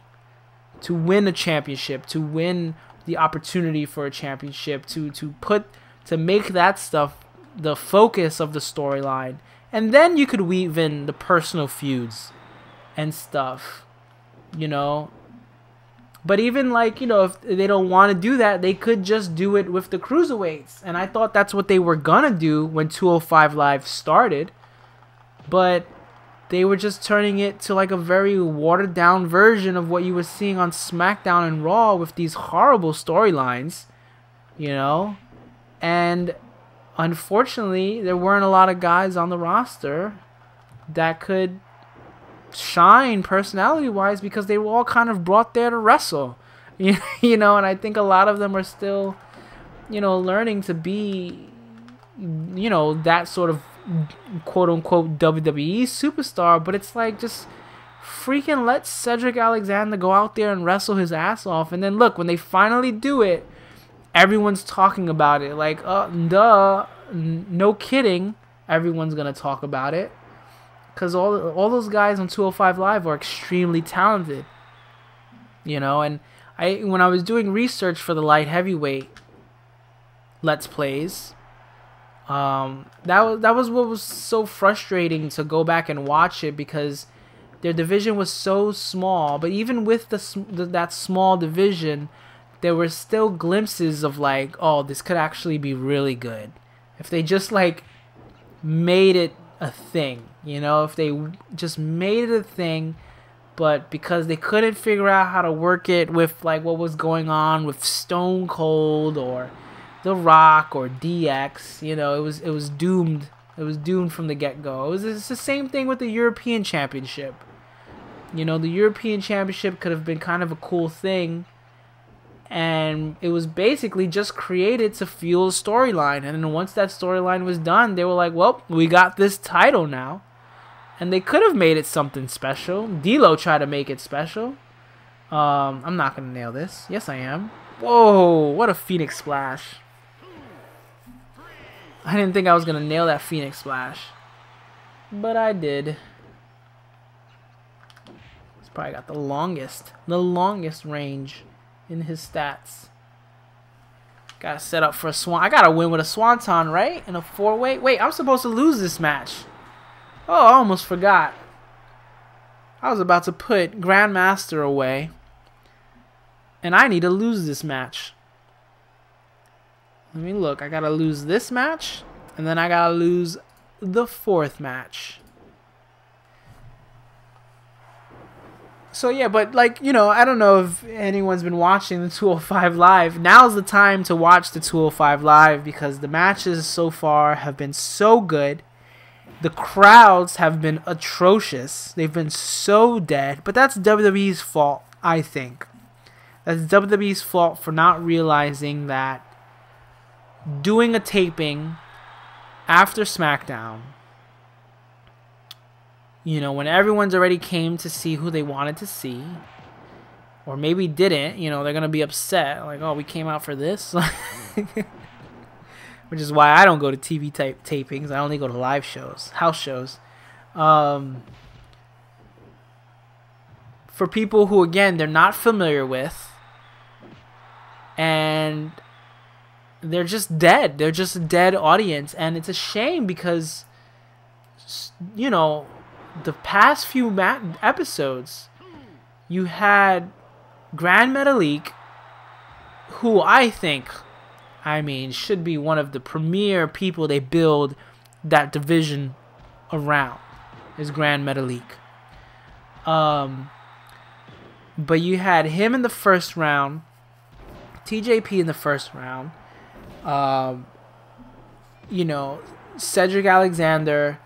to win a championship, to win the opportunity for a championship, to make that stuff the focus of the storyline. And then you could weave in the personal feuds and stuff, you know. But even, like, you know, if they don't want to do that, they could just do it with the Cruiserweights. And I thought that's what they were gonna do when 205 Live started. But they were just turning it to like a very watered down version of what you were seeing on SmackDown and Raw, with these horrible storylines, you know. And unfortunately, there weren't a lot of guys on the roster that could shine personality wise, because they were all kind of brought there to wrestle, you know. And I think a lot of them are still, you know, learning to be, you know, that sort of quote unquote WWE superstar. But it's like, just freaking let Cedric Alexander go out there and wrestle his ass off. And then look, when they finally do it, everyone's talking about it. Like, no kidding, everyone's gonna talk about it, because all those guys on 205 Live are extremely talented, you know. And when I was doing research for the light heavyweight Let's Plays, That was what was so frustrating to go back and watch it, because their division was so small. But even with that small division, there were still glimpses of like, oh, this could actually be really good if they just like made it a thing, you know, if they just made it a thing. But because they couldn't figure out how to work it with like what was going on with Stone Cold or The Rock or DX, you know, it was doomed. It was doomed from the get-go. It's the same thing with the European Championship. You know, the European Championship could have been kind of a cool thing, and it was basically just created to fuel a storyline. And then once that storyline was done, they were like, well, we got this title now. And they could have made it something special. D'Lo tried to make it special. I'm not going to nail this. Yes, I am. Whoa, what a Phoenix Splash. I didn't think I was going to nail that Phoenix Splash, but I did. He's probably got the longest range in his stats. Got to set up for a swan. I got to win with a swanton, right? In a 4-way. Wait, I'm supposed to lose this match. Oh, I almost forgot. I was about to put Grandmaster away, and I need to lose this match. Let me look. I gotta lose this match, and then I gotta lose the 4th match. So yeah, but like, you know, I don't know if anyone's been watching the 205 Live. Now's the time to watch the 205 Live, because the matches so far have been so good. The crowds have been atrocious. They've been so dead. But that's WWE's fault, I think. That's WWE's fault for not realizing that doing a taping after SmackDown, you know, when everyone's already came to see who they wanted to see, or maybe didn't, you know, they're going to be upset. Like, oh, we came out for this? Which is why I don't go to TV type tapings. I only go to live shows, house shows. For people who, again, they're not familiar with, and they're just dead. They're just a dead audience, and it's a shame because, you know, the past few episodes, you had Grand Metalik, who I think, should be one of the premier people they build that division around, is Grand Metalik. But you had him in the first round, TJP in the first round, you know, Cedric Alexander,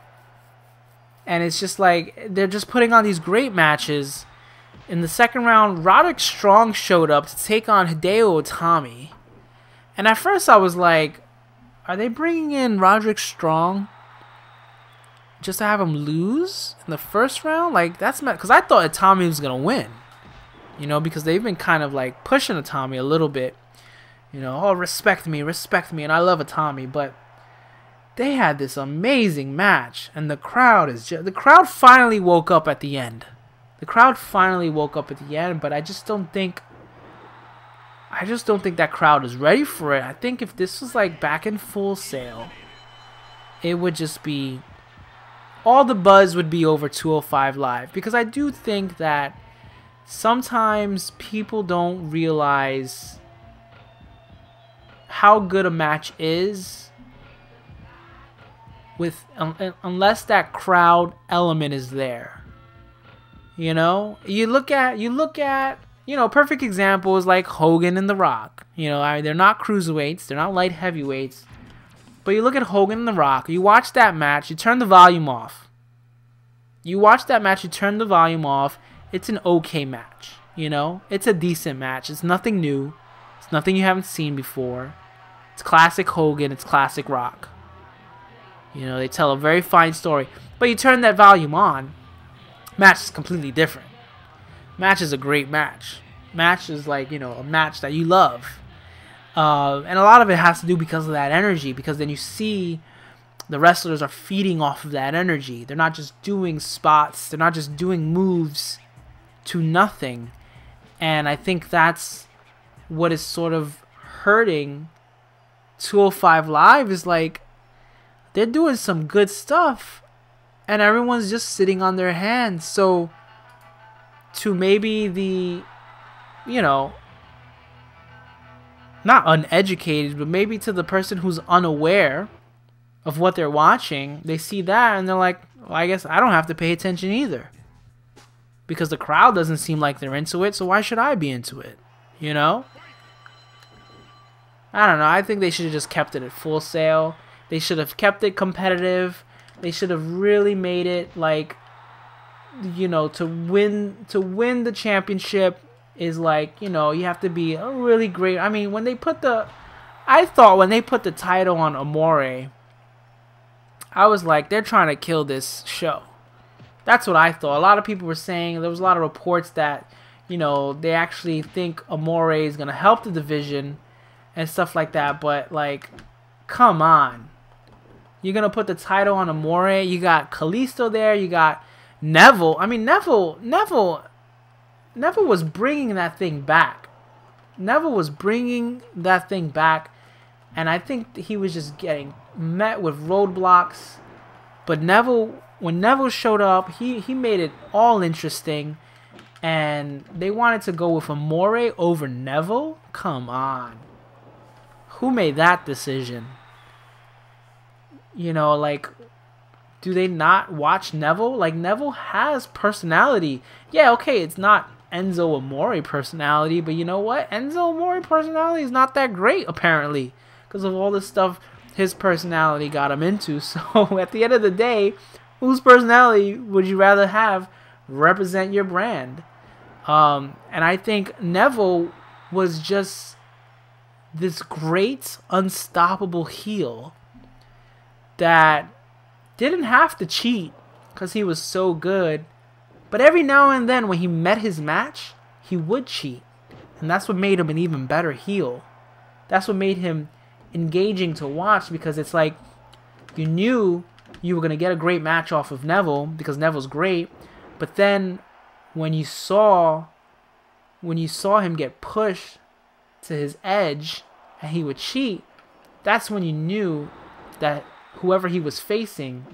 and it's just like they're just putting on these great matches. In the second round, Roderick Strong showed up to take on Hideo Itami. And at first I was like, are they bringing in Roderick Strong just to have him lose in the first round? Like, that's not, because I thought Itami was going to win. You know, because they've been kind of like pushing Itami a little bit. You know, oh, respect me, and I love Itami. But they had this amazing match, and the crowd finally woke up at the end. The crowd finally woke up at the end, but I just don't think that crowd is ready for it. I think if this was like back in Full Sail, it would just be, all the buzz would be over 205 Live. Because I do think that sometimes people don't realize how good a match is with unless that crowd element is there. You know, you look at, you know, perfect example is like Hogan and The Rock. You know, they're not cruiserweights, they're not light heavyweights. But you look at Hogan and The Rock, you watch that match, you turn the volume off. It's an okay match, you know? It's a decent match. It's nothing new. It's nothing you haven't seen before. It's classic Hogan, it's classic Rock. You know, they tell a very fine story. But you turn that volume on, match is completely different. Match is a great match. Match is like, you know, a match that you love. And a lot of it has to do because of that energy. Because then you see the wrestlers are feeding off of that energy. They're not just doing spots. They're not just doing moves to nothing. And I think that's what is sort of hurting 205 Live, is like, they're doing some good stuff, and everyone's just sitting on their hands. So to maybe the, you know, not uneducated, but maybe to the person who's unaware of what they're watching, they see that and they're like, well, I guess I don't have to pay attention either, because the crowd doesn't seem like they're into it, so why should I be into it? You know? I don't know. I think they should have just kept it at Full Sail. They should have kept it competitive. They should have really made it like, you know, to win the championship is like, you know, you have to be a really great. I mean, I thought when they put the title on Amore, I was like, they're trying to kill this show. That's what I thought. A lot of people were saying, there was a lot of reports that, you know, they actually think Amore is going to help the division and stuff like that. But, like, come on. You're going to put the title on Amore. You got Kalisto there. You got Neville. I mean, Neville was bringing that thing back. Neville was bringing that thing back. And I think he was just getting met with roadblocks. But when Neville showed up, he made it all interesting. And they wanted to go with Amore over Neville? Come on. Who made that decision? You know, like, do they not watch Neville? Like, Neville has personality. Yeah, okay, it's not Enzo Amore personality, but you know what? Enzo Amore personality is not that great, apparently, because of all the stuff his personality got him into. So, at the end of the day, whose personality would you rather have represent your brand? And I think Neville was just this great, unstoppable heel that didn't have to cheat because he was so good. But every now and then when he met his match, he would cheat. And that's what made him an even better heel. That's what made him engaging to watch, because it's like you knew you were going to get a great match off of Neville because Neville's great. But then when you saw him get pushed to his edge and he would cheat, that's when you knew that whoever he was facing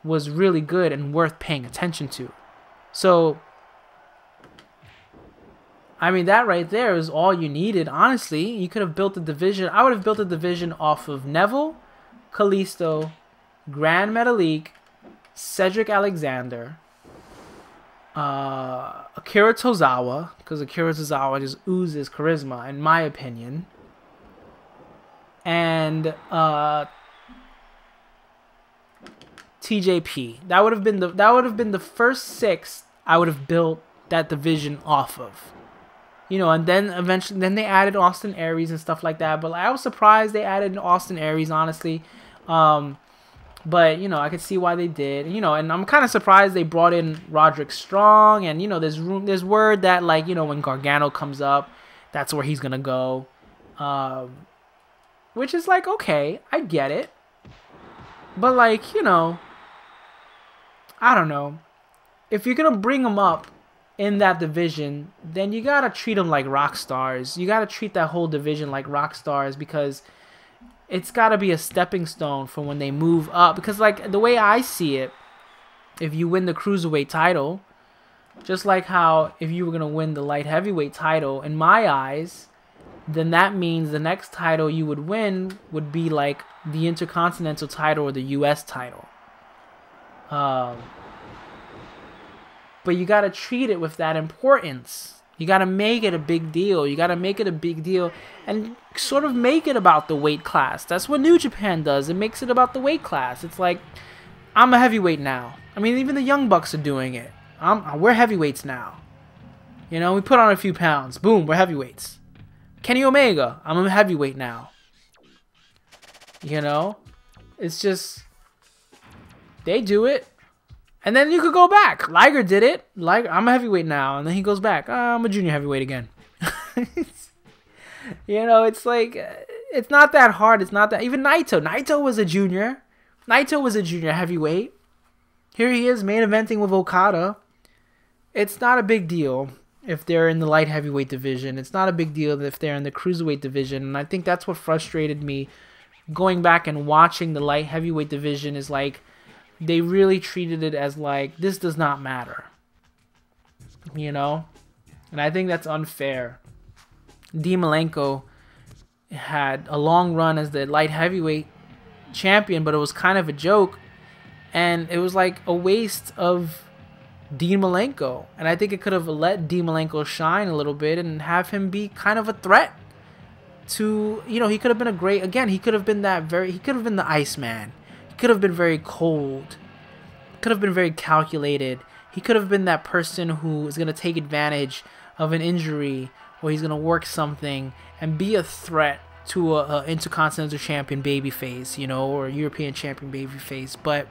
was really good and worth paying attention to. So, I mean, that right there is all you needed, honestly. You could have built a division. I would have built a division off of Neville, Kalisto, Grand Metalik, Cedric Alexander, Akira Tozawa, because Akira Tozawa just oozes charisma, in my opinion. And TJP. That would have been the first 6 I would have built that division off of. You know, and then eventually they added Austin Aries and stuff like that. But I was surprised they added Austin Aries, honestly. But, you know, I could see why they did. You know, and I'm kind of surprised they brought in Roderick Strong. And, you know, there's word that, like, you know, when Gargano comes up, that's where he's going to go. Which is like, okay, I get it. But, like, you know, I don't know. If you're going to bring them up in that division, then you got to treat them like rock stars. You got to treat that whole division like rock stars, because it's got to be a stepping stone for when they move up. Because, like, the way I see it, if you win the Cruiserweight title, just like how if you were going to win the light heavyweight title, in my eyes, then that means the next title you would win would be like the Intercontinental title or the US title. But you got to treat it with that importance. You got to make it a big deal. You got to make it a big deal and sort of make it about the weight class. That's what New Japan does. It makes it about the weight class. It's like, I'm a heavyweight now. I mean, even the Young Bucks are doing it. We're heavyweights now. You know, we put on a few pounds. Boom, we're heavyweights. Kenny Omega, I'm a heavyweight now. You know? It's just, they do it. And then you could go back. Liger did it. Liger, I'm a heavyweight now. And then he goes back. I'm a junior heavyweight again. You know, it's like, it's not that hard. It's not that. Even Naito. Naito was a junior. Naito was a junior heavyweight. Here he is main eventing with Okada. It's not a big deal if they're in the light heavyweight division. It's not a big deal if they're in the cruiserweight division. And I think that's what frustrated me going back and watching the light heavyweight division is like, they really treated it as like, this does not matter. You know? And I think that's unfair. Dean Malenko had a long run as the light heavyweight champion, but it was kind of a joke. And it was like a waste of Dean Malenko. And I think it could have let Dean Malenko shine a little bit and have him be kind of a threat to, you know, he could have been a great, again, he could have been he could have been the Iceman. He could have been very cold. Could have been very calculated. He could have been that person who is going to take advantage of an injury, or he's going to work something and be a threat to a Intercontinental Champion babyface, you know, or a European Champion babyface. But,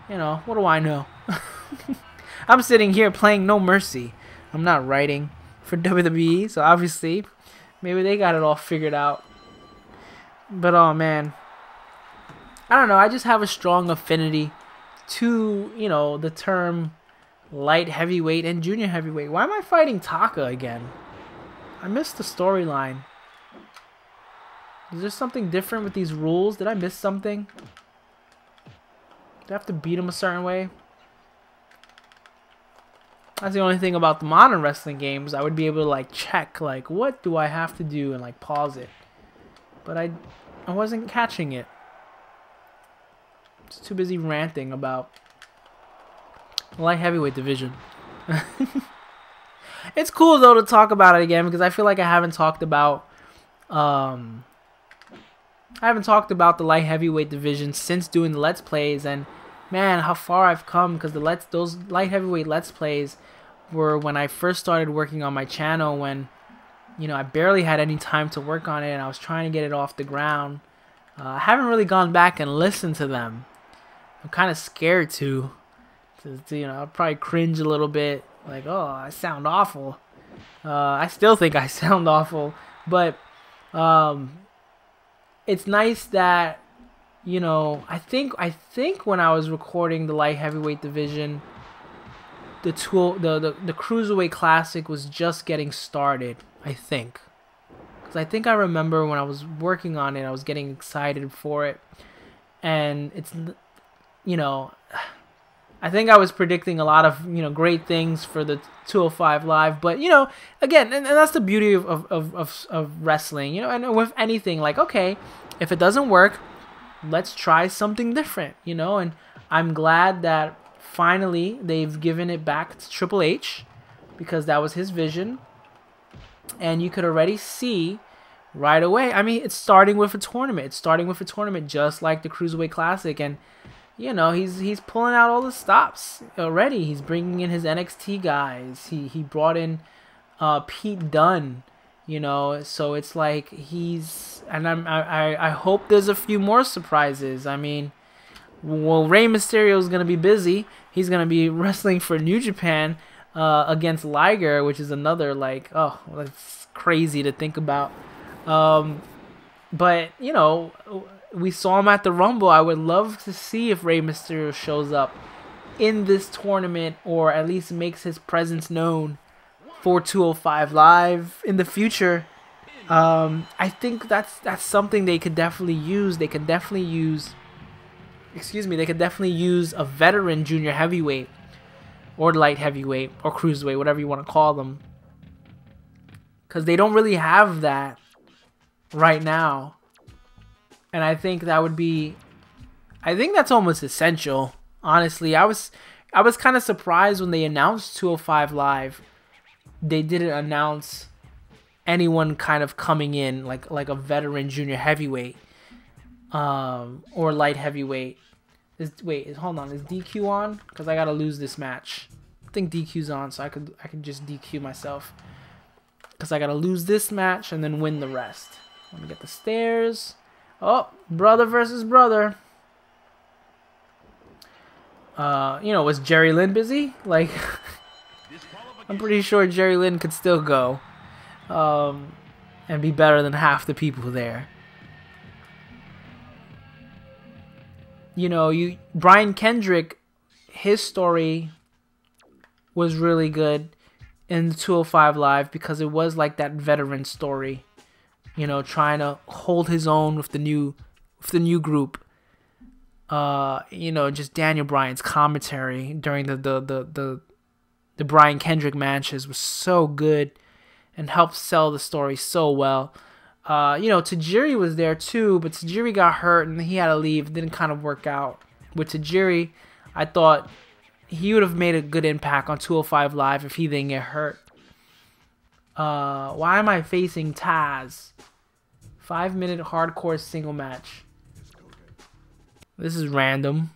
you know, what do I know? I'm sitting here playing No Mercy. I'm not writing for WWE, so obviously maybe they got it all figured out. But, oh, man. I don't know. I just have a strong affinity to, you know, the term light heavyweight and junior heavyweight. Why am I fighting TAKA again? I missed the storyline. Is there something different with these rules? Did I miss something? Do I have to beat him a certain way? That's the only thing about the modern wrestling games. I would be able to like check, like, what do I have to do, and like pause it. But I wasn't catching it. Just too busy ranting about the light heavyweight division. It's cool though to talk about it again, because I feel like I haven't talked about the light heavyweight division since doing the Let's Plays, and man, how far I've come, because those light heavyweight Let's Plays were when I first started working on my channel, when, you know, I barely had any time to work on it and I was trying to get it off the ground. I haven't really gone back and listened to them. I'm kind of scared to, you know, I'll probably cringe a little bit, like, oh, I sound awful. I still think I sound awful, but it's nice that, you know, I think when I was recording the light heavyweight division, the Cruiserweight Classic was just getting started, I think. Because I think I remember when I was working on it, I was getting excited for it. And it's, you know, I think I was predicting a lot of, you know, great things for the 205 Live. But, you know, again, and that's the beauty of wrestling, you know, and with anything, like, okay, if it doesn't work, let's try something different, you know. And I'm glad that finally they've given it back to Triple H, because that was his vision, and you could already see right away. I mean, it's starting with a tournament. It's starting with a tournament just like the Cruiserweight Classic, and you know, he's pulling out all the stops already. He's bringing in his NXT guys. He brought in Pete Dunne. You know, so it's like I hope there's a few more surprises. I mean, well, Rey Mysterio is gonna be busy. He's gonna be wrestling for New Japan against Liger, which is another, like, oh, that's crazy to think about. But you know, we saw him at the Rumble. I would love to see if Rey Mysterio shows up in this tournament, or at least makes his presence known for 205 Live in the future. I think that's something they could definitely use. They could definitely use, they could definitely use a veteran junior heavyweight, or light heavyweight, or cruiserweight, whatever you want to call them, because they don't really have that right now. And I think that would be, I think that's almost essential. Honestly, I was kind of surprised when they announced 205 Live. They didn't announce anyone kind of coming in like a veteran junior heavyweight, or light heavyweight. Hold on, is DQ on? Because I gotta lose this match. I think DQ's on, so I could just DQ myself, because I gotta lose this match and then win the rest. Let me get the stairs. Oh, brother versus brother. You know, was Jerry Lynn busy? Like, I'm pretty sure Jerry Lynn could still go, and be better than half the people there. You know, Brian Kendrick, his story was really good in the 205 Live, because it was like that veteran story. You know, trying to hold his own with the new with the new group. You know, just Daniel Bryan's commentary during the Brian Kendrick matches was so good and helped sell the story so well. You know, Tajiri was there too, but Tajiri got hurt and he had to leave. It didn't kind of work out. With Tajiri, I thought he would have made a good impact on 205 Live if he didn't get hurt. Why am I facing Taz? 5-minute hardcore single match. This is random.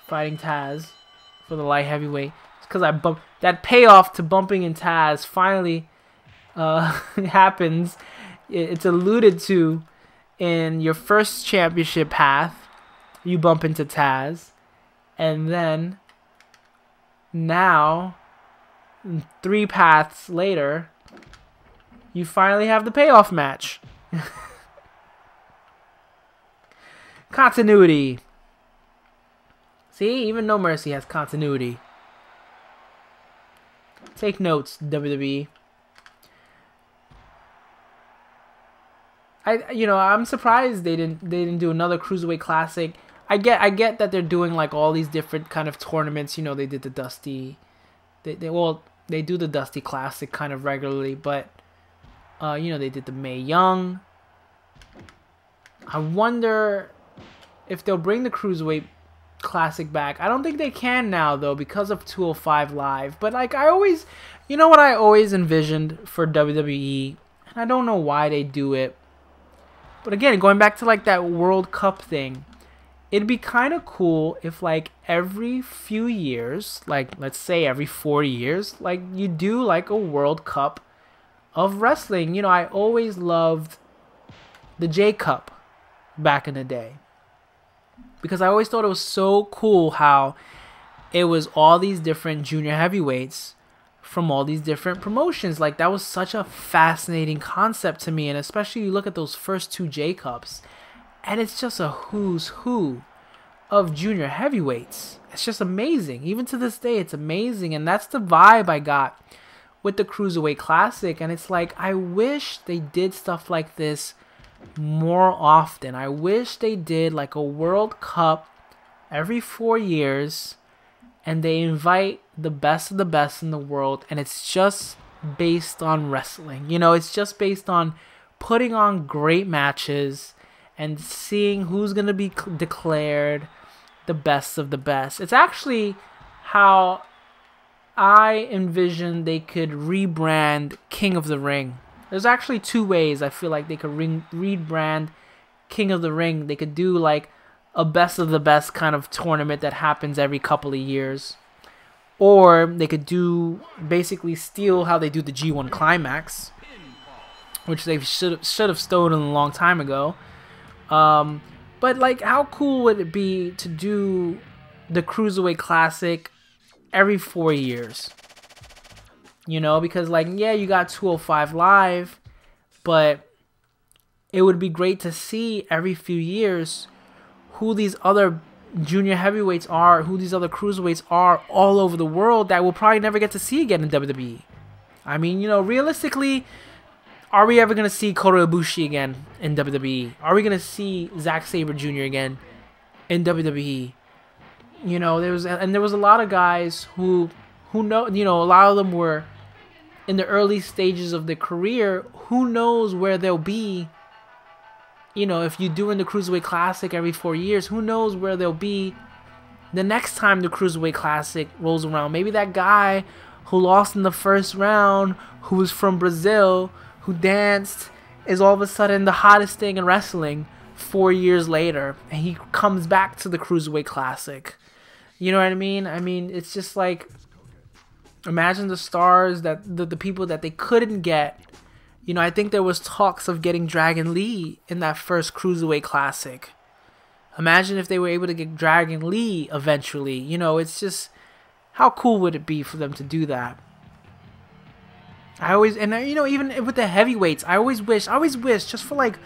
Fighting Taz for the light heavyweight. It's because I bumped. That payoff to bumping in Taz finally happens. It's alluded to in your first championship path. You bump into Taz. And then, now, 3 paths later, you finally have the payoff match. Continuity. See, even No Mercy has continuity. Take notes, WWE. I'm surprised they didn't do another Cruiserweight Classic. I get that they're doing like all these different kind of tournaments. You know, they did the Dusty. They do the Dusty Classic kind of regularly, but you know, they did the Mae Young. I wonder if they'll bring the Cruiserweight Classic back. I don't think they can now though because of 205 Live. But like you know what I always envisioned for WWE, and I don't know why they do it. But again, going back to like that World Cup thing, it'd be kind of cool if like every few years, like let's say every 4 years, like you do like a World Cup of wrestling. You know, I always loved the J Cup back in the day because I always thought it was so cool how it was all these different junior heavyweights from all these different promotions. Like that was such a fascinating concept to me, and especially you look at those first 2 J Cups and it's just a who's who of junior heavyweights. It's just amazing. Even to this day, it's amazing. And that's the vibe I got with the Cruiserweight Classic. And it's like, I wish they did stuff like this more often. I wish they did like a World Cup every 4 years and they invite the best of the best in the world, and it's just based on wrestling. You know, it's just based on putting on great matches and seeing who's going to be declared the best of the best. It's actually how I envision they could rebrand King of the Ring. There's actually 2 ways I feel like they could rebrand King of the Ring. They could do like a best of the best kind of tournament that happens every couple of years. Or they could do, basically steal how they do the G1 Climax, which they should have stolen a long time ago. But like, how cool would it be to do the Cruiserweight Classic every 4 years? You know, because like, yeah, you got 205 Live, but it would be great to see every few years who these other junior heavyweights are, who these other cruiserweights are all over the world that we'll probably never get to see again in WWE. I mean, you know, realistically, are we ever going to see Kota Ibushi again in WWE? Are we going to see Zack Sabre Jr. again in WWE? You know, there was a lot of guys who know, you know, a lot of them were in the early stages of their career. Who knows where they'll be? You know, if you're doing the Cruiserweight Classic every 4 years, who knows where they'll be the next time the Cruiserweight Classic rolls around. Maybe that guy who lost in the first round, who was from Brazil, who danced, is all of a sudden the hottest thing in wrestling 4 years later, and he comes back to the Cruiserweight Classic. You know what I mean? I mean, it's just like, imagine the stars, that the people that they couldn't get. You know, I think there was talks of getting Dragon Lee in that first Cruiserweight Classic. Imagine if they were able to get Dragon Lee eventually. You know, it's just, how cool would it be for them to do that? You know, even with the heavyweights, I always wish, just for like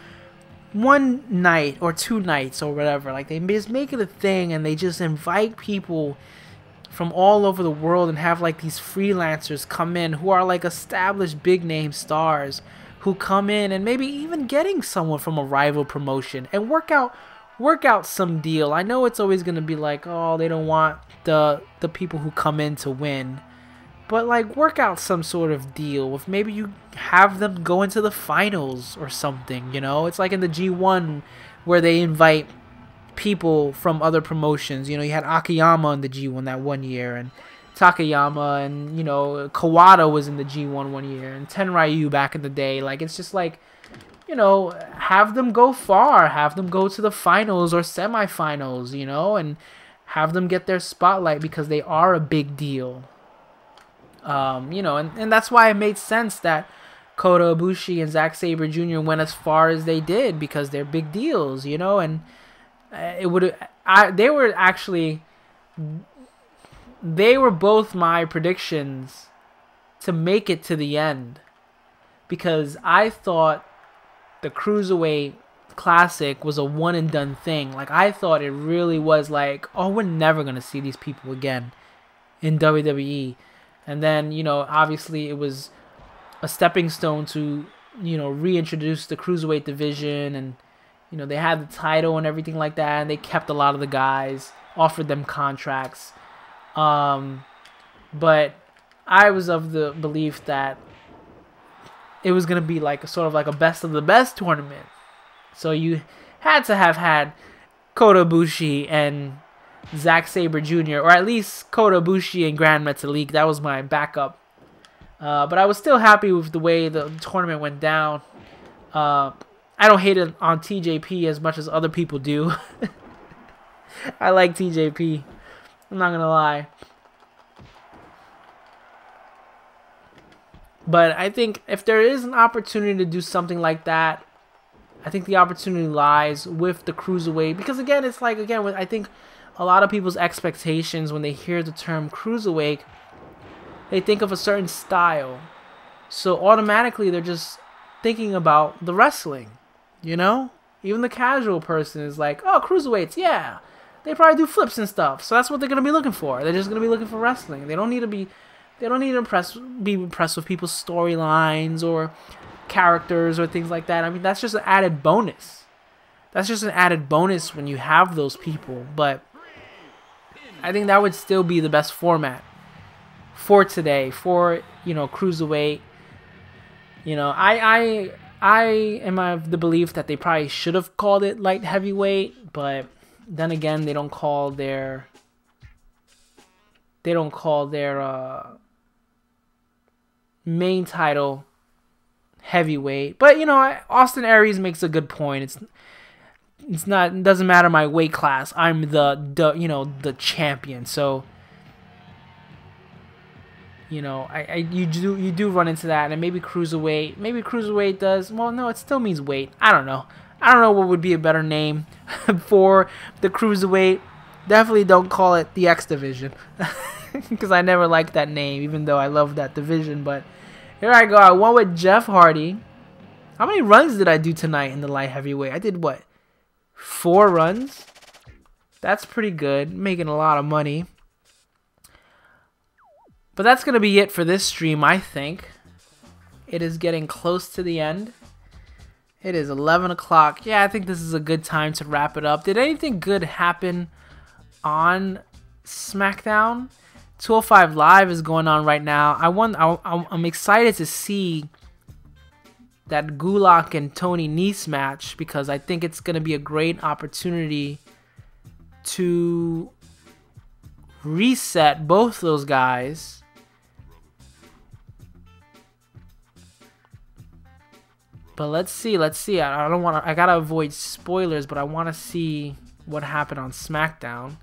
one night or 2 nights or whatever, like they just make it a thing and they just invite people from all over the world and have like these freelancers come in who are like established big name stars who come in, and maybe even getting someone from a rival promotion and work out some deal. I know it's always going to be like, oh, they don't want the people who come in to win. But like, work out some sort of deal with, maybe you have them go into the finals or something, you know? It's like in the G1 where they invite people from other promotions. You know, you had Akiyama in the G1 that one year, and Takayama, and, you know, Kawada was in the G1 one year, and Tenryu back in the day. Like, it's just like, you know, have them go far, have them go to the finals or semifinals, you know, and have them get their spotlight because they are a big deal. You know, and that's why it made sense that Kota Ibushi and Zack Sabre Jr. went as far as they did, because they're big deals, you know, and they were both my predictions to make it to the end, because I thought the Cruiserweight Classic was a one and done thing. Like, I thought it really was like, oh, we're never going to see these people again in WWE. And then, you know, obviously it was a stepping stone to, you know, reintroduce the Cruiserweight division, and, you know, they had the title and everything like that, and they kept a lot of the guys, offered them contracts. But I was of the belief that it was going to be like a sort of like a best of the best tournament. So you had to have had Kota Ibushi and Zack Sabre Jr., or at least Kota Ibushi and Grand Metalik. That was my backup. But I was still happy with the way the tournament went down. I don't hate it on TJP as much as other people do. I like TJP. I'm not going to lie. But I think if there is an opportunity to do something like that, I think the opportunity lies with the Cruiserweight. Because again, it's like, again, I think a lot of people's expectations when they hear the term Cruiserweight, they think of a certain style. So automatically they're just thinking about the wrestling, you know? Even the casual person is like, oh, Cruiserweights, yeah. They probably do flips and stuff. So that's what they're going to be looking for. They're just going to be looking for wrestling. They don't need to be impressed with people's storylines or characters or things like that. I mean, that's just an added bonus. That's just an added bonus when you have those people. But I think that would still be the best format for today, for, you know, Cruiserweight. You know, I am of the belief that they probably should have called it light heavyweight, but then again, they don't call their main title heavyweight. But, you know, Austin Aries makes a good point. It doesn't matter my weight class. I'm the champion. So, you know, you do run into that, and maybe Cruiserweight does. Well, no, it still means weight. I don't know what would be a better name for the Cruiserweight. Definitely don't call it the X Division, because I never liked that name, even though I love that division. But here I go. I won with Jeff Hardy. How many runs did I do tonight in the light heavyweight? I did what? 4 runs? That's pretty good. Making a lot of money. But that's going to be it for this stream, I think. It is getting close to the end. It is 11 o'clock. Yeah, I think this is a good time to wrap it up. Did anything good happen on SmackDown? 205 Live is going on right now. I'm excited to see that Gulak and Tony Nese match, because I think it's going to be a great opportunity to reset both those guys. But let's see. I gotta avoid spoilers, but I want to see what happened on SmackDown.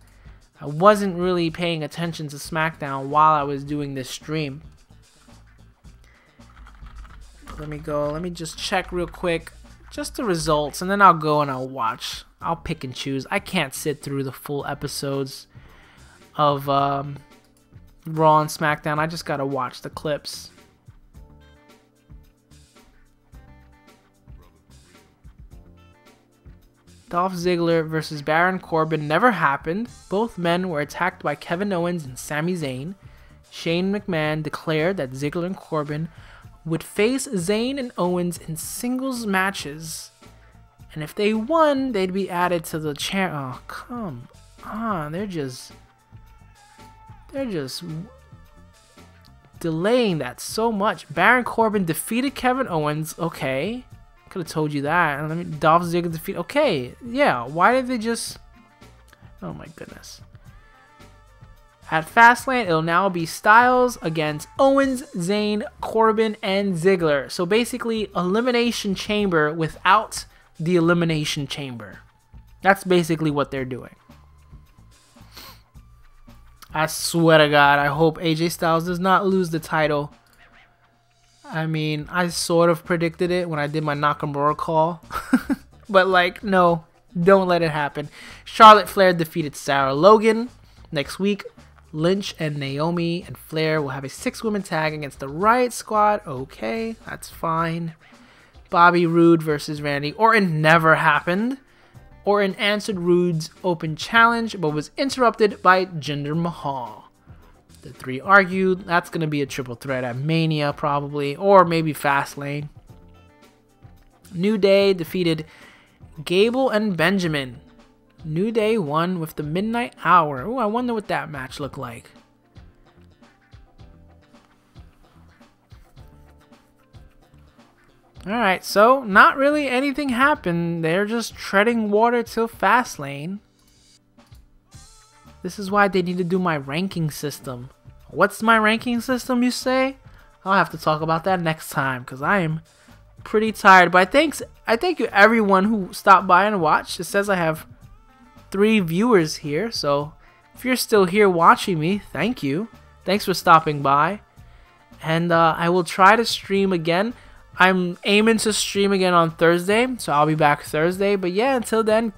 I wasn't really paying attention to SmackDown while I was doing this stream. Let me just check real quick, just the results, and then I'll go and I'll watch. I'll pick and choose. I can't sit through the full episodes of Raw and SmackDown. I just gotta watch the clips. Dolph Ziggler versus Baron Corbin never happened. Both men were attacked by Kevin Owens and Sami Zayn. Shane McMahon declared that Ziggler and Corbin would face Zayn and Owens in singles matches. And if they won, they'd be added to the Oh, come on. They're just delaying that so much. Baron Corbin defeated Kevin Owens. Okay. Could have told you that. And then Dolph Ziggler defeat. Okay. Yeah. Why did they just... Oh my goodness. At Fastlane, it'll now be Styles against Owens, Zayn, Corbin, and Ziggler. So basically, Elimination Chamber without the Elimination Chamber. That's basically what they're doing. I swear to God, I hope AJ Styles does not lose the title. I mean, I sort of predicted it when I did my Nakamura call. But like, no, don't let it happen. Charlotte Flair defeated Sarah Logan. Next week, Lynch and Naomi and Flair will have a 6-woman tag against the Riot Squad. Okay, that's fine. Bobby Roode versus Randy Orton never happened. Orton answered Roode's open challenge, but was interrupted by Jinder Mahal. The three argued. That's going to be a triple threat at Mania, probably, or maybe Fastlane. New Day defeated Gable and Benjamin. New Day won with the Midnight Hour. Ooh, I wonder what that match looked like. Alright, so not really anything happened. They're just treading water till Fastlane. This is why they need to do my ranking system. What's my ranking system, you say? I'll have to talk about that next time because I am pretty tired. But I thank you everyone who stopped by and watched. It says I have 3 viewers here, so if you're still here watching me, thank you. Thanks for stopping by. And I will try to stream again. I'm aiming to stream again on Thursday, so I'll be back Thursday. But yeah, until then,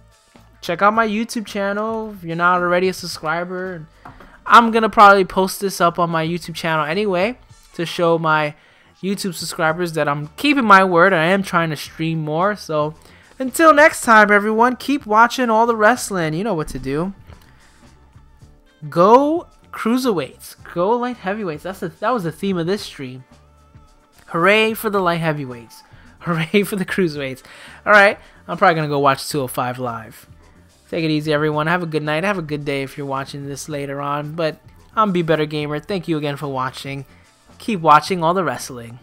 check out my YouTube channel if you're not already a subscriber. I'm going to probably post this up on my YouTube channel anyway to show my YouTube subscribers that I'm keeping my word. I am trying to stream more. So until next time, everyone, keep watching all the wrestling. You know what to do. Go Cruiserweights. Go light heavyweights. That was the theme of this stream. Hooray for the light heavyweights. Hooray for the cruiserweights. Alright, I'm probably going to go watch 205 live. Take it easy, everyone. Have a good night. Have a good day if you're watching this later on. But I'm Be Better Gamer. Thank you again for watching. Keep watching all the wrestling.